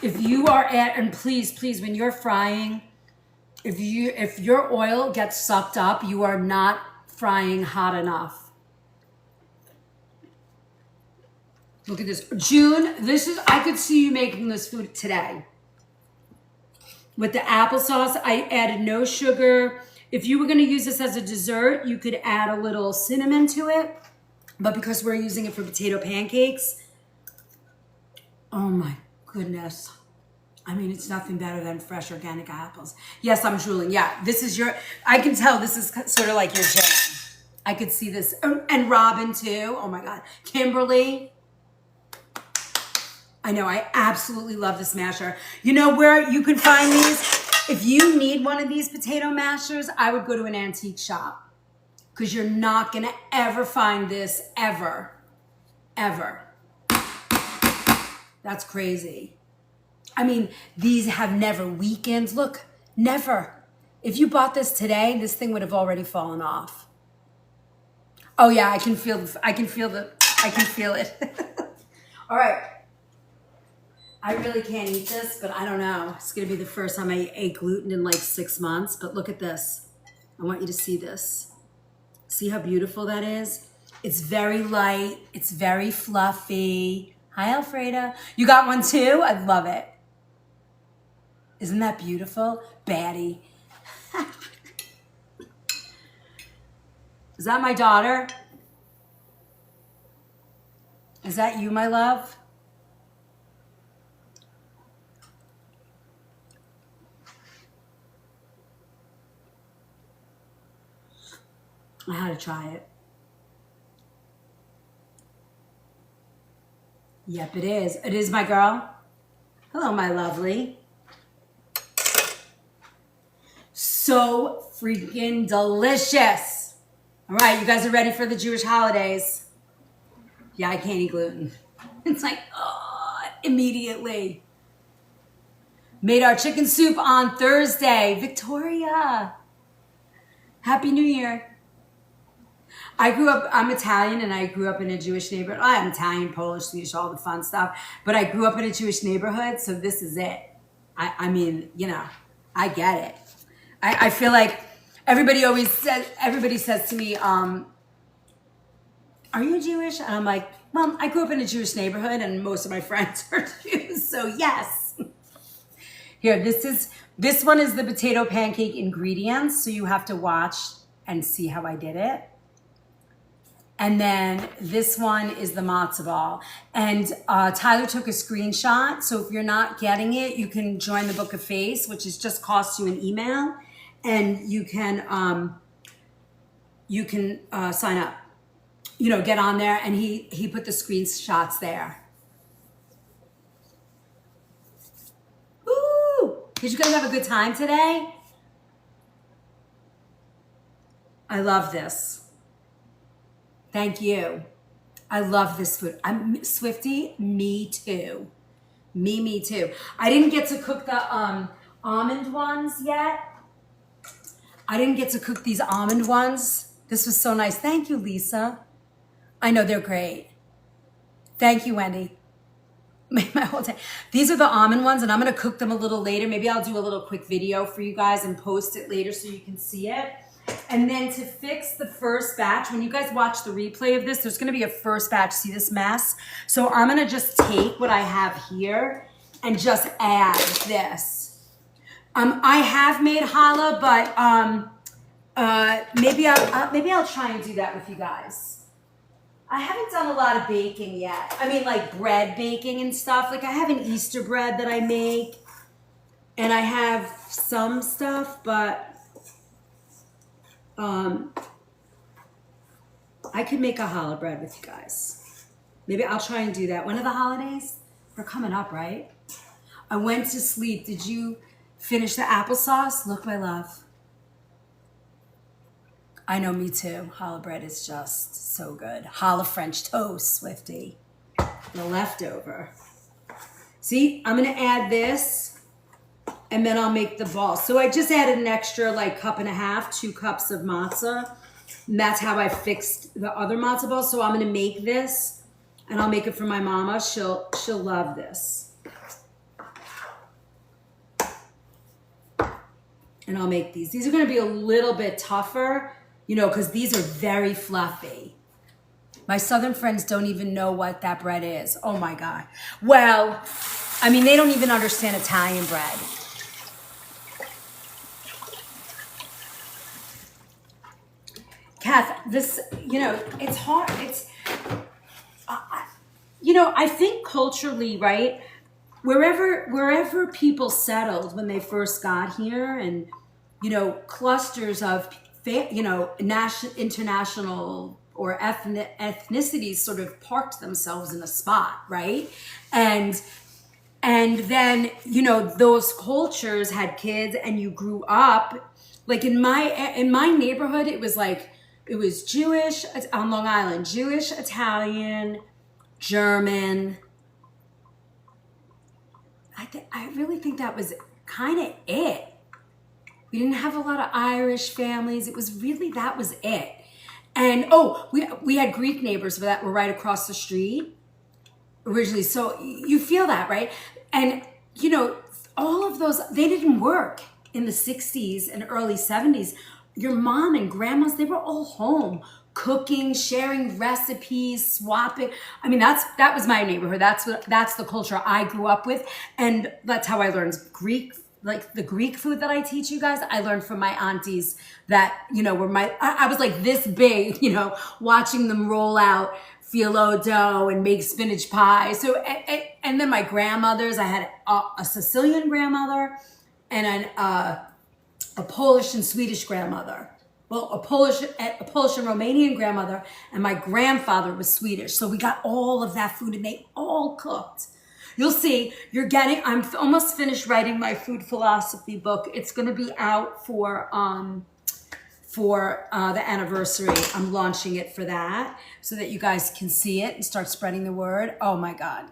If you are and please, when you're frying, if your oil gets sucked up, you are not frying hot enough. Look at this. June, I could see you making this food today. With the applesauce, I added no sugar. If you were gonna use this as a dessert, you could add a little cinnamon to it. But because we're using it for potato pancakes, oh my goodness. I mean, it's nothing better than fresh organic apples. Yes, I'm drooling. Yeah, this is I can tell this is sort of like your jam. I could see this. And Robin too. Oh my God. Kimberly. I know, I absolutely love this masher. You know where you can find these? If you need one of these potato mashers, I would go to an antique shop. Because you're not gonna ever find this, ever. That's crazy. I mean, these have never weakened. Look, never. If you bought this today, this thing would have already fallen off. Oh yeah, I can feel it. All right. I really can't eat this, but I don't know. It's gonna be the first time I ate gluten in like 6 months, but look at this. I want you to see this. See how beautiful that is? It's very light, it's very fluffy. Hi, Alfreda. You got one too? I love it. Isn't that beautiful? Baddie. Is that my daughter? Is that you, my love? I had to try it. Yep, it is. It is, my girl. Hello, my lovely. So freaking delicious. All right, you guys are ready for the Jewish holidays. Yeah, I can't eat gluten. It's like, oh, immediately. Made our chicken soup on Thursday. Victoria. Happy New Year. I'm Italian and I grew up in a Jewish neighborhood. I'm Italian, Polish, Swedish, all the fun stuff. But I grew up in a Jewish neighborhood, so this is it. I mean, you know, I get it. I feel like everybody says to me, are you Jewish? And I'm like, well, I grew up in a Jewish neighborhood and most of my friends are Jews, so yes. Here, this one is the potato pancake ingredients, so you have to watch and see how I did it. And then this one is the matzo ball. And Tyler took a screenshot. So if you're not getting it, you can join the Book of Face, which is just costs you an email. And you can sign up, you know, get on there. And he put the screenshots there. Woo! Did you guys have a good time today? I love this. Thank you. I love this food. I'm Swifty, me too. Me too. I didn't get to cook the almond ones yet. I didn't get to cook these almond ones. This was so nice. Thank you, Lisa. I know they're great. Thank you, Wendy. Made my whole day. These are the almond ones and I'm gonna cook them a little later. Maybe I'll do a little quick video for you guys and post it later so you can see it. And then to fix the first batch, when you guys watch the replay of this, there's gonna be a first batch, see this mess? So I'm gonna just take what I have here and just add this. I have made challah, but maybe I'll try and do that with you guys. I haven't done a lot of baking yet. I mean, like bread baking and stuff. Like I have an Easter bread that I make and I have some stuff, but I could make a challah bread with you guys. Maybe I'll try and do that. When are the holidays? They're coming up, right? I went to sleep. Did you finish the applesauce? Look, my love. I know, me too. Challah bread is just so good. Challah French toast, Swifty. The leftover. See, I'm gonna add this and then I'll make the ball. So I just added an extra like cup and a half, 2 cups of matzah. And that's how I fixed the other matzah ball. So I'm gonna make this and I'll make it for my mama. She'll love this. And I'll make these. These are gonna be a little bit tougher, you know, because these are very fluffy. My Southern friends don't even know what that bread is. Oh my God. Well, I mean, they don't even understand Italian bread. Kath, this, you know, it's hard. You know, I think culturally, right, wherever people settled when they first got here and, you know, clusters of, you know, international or ethnicities sort of parked themselves in a spot, right? And then, you know, those cultures had kids and you grew up, like in my neighborhood, it was Jewish on Long Island, Jewish, Italian, German. I really think that was kind of it. We didn't have a lot of Irish families. It was really, that was it. And we had Greek neighbors that were right across the street originally. So you feel that, right? And you know, all of those, they didn't work in the 60s and early 70s. Your mom and grandmas, they were all home cooking, sharing recipes, swapping. I mean, that was my neighborhood. That's the culture I grew up with. And that's how I learned Greek, like the Greek food that I teach you guys. I learned from my aunties that, you know, I was like this big, you know, watching them roll out phyllo dough and make spinach pie. So, and then my grandmothers, I had a Sicilian grandmother and a Polish and Swedish grandmother. well, a Polish and Romanian grandmother, and my grandfather was Swedish. So we got all of that food and they all cooked. You'll see, I'm almost finished writing my food philosophy book. It's going to be out for the anniversary. I'm launching it for that so that you guys can see it and start spreading the word. Oh my God.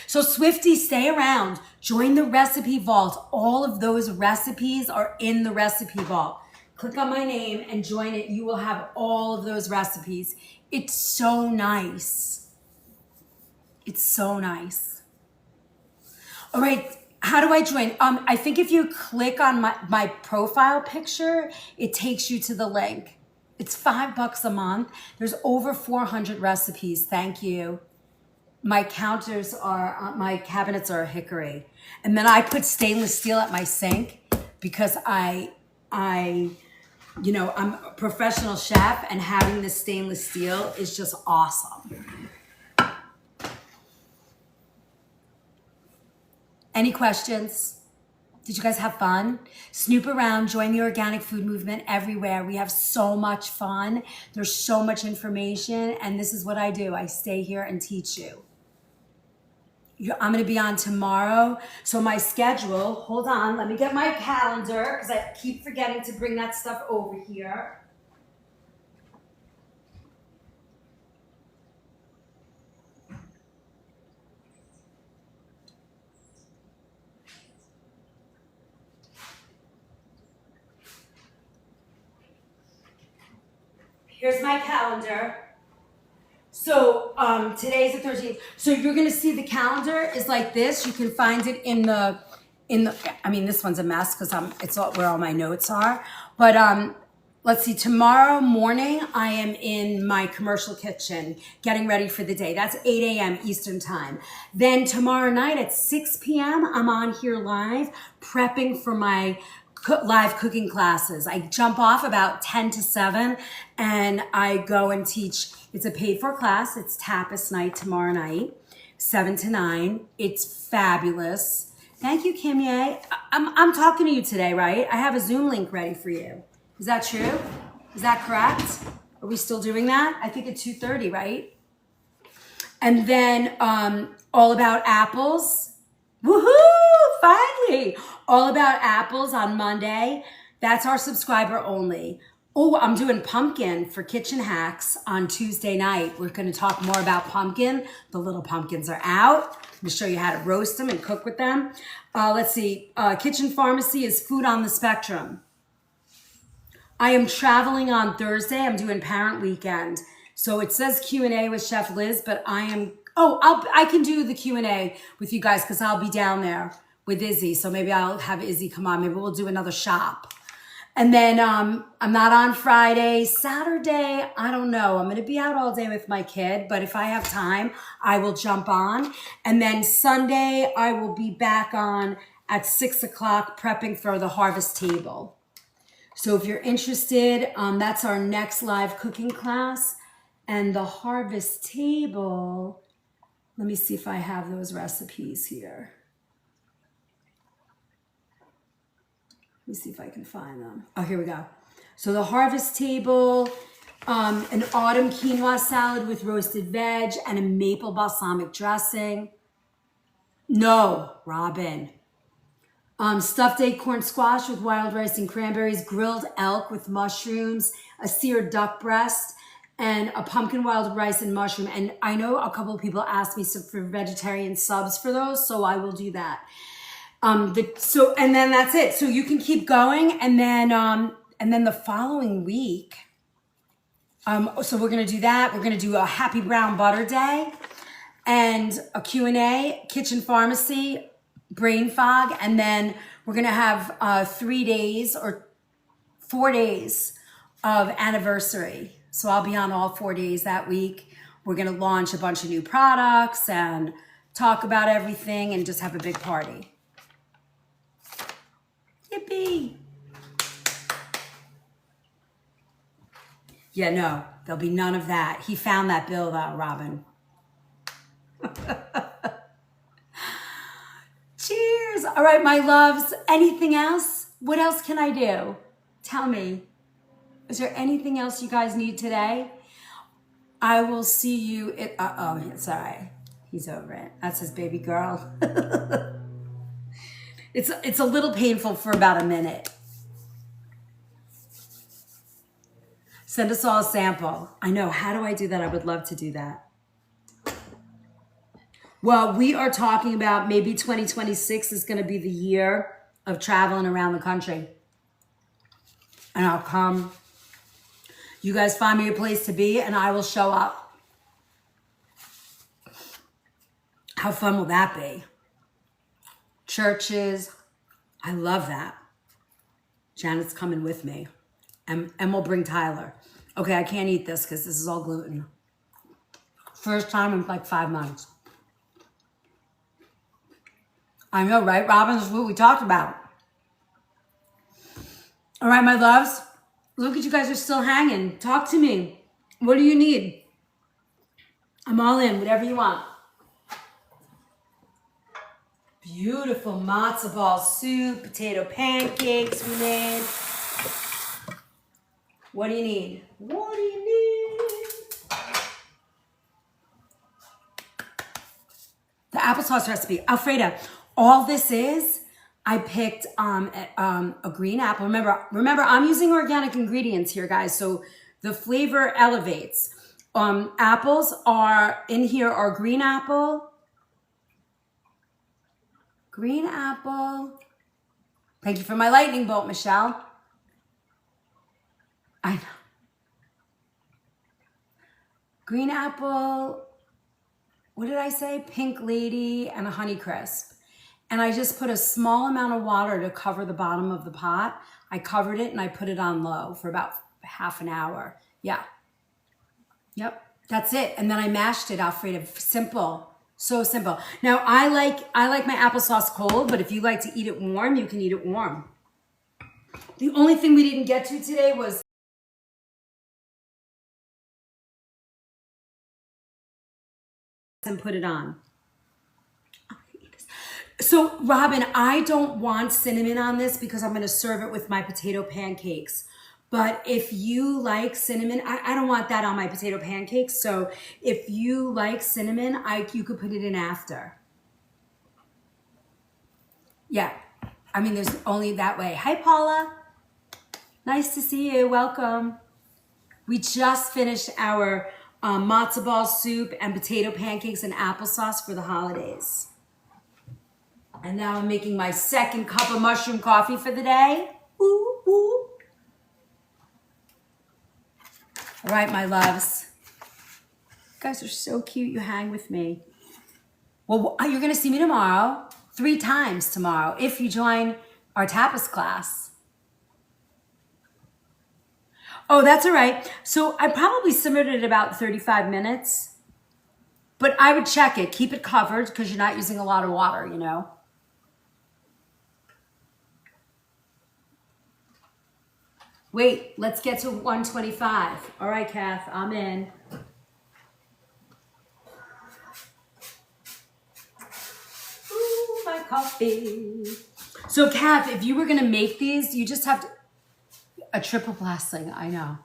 So Swifties, stay around. Join the recipe vault. All of those recipes are in the recipe vault. Click on my name and join it. You will have all of those recipes. It's so nice. It's so nice. All right. How do I join? I think if you click on my profile picture, it takes you to the link. It's $5 a month. There's over 400 recipes. Thank you. My cabinets are hickory. And then I put stainless steel at my sink because I'm a professional chef, and having this stainless steel is just awesome. Any questions? Did you guys have fun? Snoop around, join the organic food movement everywhere. We have so much fun. There's so much information, and this is what I do. I stay here and teach you. I'm going to be on tomorrow. So my schedule, hold on, let me get my calendar because I keep forgetting to bring that stuff over here. Here's my calendar. So today's the 13th. So you're gonna see the calendar is like this. You can find it in the. I mean, this one's a mess because it's where all my notes are. But let's see. Tomorrow morning, I am in my commercial kitchen getting ready for the day. That's 8 a.m. Eastern time. Then tomorrow night at 6 p.m., I'm on here live prepping for my live cooking classes. I jump off about 10 to 7 and I go and teach. It's a paid for class. It's tapas night tomorrow night, 7 to 9. It's fabulous. Thank you, Kimye. I'm talking to you today, right? I have a Zoom link ready for you. Is that true? Is that correct? Are we still doing that? I think at 2:30, right? And then all about apples. Woohoo! Finally! All about apples on Monday. That's our subscriber only. Oh, I'm doing pumpkin for Kitchen Hacks on Tuesday night. We're going to talk more about pumpkin. The little pumpkins are out. I'm going to show you how to roast them and cook with them. Let's see. Kitchen Pharmacy is food on the spectrum. I am traveling on Thursday. I'm doing Parent Weekend. So it says Q&A with Chef Liz, but I can do the Q&A with you guys because I'll be down there with Izzy. So maybe I'll have Izzy come on. Maybe we'll do another shop. And then I'm not on Friday. Saturday, I don't know. I'm going to be out all day with my kid, but if I have time, I will jump on. And then Sunday, I will be back on at 6 o'clock prepping for the harvest table. So if you're interested, that's our next live cooking class. And the harvest table, let me see if I have those recipes here. Let me see if I can find them. Oh, here we go. So the harvest table, an autumn quinoa salad with roasted veg and a maple balsamic dressing. No, Robin. Stuffed acorn squash with wild rice and cranberries, grilled elk with mushrooms, a seared duck breast, and a pumpkin wild rice and mushroom. And I know a couple of people asked me for vegetarian subs for those, so I will do that. And then that's it. So you can keep going, and then the following week, so we're gonna do that. We're gonna do a Happy Brown Butter Day, and a Q&A, Kitchen Pharmacy, Brain Fog, and then we're gonna have 3 days or 4 days of anniversary. So I'll be on all 4 days that week. We're gonna launch a bunch of new products and talk about everything and just have a big party. Yippee! Yeah, no, there'll be none of that. He found that bill though, Robin. Cheers. All right, my loves. Anything else? What else can I do? Tell me. Is there anything else you guys need today? I will see you at, sorry. He's over it. That's his baby girl. It's a little painful for about a minute. Send us all a sample. I know. How do I do that? I would love to do that. Well, we are talking about maybe 2026 is going to be the year of traveling around the country. And I'll come. You guys find me a place to be and I will show up. How fun will that be? Churches. I love that. Janet's coming with me. And we'll bring Tyler. Okay, I can't eat this because this is all gluten. First time in like 5 months. I know, right, Robin? This is what we talked about. All right, my loves. Look at you guys are still hanging. Talk to me. What do you need? I'm all in. Whatever you want. Beautiful matzo ball soup, potato pancakes we made. What do you need? What do you need? The applesauce recipe. Alfredo, all this is, I picked a green apple. Remember, I'm using organic ingredients here, guys, so the flavor elevates. Apples are in here are green apple. Green apple. Thank you for my lightning bolt, Michelle. I know. Green apple. What did I say? Pink lady and a Honeycrisp. And I just put a small amount of water to cover the bottom of the pot. I covered it and I put it on low for about half an hour. Yeah. Yep. That's it. And then I mashed it, Alfredo. Simple. So simple. Now I like my applesauce cold, but if you like to eat it warm, you can eat it warm. The only thing we didn't get to today was and put it on. So Robin, I don't want cinnamon on this because I'm going to serve it with my potato pancakes. But if you like cinnamon, I don't want that on my potato pancakes. So if you like cinnamon, you could put it in after. Yeah. I mean, there's only that way. Hi, Paula. Nice to see you. Welcome. We just finished our matzo ball soup and potato pancakes and applesauce for the holidays. And now I'm making my second cup of mushroom coffee for the day. Ooh, ooh. All right, my loves. You guys are so cute. You hang with me. Well, you're going to see me tomorrow, 3 times tomorrow, if you join our tapas class. Oh, that's all right. So I probably simmered it about 35 minutes. But I would check it. Keep it covered because you're not using a lot of water, you know. Wait, let's get to 125. All right, Kath, I'm in. Ooh, my coffee. So, Kath, if you were going to make these, you just have to... A triple blessing, I know.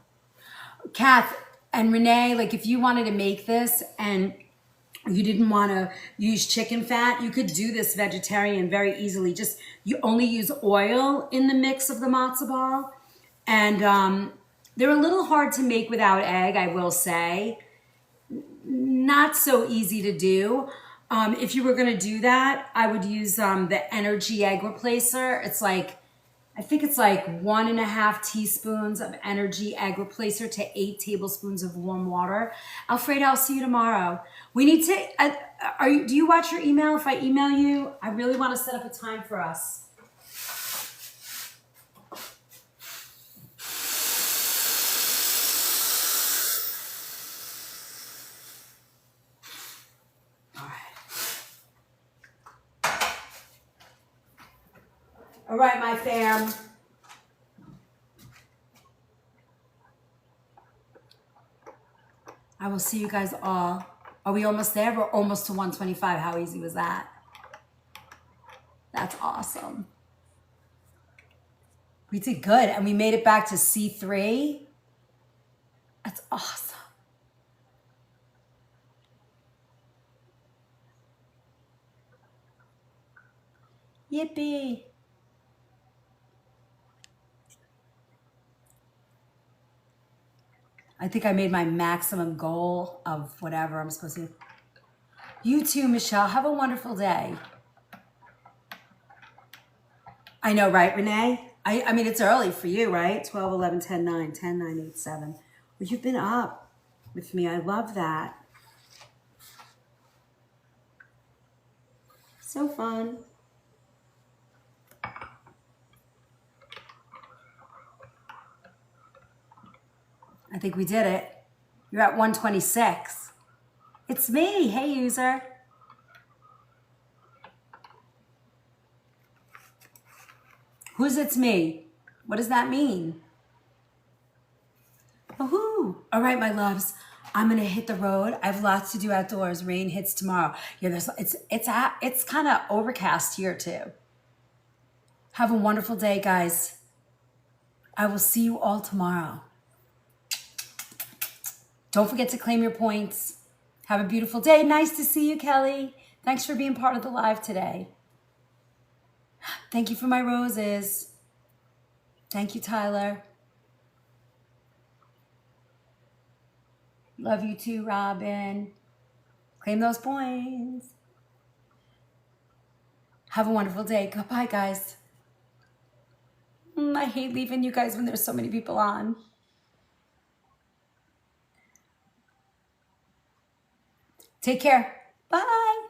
Kath and Renee, like if you wanted to make this and you didn't want to use chicken fat, you could do this vegetarian very easily. Just, you only use oil in the mix of the matzo ball. And they're a little hard to make without egg, I will say. Not so easy to do. If you were going to do that, I would use the Energy Egg Replacer. It's like, I think it's like 1.5 teaspoons of Energy Egg Replacer to 8 tablespoons of warm water. Alfredo, I'll see you tomorrow. We need to, do you watch your email? If I email you, I really want to set up a time for us. All right, my fam. I will see you guys all. Are we almost there? We're almost to 125. How easy was that? That's awesome. We did good, and we made it back to C3. That's awesome. Yippee. I think I made my maximum goal of whatever I'm supposed to. You too, Michelle. Have a wonderful day. I know, right, Renee? I mean, it's early for you, right? 12, 11, 10, 9, 10, 9, 8, 7. Well, you've been up with me. I love that. So fun. I think we did it. You're at 126. It's me. Hey, user. Who's it's me? What does that mean? Woohoo! All right, my loves. I'm gonna hit the road. I have lots to do outdoors. Rain hits tomorrow. Yeah, it's kind of overcast here too. Have a wonderful day, guys. I will see you all tomorrow. Don't forget to claim your points. Have a beautiful day. Nice to see you, Kelly. Thanks for being part of the live today. Thank you for my roses. Thank you, Tyler. Love you too, Robin. Claim those points. Have a wonderful day. Goodbye, guys. I hate leaving you guys when there's so many people on. Take care. Bye.